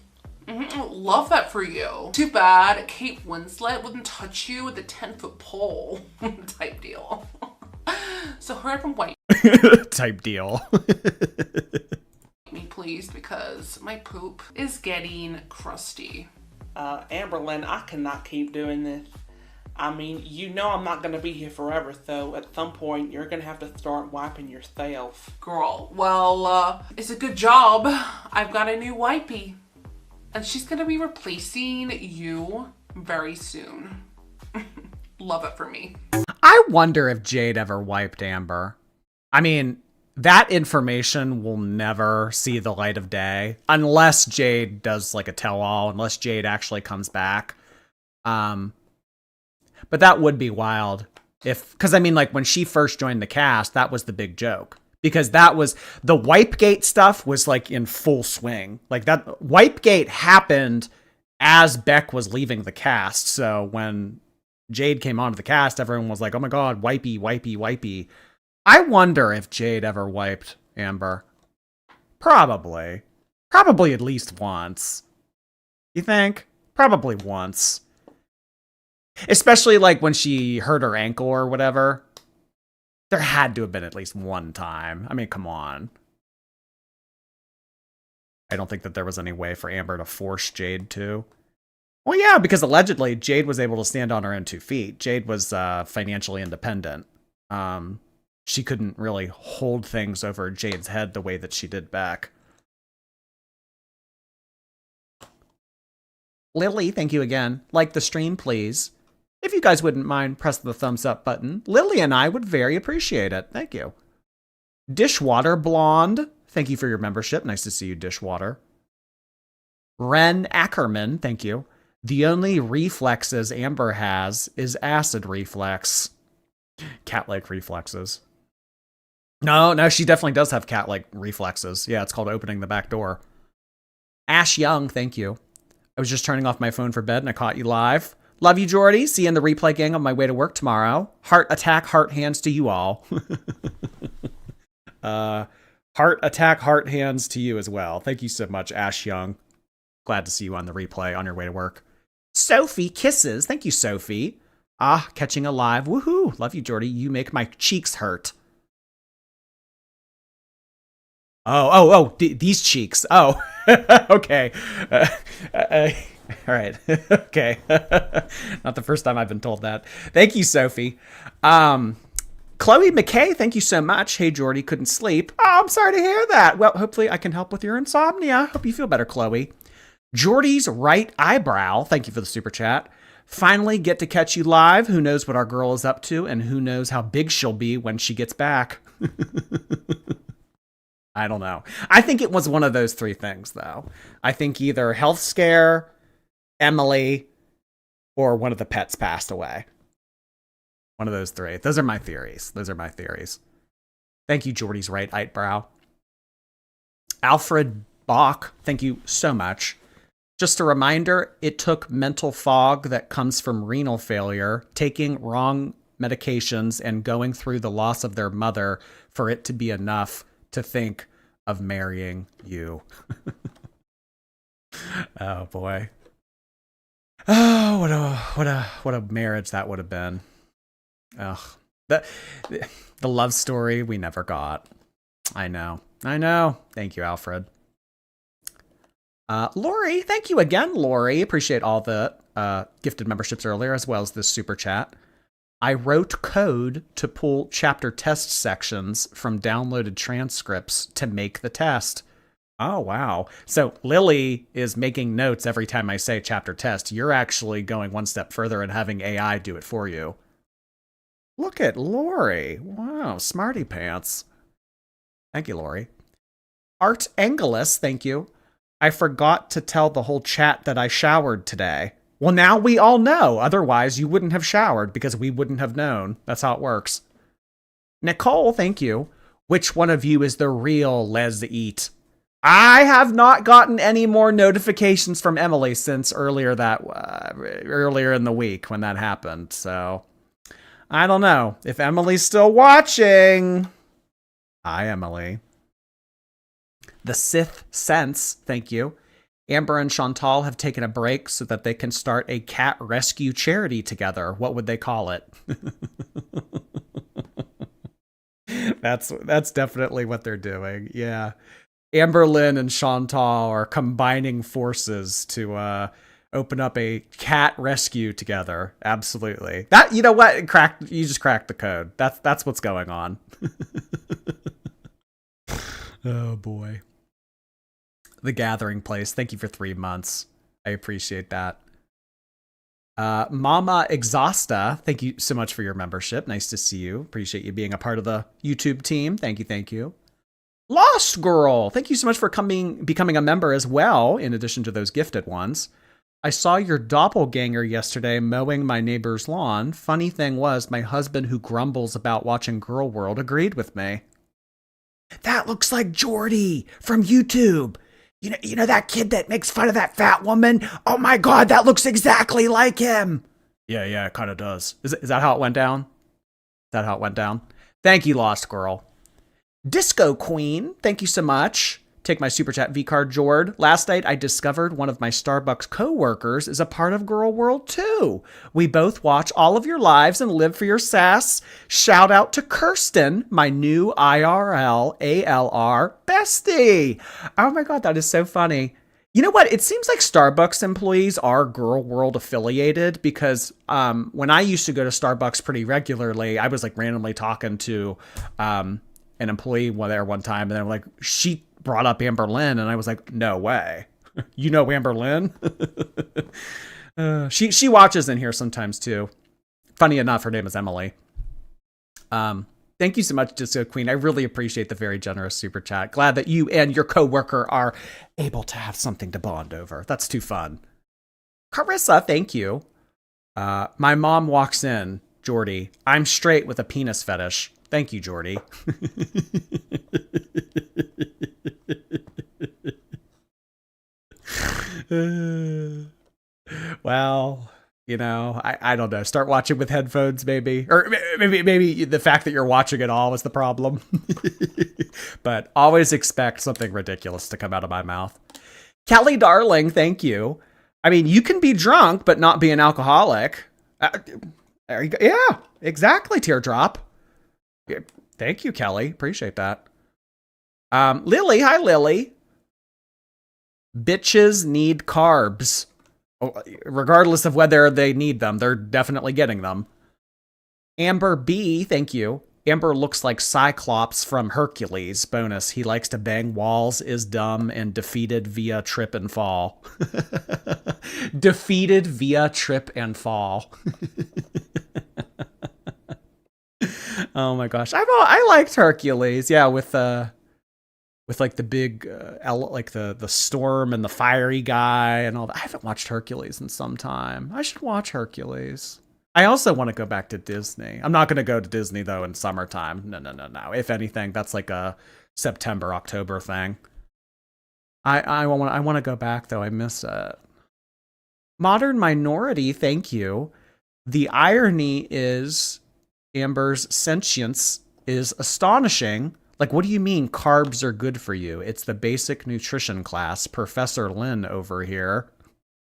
Love that for you. Too bad Kate Winslet wouldn't touch you with a 10-foot pole type deal. So hurry up and wipe type deal. me, please, because my poop is getting crusty. Amberlynn, I cannot keep doing this. I mean, you know I'm not gonna be here forever, so at some point you're gonna have to start wiping yourself. Girl, well, it's a good job. I've got a new wipey. And she's gonna be replacing you very soon. Love it for me. I wonder if Jade ever wiped Amber. I mean, that information will never see the light of day unless Jade does like a tell-all, unless Jade actually comes back. But that would be wild because I mean, like when she first joined the cast, that was the big joke because that was the Wipegate stuff was like in full swing. Like that Wipegate happened as Beck was leaving the cast. So when Jade came onto the cast, everyone was like, oh my God, wipey, wipey, wipey. I wonder if Jade ever wiped Amber. Probably at least once. You think? Probably once. Especially like when she hurt her ankle or whatever. There had to have been at least one time. I mean, come on. I don't think that there was any way for Amber to force Jade to. Well, yeah, because allegedly Jade was able to stand on her own 2 feet. Jade was financially independent. She couldn't really hold things over Jade's head the way that she did Beck. Lily, thank you again. Like the stream, please. If you guys wouldn't mind, press the thumbs up button. Lily and I would very appreciate it. Thank you. Dishwater Blonde, thank you for your membership. Nice to see you, Dishwater. Ren Ackerman, thank you. The only reflexes Amber has is acid reflex. Cat-like reflexes. No, she definitely does have cat-like reflexes. Yeah, it's called opening the back door. Ash Young, thank you. I was just turning off my phone for bed and I caught you live. Love you, Jordy. See you in the replay gang on my way to work tomorrow. Heart attack, heart hands to you all. Heart attack, heart hands to you as well. Thank you so much, Ash Young. Glad to see you on the replay on your way to work. Sophie Kisses. Thank you, Sophie. Catching a live. Woohoo. Love you, Jordy. You make my cheeks hurt. These cheeks. Oh, okay. All right. Okay. Not the first time I've been told that. Thank you, Sophie. Chloe McKay, thank you so much. Hey, Jordy, couldn't sleep. Oh, I'm sorry to hear that. Well, hopefully I can help with your insomnia. Hope you feel better, Chloe. Jordy's right eyebrow, thank you for the super chat. Finally get to catch you live. Who knows what our girl is up to and who knows how big she'll be when she gets back. I don't know. I think it was one of those 3 things, though. I think either health scare, Emily, or one of the pets passed away. One of those three. Those are my theories. Thank you, Jordy's right eyebrow. Alfred Bach, thank you so much. Just a reminder, it took mental fog that comes from renal failure, taking wrong medications, and going through the loss of their mother for it to be enough to think of marrying you. Oh boy. Oh, what a marriage that would have been. Ugh. The love story we never got. I know. Thank you, Alfred. Lori, thank you again, Lori. Appreciate all the gifted memberships earlier, as well as this super chat. I wrote code to pull chapter test sections from downloaded transcripts to make the test. Oh, wow. So Lily is making notes every time I say chapter test. You're actually going one step further and having AI do it for you. Look at Lori. Wow, smarty pants. Thank you, Lori. Art Angelus, thank you. I forgot to tell the whole chat that I showered today. Well, now we all know. Otherwise, you wouldn't have showered because we wouldn't have known. That's how it works. Nicole, thank you. Which one of you is the real Les Eat? I have not gotten any more notifications from Emily since earlier in the week when that happened. So I don't know if Emily's still watching. Hi, Emily. The Sith Sense, thank you. Amber and Chantal have taken a break so that they can start a cat rescue charity together. What would they call it? That's definitely what they're doing. Yeah. Amberlynn and Chantal are combining forces to open up a cat rescue together. Absolutely. That, you know what? You just cracked the code. That's what's going on. Oh boy. The Gathering Place. Thank you for 3 months. I appreciate that. Mama Exhausta, thank you so much for your membership. Nice to see you. Appreciate you being a part of the YouTube team. Thank you. Lost Girl, thank you so much for becoming a member as well, in addition to those gifted ones. I saw your doppelganger yesterday mowing my neighbor's lawn. Funny thing was, my husband, who grumbles about watching Girl World, agreed with me. That looks like Jordy from YouTube. You know that kid that makes fun of that fat woman? Oh my God, that looks exactly like him. Yeah, it kind of does. Is that how it went down? Thank you, Lost Girl. Disco Queen, thank you so much. Take my super chat V-card, Jord. Last night, I discovered one of my Starbucks co-workers is a part of Girl World too. We both watch all of your lives and live for your sass. Shout out to Kirsten, my new IRL ALR bestie. Oh my God, that is so funny. You know what? It seems like Starbucks employees are Girl World affiliated because when I used to go to Starbucks pretty regularly, I was like randomly talking to an employee there one time, and they're like, she brought up Amberlynn, and I was like, no way. You know Amberlynn? She watches in here sometimes too. Funny enough, her name is Emily. Thank you so much, Disco Queen. I really appreciate the very generous super chat. Glad that you and your coworker are able to have something to bond over. That's too fun. Carissa, thank you. My mom walks in, Jordy. I'm straight with a penis fetish. Thank you, Jordy. Well, you know, I don't know. Start watching with headphones, maybe. Or maybe the fact that you're watching it all is the problem. But always expect something ridiculous to come out of my mouth. Kelly Darling, thank you. I mean, you can be drunk, but not be an alcoholic. There you go. Yeah, exactly, Teardrop. Thank you, Kelly. Appreciate that. Lily, hi, Lily. Bitches need carbs. Regardless of whether they need them, they're definitely getting them. Amber B, thank you. Amber looks like Cyclops from Hercules. Bonus, he likes to bang walls, is dumb, and defeated via trip and fall. Defeated via trip and fall. Oh my gosh, I liked Hercules. Yeah, with like the big, like the storm and the fiery guy and all that. I haven't watched Hercules in some time. I should watch Hercules. I also want to go back to Disney. I'm not going to go to Disney, though, in summertime. No. If anything, that's like a September, October thing. I want to go back, though. I miss it. Modern Minority, thank you. The irony is Amber's sentience is astonishing. Like, what do you mean carbs are good for you? It's the basic nutrition class. Professor Lynn over here.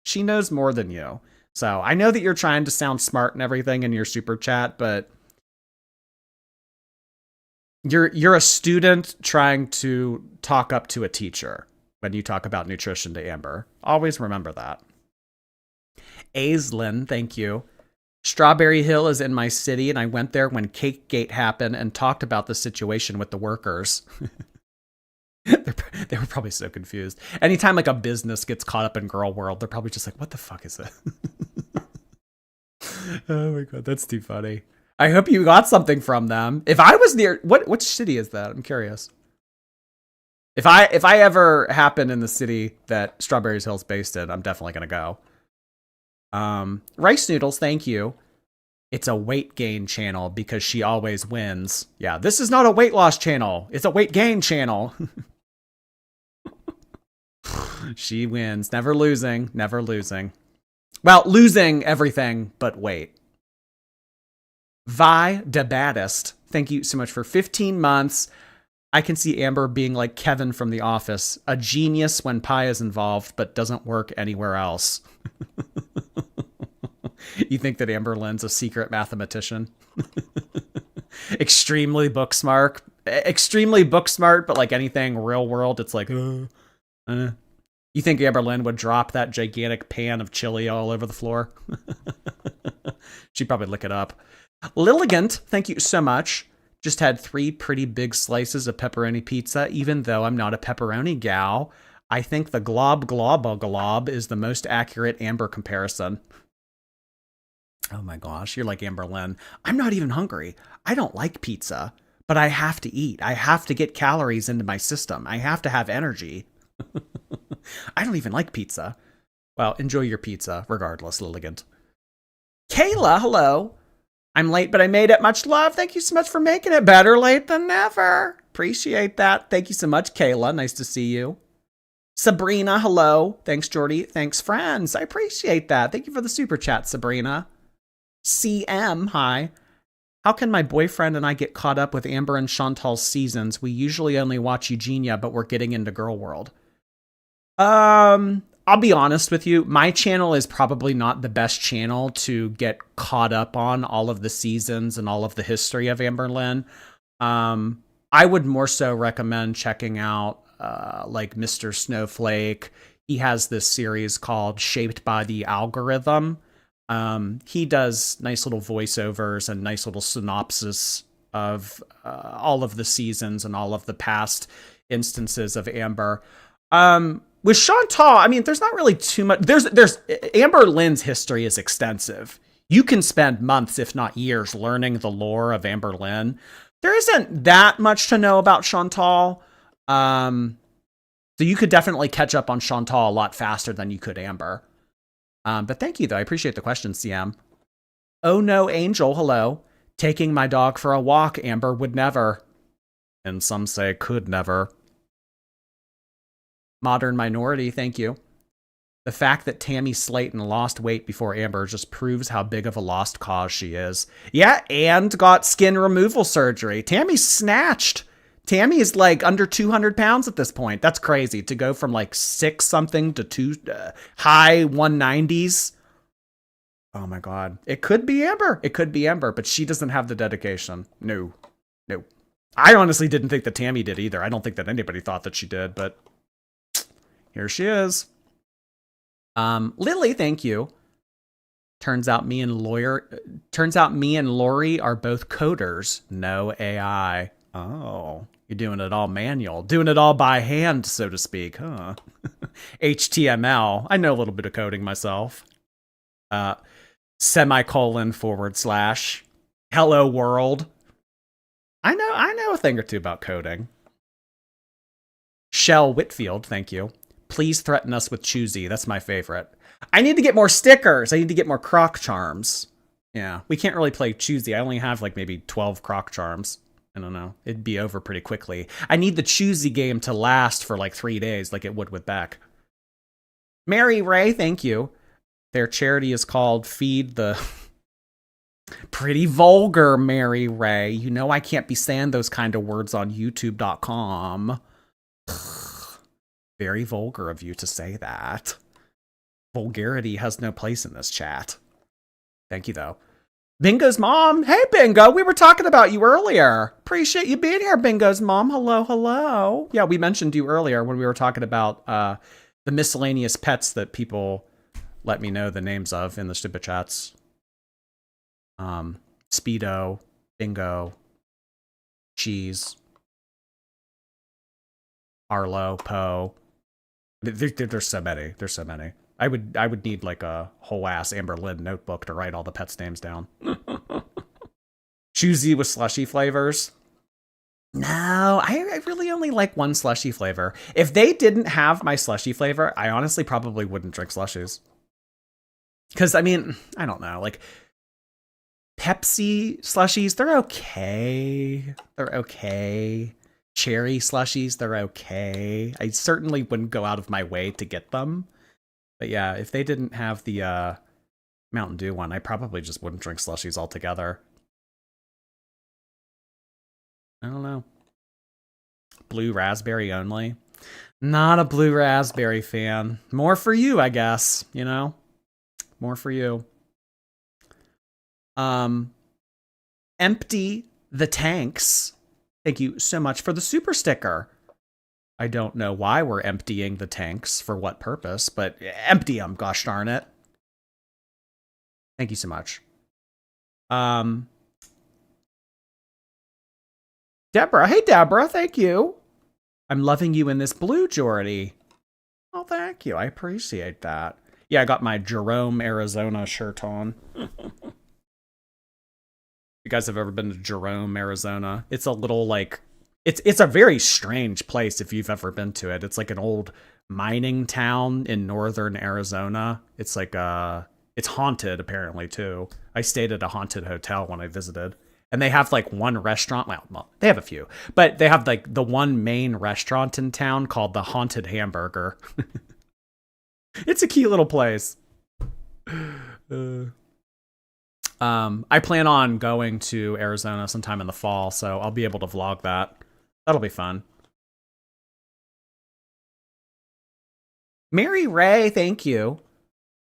She knows more than you. So I know that you're trying to sound smart and everything in your super chat, but you're a student trying to talk up to a teacher when you talk about nutrition to Amber. Always remember that. Aislinn, thank you. Strawberry Hill is in my city, and I went there when Cakegate happened and talked about the situation with the workers. They were probably so confused. Anytime like a business gets caught up in girl world, they're probably just like, what the fuck is it? Oh my god, that's too funny. I hope you got something from them. If I was near, which city is that? I'm curious. If I ever happen in the city that Strawberries Hill's based in, I'm definitely gonna go. Rice Noodles, thank you. It's a weight gain channel because she always wins. Yeah, this is not a weight loss channel. It's a weight gain channel. She wins. Never losing. Never losing. Well, losing everything but weight. Vi de Baddest, thank you so much for 15 months. I can see Amber being like Kevin from The Office, a genius when pie is involved, but doesn't work anywhere else. You think that Amberlynn's a secret mathematician? Extremely book smart, but like anything real world, it's like, You think Amberlynn would drop that gigantic pan of chili all over the floor? She'd probably lick it up. Lilligant, thank you so much. Just had 3 pretty big slices of pepperoni pizza, even though I'm not a pepperoni gal. I think the glob is the most accurate Amber comparison. Oh my gosh, you're like Amberlynn. I'm not even hungry. I don't like pizza, but I have to eat. I have to get calories into my system. I have to have energy. I don't even like pizza. Well, enjoy your pizza, regardless, Lilligant. Kayla, hello. I'm late, but I made it. Much love. Thank you so much for making it. Better late than never. Appreciate that. Thank you so much, Kayla. Nice to see you. Sabrina, hello. Thanks, Jordy. Thanks, friends. I appreciate that. Thank you for the super chat, Sabrina. CM, hi. How can my boyfriend and I get caught up with Amber and Chantal's seasons? We usually only watch Eugenia, but we're getting into Girl World. I'll be honest with you. My channel is probably not the best channel to get caught up on all of the seasons and all of the history of Amberlynn. I would more so recommend checking out like Mr. Snowflake. He has this series called Shaped by the Algorithm. He does nice little voiceovers and nice little synopsis of all of the seasons and all of the past instances of Amber. With Chantal, I mean, there's not really too much. There's Amberlynn's history is extensive. You can spend months, if not years, learning the lore of Amberlynn. There isn't that much to know about Chantal. So you could definitely catch up on Chantal a lot faster than you could Amber. But thank you, though. I appreciate the question, CM. Oh no, Angel, hello. Taking my dog for a walk, Amber would never. And some say could never. Modern Minority, thank you. The fact that Tammy Slaton lost weight before Amber just proves how big of a lost cause she is. Yeah, and got skin removal surgery. Tammy's snatched. Tammy is like under 200 pounds at this point. That's crazy to go from like 6 something to high 190s. Oh my God. It could be Amber. It could be Amber, but she doesn't have the dedication. No. I honestly didn't think that Tammy did either. I don't think that anybody thought that she did, but here she is. Lily, thank you. Turns out me and Lori are both coders. No AI. Oh, you're doing it all manual. Doing it all by hand, so to speak, huh? HTML. I know a little bit of coding myself. Semicolon / hello world. I know a thing or two about coding. Shell Whitfield, thank you. Please threaten us with Choosy. That's my favorite. I need to get more stickers. I need to get more croc charms. Yeah, we can't really play choosy. I only have like maybe 12 croc charms. I don't know. It'd be over pretty quickly. I need the choosy game to last for like 3 days like it would with Beck. Mary Ray, thank you. Their charity is called Feed the... Pretty vulgar, Mary Ray. You know I can't be saying those kind of words on YouTube.com. Very vulgar of you to say that. Vulgarity has no place in this chat. Thank you, though. Bingo's mom. Hey, Bingo. We were talking about you earlier. Appreciate you being here, Bingo's mom. Hello, hello. Yeah, we mentioned you earlier when we were talking about the miscellaneous pets that people let me know the names of in the stupid chats. Speedo, Bingo, Cheese, Arlo, Poe. There's so many. There's so many. I would need like a whole ass Amberlynn notebook to write all the pets' names down. Choosy with slushy flavors. No, I really only like one slushy flavor. If they didn't have my slushy flavor, I honestly probably wouldn't drink slushies. Because, I mean, I don't know. Like, Pepsi slushies, they're okay. They're okay. Cherry slushies, they're okay. I certainly wouldn't go out of my way to get them. But yeah, if they didn't have the Mountain Dew one, I probably just wouldn't drink slushies altogether. I don't know. Blue raspberry only. Not a blue raspberry fan. More for you, I guess, you know? More for you. Empty the tanks. Thank you so much for the super sticker. I don't know why we're emptying the tanks, for what purpose, but empty them, gosh darn it. Thank you so much. Deborah. Hey, Deborah. Thank you. I'm loving you in this blue, Jordy. Oh, thank you. I appreciate that. Yeah, I got my Jerome, Arizona shirt on. You guys have ever been to Jerome, Arizona? It's a little like... It's a very strange place if you've ever been to it. It's like an old mining town in northern Arizona. It's like it's haunted apparently too. I stayed at a haunted hotel when I visited. And they have like one restaurant, well, they have a few, but they have like the one main restaurant in town called the Haunted Hamburger. It's a cute little place. I plan on going to Arizona sometime in the fall, so I'll be able to vlog that. That'll be fun. Mary Ray, thank you.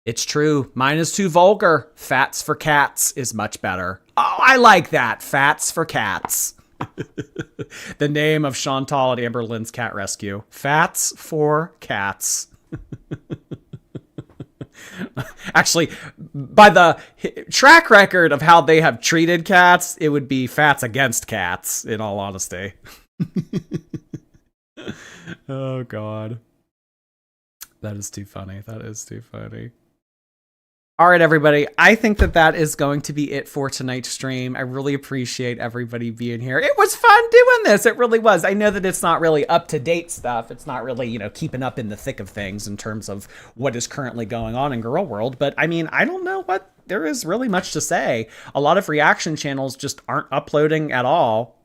It's true. Mine is too vulgar. Fats for cats is much better. Oh, I like that. Fats for cats. The name of Chantal at Amberlynn'S Cat Rescue. Fats for cats. Actually, by the track record of how they have treated cats, it would be fats against cats, in all honesty. Oh, God. That is too funny. That is too funny. All right, everybody. I think that is going to be it for tonight's stream. I really appreciate everybody being here. It was fun doing this. It really was. I know that it's not really up-to-date stuff. It's not really, keeping up in the thick of things in terms of what is currently going on in Girl World. But, I mean, I don't know what there is really much to say. A lot of reaction channels just aren't uploading at all.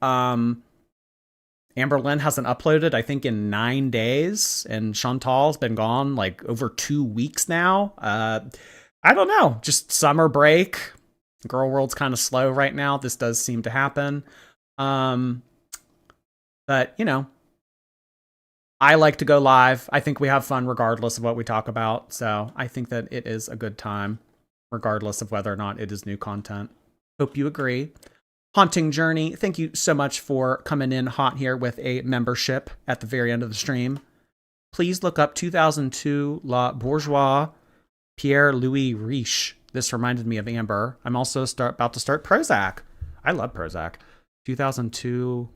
Amberlynn hasn't uploaded, I think, in 9 days. And Chantal's been gone, like, over 2 weeks now. I don't know, just summer break. Girl World's kind of slow right now. This does seem to happen. But, I like to go live. I think we have fun regardless of what we talk about. So I think that it is a good time, regardless of whether or not it is new content. Hope you agree. Haunting Journey, thank you so much for coming in hot here with a membership at the very end of the stream. Please look up 2002 La Bourgeois Pierre-Louis Riche. This reminded me of Amber. I'm also about to start Prozac. I love Prozac. 2002.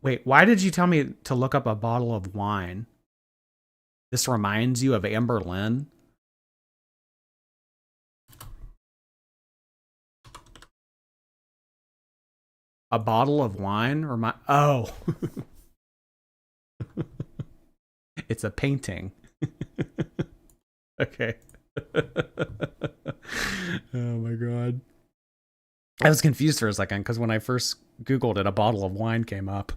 Wait, why did you tell me to look up a bottle of wine? This reminds you of Amberlynn? A bottle of wine? Oh. It's a painting. Okay. Oh my god. I was confused for a second because when I first Googled it, a bottle of wine came up.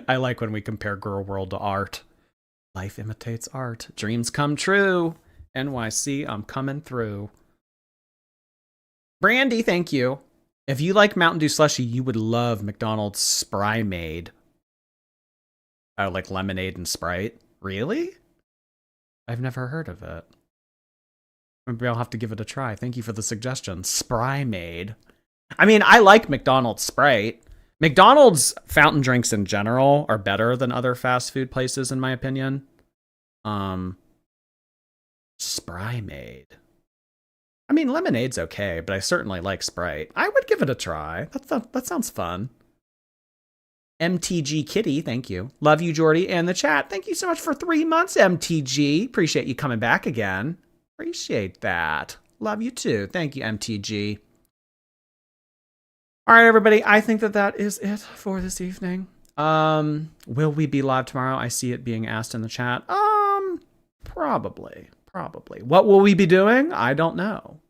I like when we compare Girl World to art. Life imitates art. Dreams come true. NYC, I'm coming through. Brandy, thank you. If you like Mountain Dew Slushy, you would love McDonald's Spry-Made. Oh, like lemonade and Sprite? Really? I've never heard of it. Maybe I'll have to give it a try. Thank you for the suggestion. Spry-Made. I mean, I like McDonald's Sprite. McDonald's fountain drinks in general are better than other fast food places, in my opinion. Spry-Made. I mean, lemonade's okay, but I certainly like Sprite. I would give it a try. That sounds fun. MTG Kitty, thank you. Love you, Jordy, and the chat. Thank you so much for 3 months, MTG. Appreciate you coming back again. Appreciate that. Love you too. Thank you, MTG. All right, everybody. I think that is it for this evening. Will we be live tomorrow? I see it being asked in the chat. Probably. What will we be doing? I don't know.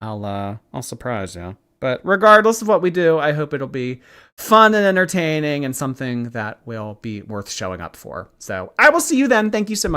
I'll surprise you. But regardless of what we do, I hope it'll be fun and entertaining and something that will be worth showing up for. So I will see you then. Thank you so much.